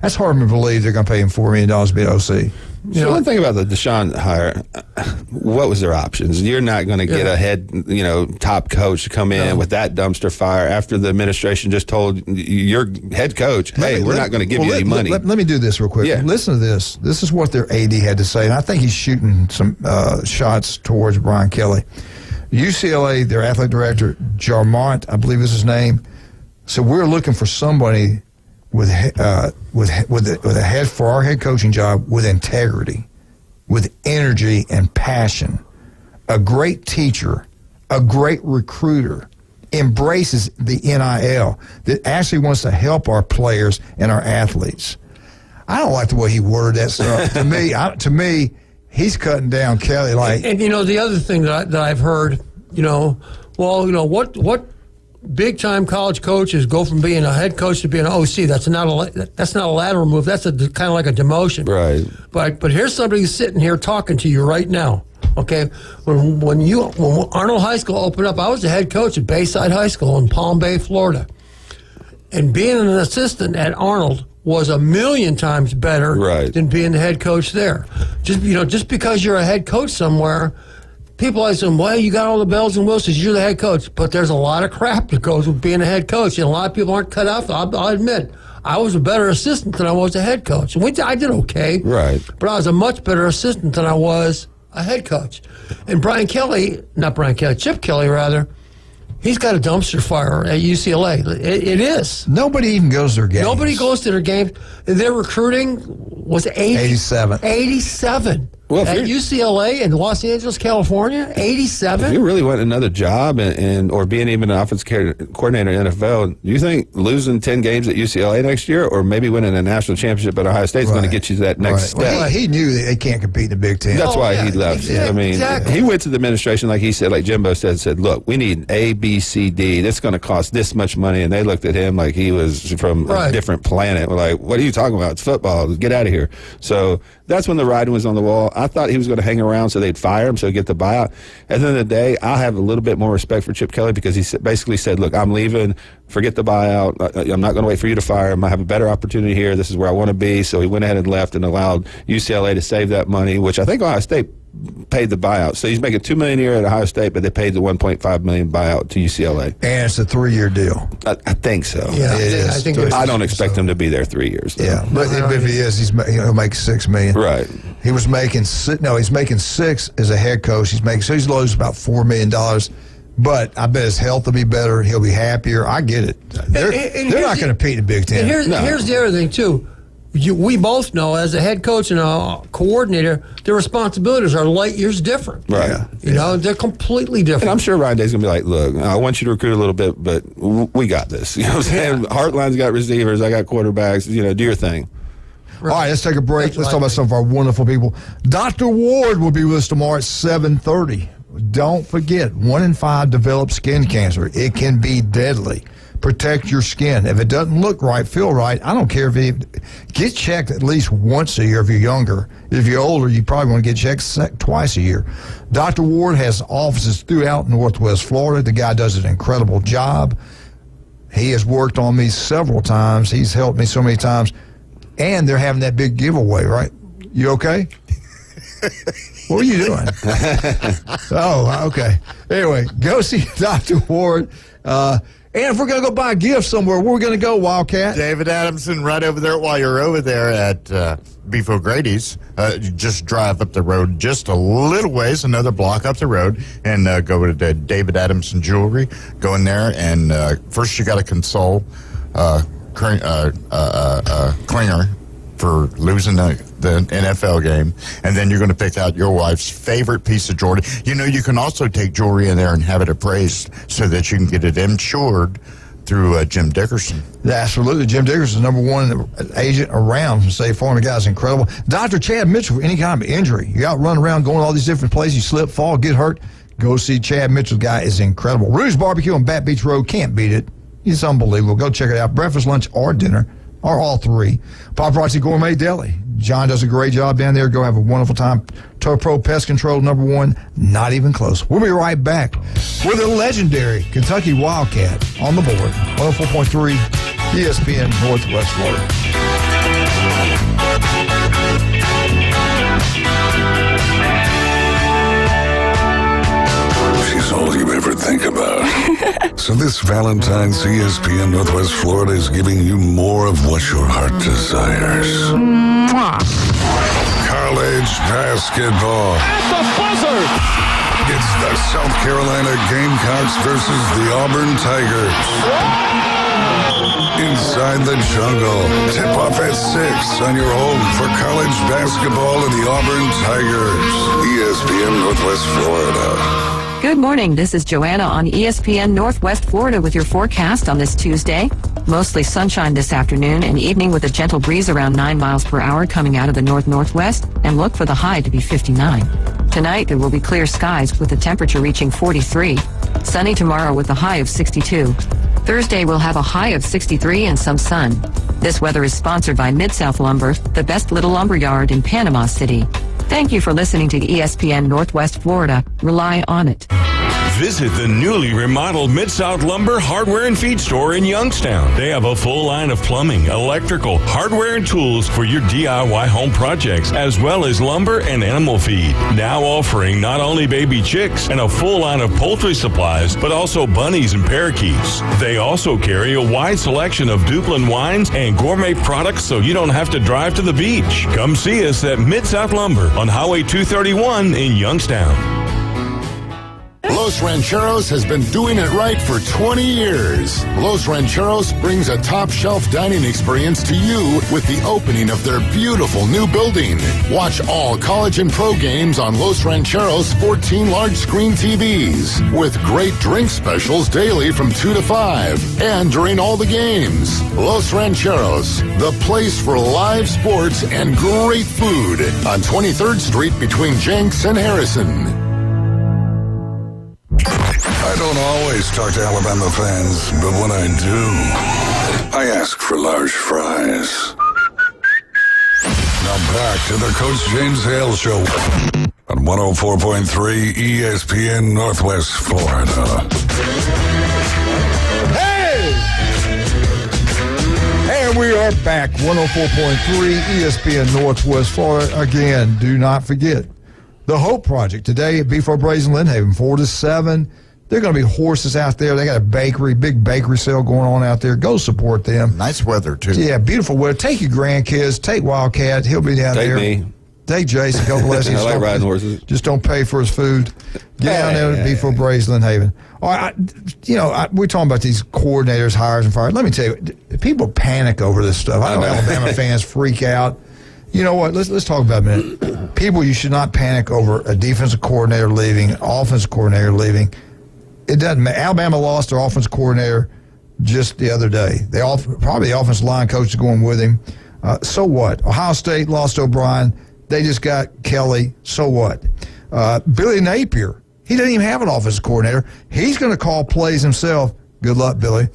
That's hard to believe they're going to pay him $4 million to be an OC. So one thing about the Deshaun hire, what was their options? You're not going to get a head, top coach to come in with that dumpster fire after the administration just told your head coach, hey, we're not going to give you any money. Let me do this real quick. Yeah. Listen to this. This is what their AD had to say, and I think he's shooting some shots towards Brian Kelly. UCLA, their athletic director, Jarmont, I believe is his name. So we're looking for somebody with a head for our head coaching job with integrity, with energy and passion, a great teacher, a great recruiter, embraces the NIL, that actually wants to help our players and our athletes. I don't like the way he worded that stuff. To me, he's cutting down Kelly like. And the other thing that I've heard, what big time college coaches go from being a head coach to being an OC. That's not a lateral move. That's kind of like a demotion. Right. But here's somebody sitting here talking to you right now. Okay, when Arnold High School opened up, I was the head coach at Bayside High School in Palm Bay, Florida, and being an assistant at Arnold was a million times better than being the head coach there. Just because you're a head coach somewhere, people always say, well, you got all the bells and whistles, you're the head coach. But there's a lot of crap that goes with being a head coach, and a lot of people aren't cut out. I'll admit, I was a better assistant than I was a head coach. And I did okay. Right. But I was a much better assistant than I was a head coach. And Chip Kelly, he's got a dumpster fire at UCLA. It is. Nobody even goes to their games. Nobody goes to their games. Their recruiting was 87. 87. Well, at UCLA in Los Angeles, California, 87. If you really want another job or being even an offensive coordinator in the NFL, do you think losing 10 games at UCLA next year or maybe winning a national championship at Ohio State is going to get you to that next step? Well, he knew that they can't compete in the Big Ten. That's why he left. Exactly. He went to the administration, like he said, like Jimbo said, look, we need A, B, C, D. That's going to cost this much money. And they looked at him like he was from a different planet. We're like, what are you talking about? It's football. Get out of here. So that's when the writing was on the wall. I thought he was going to hang around so they'd fire him so he'd get the buyout. At the end of the day, I have a little bit more respect for Chip Kelly because he basically said, look, I'm leaving. Forget the buyout. I'm not going to wait for you to fire him. I have a better opportunity here. This is where I want to be. So he went ahead and left and allowed UCLA to save that money, which I think Ohio State paid the buyout. So he's making $2 million a year at Ohio State, but they paid the $1.5 million buyout to UCLA. And it's a 3-year deal. I think so. Yeah, it is. I don't expect him to be there 3 years. Though. Yeah, but if he is, he'll make $6 million. Right. He was making he's making $6 as a head coach. He's losing about $4 million. But I bet his health will be better. He'll be happier. I get it. They're not going to compete in the Big Ten. And here's the other thing too. We both know, as a head coach and a coordinator, their responsibilities are light years different. Right. They're completely different. And I'm sure Ryan Day's going to be like, look, I want you to recruit a little bit, but we got this. You know what I'm saying? Heartline's got receivers. I got quarterbacks. Do your thing. Right. All right, let's take a break. Let's talk about some of our wonderful people. Dr. Ward will be with us tomorrow at 7:30. Don't forget, 1 in 5 develop skin cancer. It can be deadly. Protect your skin. If it doesn't look right, feel right, I don't care get checked at least once a year if you're younger. If you're older, you probably want to get checked twice a year. Dr. Ward has offices throughout Northwest Florida. The guy does an incredible job. He has worked on me several times. He's helped me so many times. And they're having that big giveaway, right? You okay? What are you doing? Oh, okay. Anyway, go see Dr. Ward. And if we're going to go buy a gift somewhere, where are we going to go, Wildcat? David Adamson, right over there. While you're over there at Beef O'Grady's, you just drive up the road just a little ways, another block up the road, and go to the David Adamson Jewelry. Go in there, and first you got to console Klinger for losing the NFL game, and then you're going to pick out your wife's favorite piece of jewelry. You can also take jewelry in there and have it appraised so that you can get it insured through Jim Dickerson. Yeah, absolutely. Jim Dickerson is #1 agent around from State Farm. The guy's incredible. Dr. Chad Mitchell, any kind of injury, you out run around going to all these different places, you slip, fall, get hurt, go see Chad Mitchell. The guy is incredible. Rudy's Barbecue on Bat Beach Road, can't beat it. It's unbelievable. Go check it out. Breakfast, lunch, or dinner. Or all three. Paparazzi Gourmet Deli. John does a great job down there. Go have a wonderful time. Pro Pest Control #1. Not even close. We'll be right back with a legendary Kentucky Wildcat on the board. 104.3 ESPN Northwest Florida. She's all you ever think about. So this Valentine's, ESPN Northwest Florida is giving you more of what your heart desires. Mwah. College basketball. At the buzzer! It's the South Carolina Gamecocks versus the Auburn Tigers. Inside the Jungle. Tip-off at 6 on your home for college basketball and the Auburn Tigers. ESPN Northwest Florida. Good morning. This is Joanna on ESPN Northwest Florida with your forecast on this Tuesday. Mostly sunshine this afternoon and evening with a gentle breeze around 9 miles per hour coming out of the north-northwest, and look for the high to be 59. Tonight, there will be clear skies with the temperature reaching 43. Sunny tomorrow with a high of 62. Thursday, we'll have a high of 63 and some sun. This weather is sponsored by Mid-South Lumber, the best little lumber yard in Panama City. Thank you for listening to ESPN Northwest Florida. Rely on it. Visit the newly remodeled Mid-South Lumber Hardware and Feed Store in Youngstown. They have a full line of plumbing, electrical, hardware, and tools for your DIY home projects, as well as lumber and animal feed. Now offering not only baby chicks and a full line of poultry supplies, but also bunnies and parakeets. They also carry a wide selection of Duplin wines and gourmet products so you don't have to drive to the beach. Come see us at Mid-South Lumber on Highway 231 in Youngstown. Los Rancheros has been doing it right for 20 years. Los Rancheros brings a top-shelf dining experience to you with the opening of their beautiful new building. Watch all college and pro games on Los Rancheros' 14 large-screen TVs with great drink specials daily from 2 to 5 and during all the games. Los Rancheros, the place for live sports and great food on 23rd Street between Jenks and Harrison. I don't always talk to Alabama fans, but when I do, I ask for large fries. Now back to the Coach James Hale Show on 104.3 ESPN Northwest Florida. Hey! And we are back, 104.3 ESPN Northwest Florida. Again, do not forget the Hope Project today at Beef O'Brady's in Lynn 4 to 7. There are going to be horses out there. They got a bakery, big bakery sale going on out there. Go support them. Nice weather, too. Yeah, beautiful weather. Take your grandkids. Take Wildcat. He'll be down there. Take me. Take Jason. Go bless him. I like riding horses. Just don't pay for his food. Get down there to Beef O'Brady's, Lynn Haven. All right, we're talking about these coordinators, hires, and fires. Let me tell you, people panic over this stuff. I know Alabama fans freak out. You know what? Let's talk about it a minute. People, you should not panic over a defensive coordinator leaving, an offensive coordinator leaving. It doesn't matter. Alabama lost their offensive coordinator just the other day. Probably the offensive line coach is going with him. So what? Ohio State lost O'Brien. They just got Kelly. So what? Billy Napier, he doesn't even have an offensive coordinator. He's going to call plays himself. Good luck, Billy.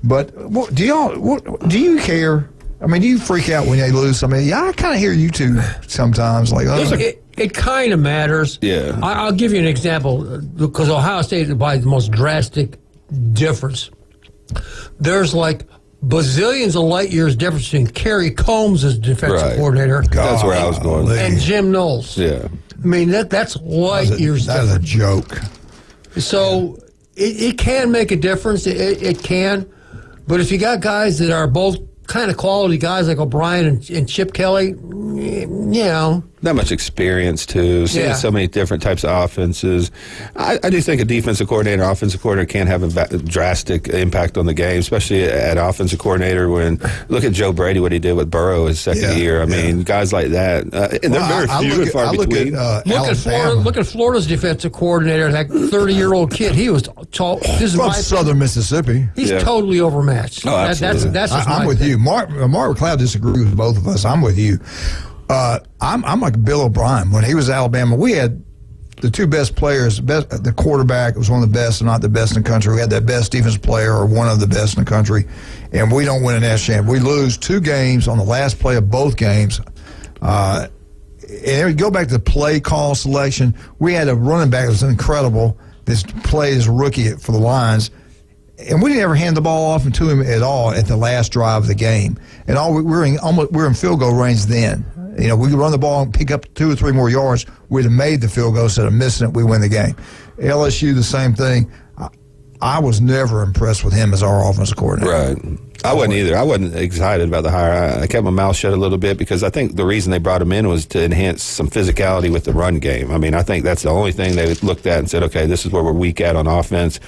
But do you care? I mean, do you freak out when they lose somebody? I kind of hear you two sometimes. Like, it kind of matters. Yeah. I'll give you an example because Ohio State is probably the most drastic difference. There's like bazillions of light years difference between Kerry Combs as defensive coordinator. That's where I was going. And Jim Knowles. Yeah. I mean, that's light years difference. That is a joke. So it can make a difference. It can. But if you got guys that are both kind of quality guys like O'Brien and Chip Kelly, not much experience too. Seeing so many different types of offenses. I do think a defensive coordinator, offensive coordinator can have a drastic impact on the game, especially at offensive coordinator. When look at Joe Brady, what he did with Burrow his second year. I mean, guys like that. And they're very few and far between. Look at Florida's defensive coordinator, that 30-year-old kid. He was tall. This from Southern Mississippi. He's totally overmatched. Oh, absolutely. That's I'm with you. Mark McLeod disagrees with both of us. I'm with you. I'm like Bill O'Brien. When he was at Alabama, we had the two best players. The quarterback was one of the best, and not the best in the country. We had that best defensive player, or one of the best in the country, and we don't win a national championship. We lose 2 games on the last play of both games. And we go back to the play call selection. We had a running back that was incredible. This play is a rookie for the Lions. And we didn't ever hand the ball off to him at all at the last drive of the game. And we're in field goal range then. We could run the ball and pick up 2 or 3 more yards. We'd have made the field goal instead of missing it. We win the game. LSU, the same thing. I was never impressed with him as our offensive coordinator. Right. I wasn't either. I wasn't excited about the hire. I kept my mouth shut a little bit because I think the reason they brought him in was to enhance some physicality with the run game. I mean, I think that's the only thing they looked at and said, okay, this is where we're weak at on offense.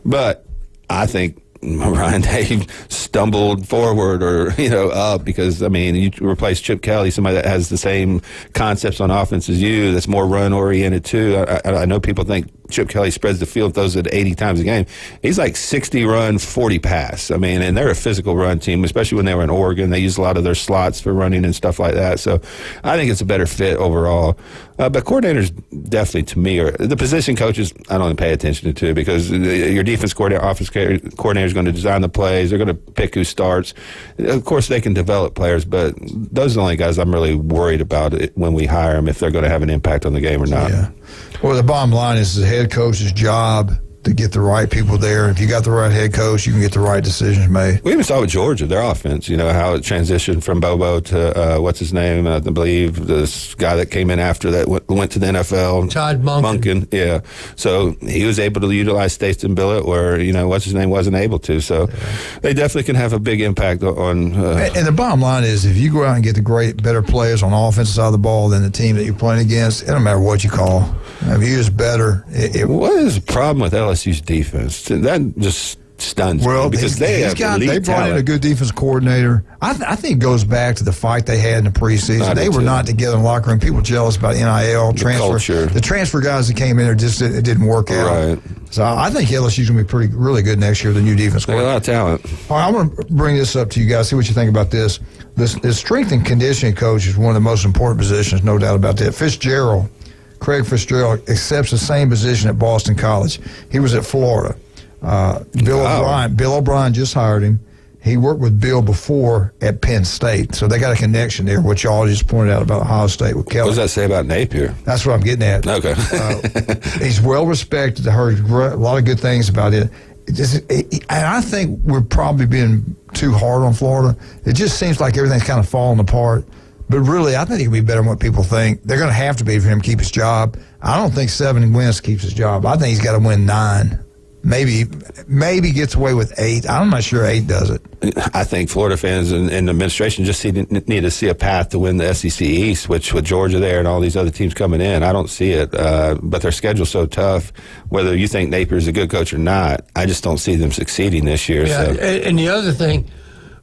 But I think Ryan Day stumbled forward or, up because, you replace Chip Kelly, somebody that has the same concepts on offense as you, that's more run-oriented too. I know people think Chip Kelly spreads the field, throws it 80 times a game. He's like 60 run, 40 pass. And they're a physical run team, especially when they were in Oregon. They use a lot of their slots for running and stuff like that. So I think it's a better fit overall. But coordinators definitely, to me, are the position coaches. I don't even pay attention to because your defense coordinator, offense coordinator is going to design the plays. They're going to pick who starts. Of course, they can develop players, but those are the only guys I'm really worried about when we hire them, if they're going to have an impact on the game or not. Yeah. Well, the bottom line is the head coach's job to get the right people there. If you got the right head coach, you can get the right decisions made. We even saw with Georgia, their offense, how it transitioned from Bobo to, what's his name, I believe, this guy that came in after that went to the NFL. Todd Monken. Yeah. So he was able to utilize Staten Billett where, what's his name wasn't able to. So they definitely can have a big impact on. And the bottom line is if you go out and get the better players on the offensive side of the ball than the team that you're playing against, it don't matter what you call. If you're just better. What is the problem with LSU's defense? That just stuns me because they brought in a good defense coordinator. I think it goes back to the fight they had in the preseason. They were not together in the locker room. People jealous about NIL transfer. The transfer guys that came in there it didn't work out. Right. So I think LSU's going to be really good next year. The new defense coordinator. They got a lot of talent. All right, I want to bring this up to you guys. See what you think about this. The strength and conditioning coach is one of the most important positions, no doubt about that. Craig Fitzgerald accepts the same position at Boston College. He was at Florida. Bill O'Brien just hired him. He worked with Bill before at Penn State, so they got a connection there, which y'all just pointed out about Ohio State with Kelly. What does that say about Napier? That's what I'm getting at. Okay. He's well respected. I heard a lot of good things about it. And I think we're probably being too hard on Florida. It just seems like everything's kind of falling apart. But really, I think he can be better than what people think. They're going to have to be for him to keep his job. I don't think 7 wins keeps his job. I think he's got to win 9. Maybe gets away with 8. I'm not sure 8 does it. I think Florida fans and the administration just need to see a path to win the SEC East, which with Georgia there and all these other teams coming in, I don't see it. But their schedule's so tough. Whether you think Napier's a good coach or not, I just don't see them succeeding this year. Yeah, so. And the other thing,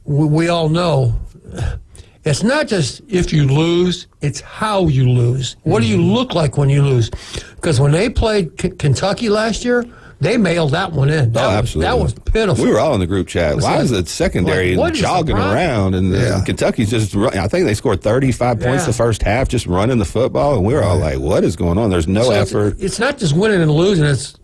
we all know, it's not just if you lose, it's how you lose. What do you look like when you lose? Because when they played Kentucky last year, they mailed that one in. Absolutely. That was pitiful. We were all in the group chat. Why is the secondary jogging around? And Kentucky's just running. I think they scored 35 points the first half just running the football. And we were all like, what is going on? There's no effort. It's not just winning and losing. It's,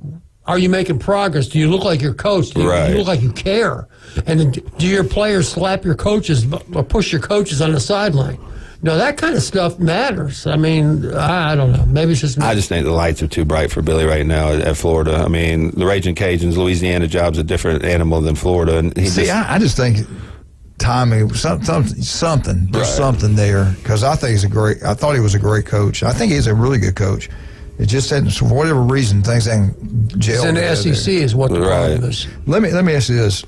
are you making progress? Do you look like your coach? Do you look like you care? And do your players slap your coaches or push your coaches on the sideline? No, that kind of stuff matters. I don't know. Maybe it's just me. I just think the lights are too bright for Billy right now at Florida. The Raging Cajuns, Louisiana job's a different animal than Florida. And I just think timing, something. There's something there because I thought he was a great coach. I think he's a really good coach. It just hadn't, for whatever reason, things ain't gelled. In the SEC there. Is what the problem is. Let me ask you this.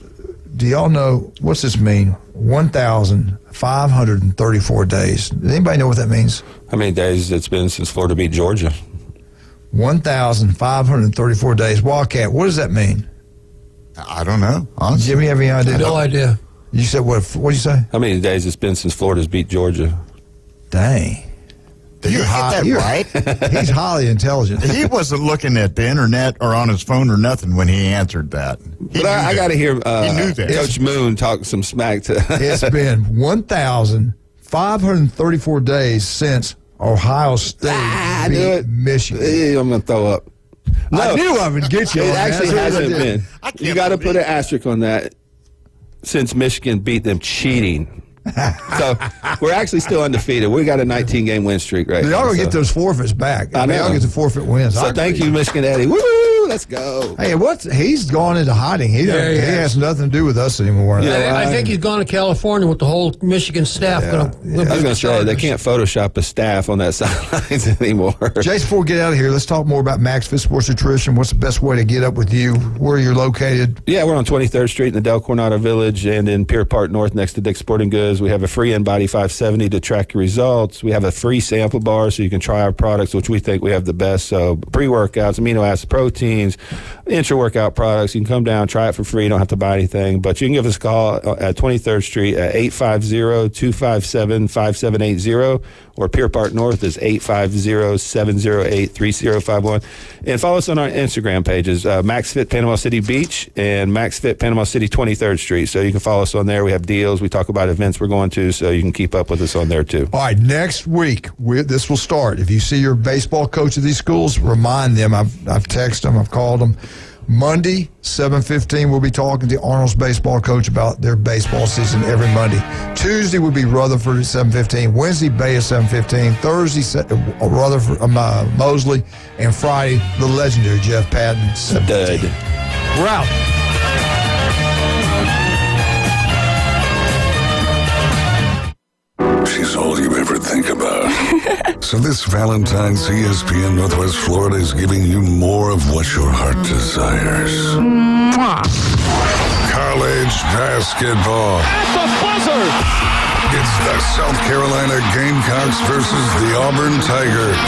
Do y'all know, what's this mean? 1,534 days. Does anybody know what that means? How many days it's been since Florida beat Georgia? 1,534 days. Wildcat, what does that mean? I don't know. Honestly. Jimmy, have any idea? No idea. You said what? What did you say? How many days it's been since Florida's beat Georgia? Dang. Did you get that right? He's highly intelligent. He wasn't looking at the internet or on his phone or nothing when he answered that. But I got to hear he knew that. Coach Moon talk some smack to. It's been 1,534 days since Ohio State beat Michigan. I'm going to throw up. No, I knew I would get you. It actually hasn't been. You got to put an asterisk on that. Since Michigan beat them cheating. So we're actually still undefeated. We got a 19-game win streak right now. Y'all gonna get those forfeits back. I know. Y'all get the forfeit wins. So thank you, Michigan Eddie. Woo! Let's go. Hey, he's gone into hiding. He has nothing to do with us anymore. Yeah, I think he's gone to California with the whole Michigan staff. I was going to say, they can't Photoshop a staff on that sidelines anymore. Jace, before we get out of here, let's talk more about Max Fit Sports Nutrition. What's the best way to get up with you? Where you're located? Yeah, we're on 23rd Street in the Del Coronado Village and in Pier Park North next to Dick's Sporting Goods. We have a free InBody 570 to track your results. We have a free sample bar so you can try our products, which we think we have the best. So pre-workouts, amino acid protein, machines, intra-workout products. You can come down, try it for free. You don't have to buy anything. But you can give us a call at 23rd Street at 850-257-5780, or Pier Park North is 850-708-3051. And follow us on our Instagram pages, MaxFit Panama City Beach and MaxFit Panama City 23rd Street. So you can follow us on there. We have deals. We talk about events we're going to, so you can keep up with us on there too. All right, next week, this will start. If you see your baseball coach at these schools, remind them. I've texted them. I've called them. Monday, 7:15, we'll be talking to Arnold's baseball coach about their baseball season every Monday. Tuesday would be Rutherford at 7:15. Wednesday, Bay at 7:15. Thursday, Rutherford, Mosley. And Friday, the legendary Jeff Patton, 7:15. We're out. She's all you ever think about. So this Valentine's, ESPN Northwest Florida is giving you more of what your heart desires. College basketball. At the buzzer! It's the South Carolina Gamecocks versus the Auburn Tigers.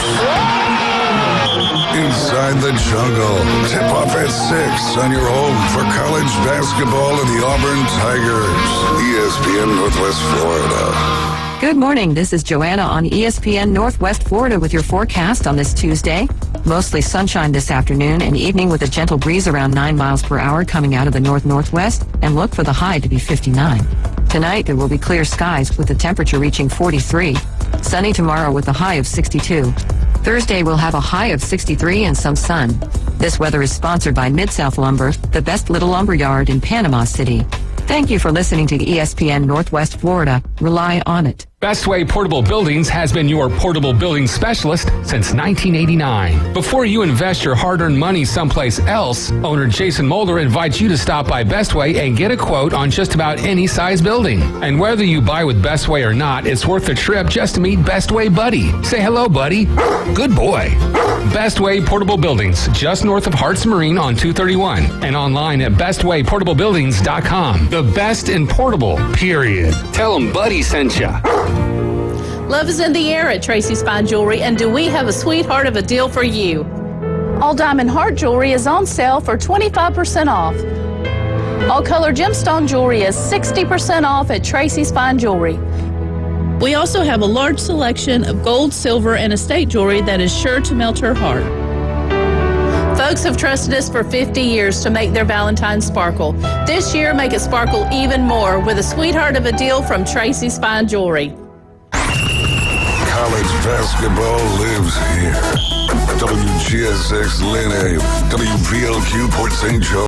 Inside the Jungle. Tip off at 6 on your home for college basketball and the Auburn Tigers. ESPN Northwest Florida. Good morning. This is Joanna on ESPN Northwest Florida with your forecast on this Tuesday. Mostly sunshine this afternoon and evening with a gentle breeze around 9 miles per hour coming out of the north-northwest, and look for the high to be 59. Tonight there will be clear skies with the temperature reaching 43. Sunny tomorrow with a high of 62. Thursday we'll have a high of 63 and some sun. This weather is sponsored by Mid-South Lumber, the best little lumber yard in Panama City. Thank you for listening to ESPN Northwest Florida. Rely on it. Bestway Portable Buildings has been your portable building specialist since 1989. Before you invest your hard-earned money someplace else, owner Jason Mulder invites you to stop by Bestway and get a quote on just about any size building. And whether you buy with Bestway or not, it's worth the trip just to meet Bestway Buddy. Say hello, buddy. Good boy. Bestway Portable Buildings, just north of Harts Marine on 231, and online at bestwayportablebuildings.com. The best in portable, period. Tell them Buddy sent ya. Love is in the air at Tracy's Fine Jewelry, and do we have a sweetheart of a deal for you? All diamond heart jewelry is on sale for 25% off. All color gemstone jewelry is 60% off at Tracy's Fine Jewelry. We also have a large selection of gold, silver, and estate jewelry that is sure to melt her heart. Folks have trusted us for 50 years to make their Valentine sparkle. This year, make it sparkle even more with a sweetheart of a deal from Tracy's Fine Jewelry. College basketball lives here. WGSX Lynn, WVLQ Port St. Joe.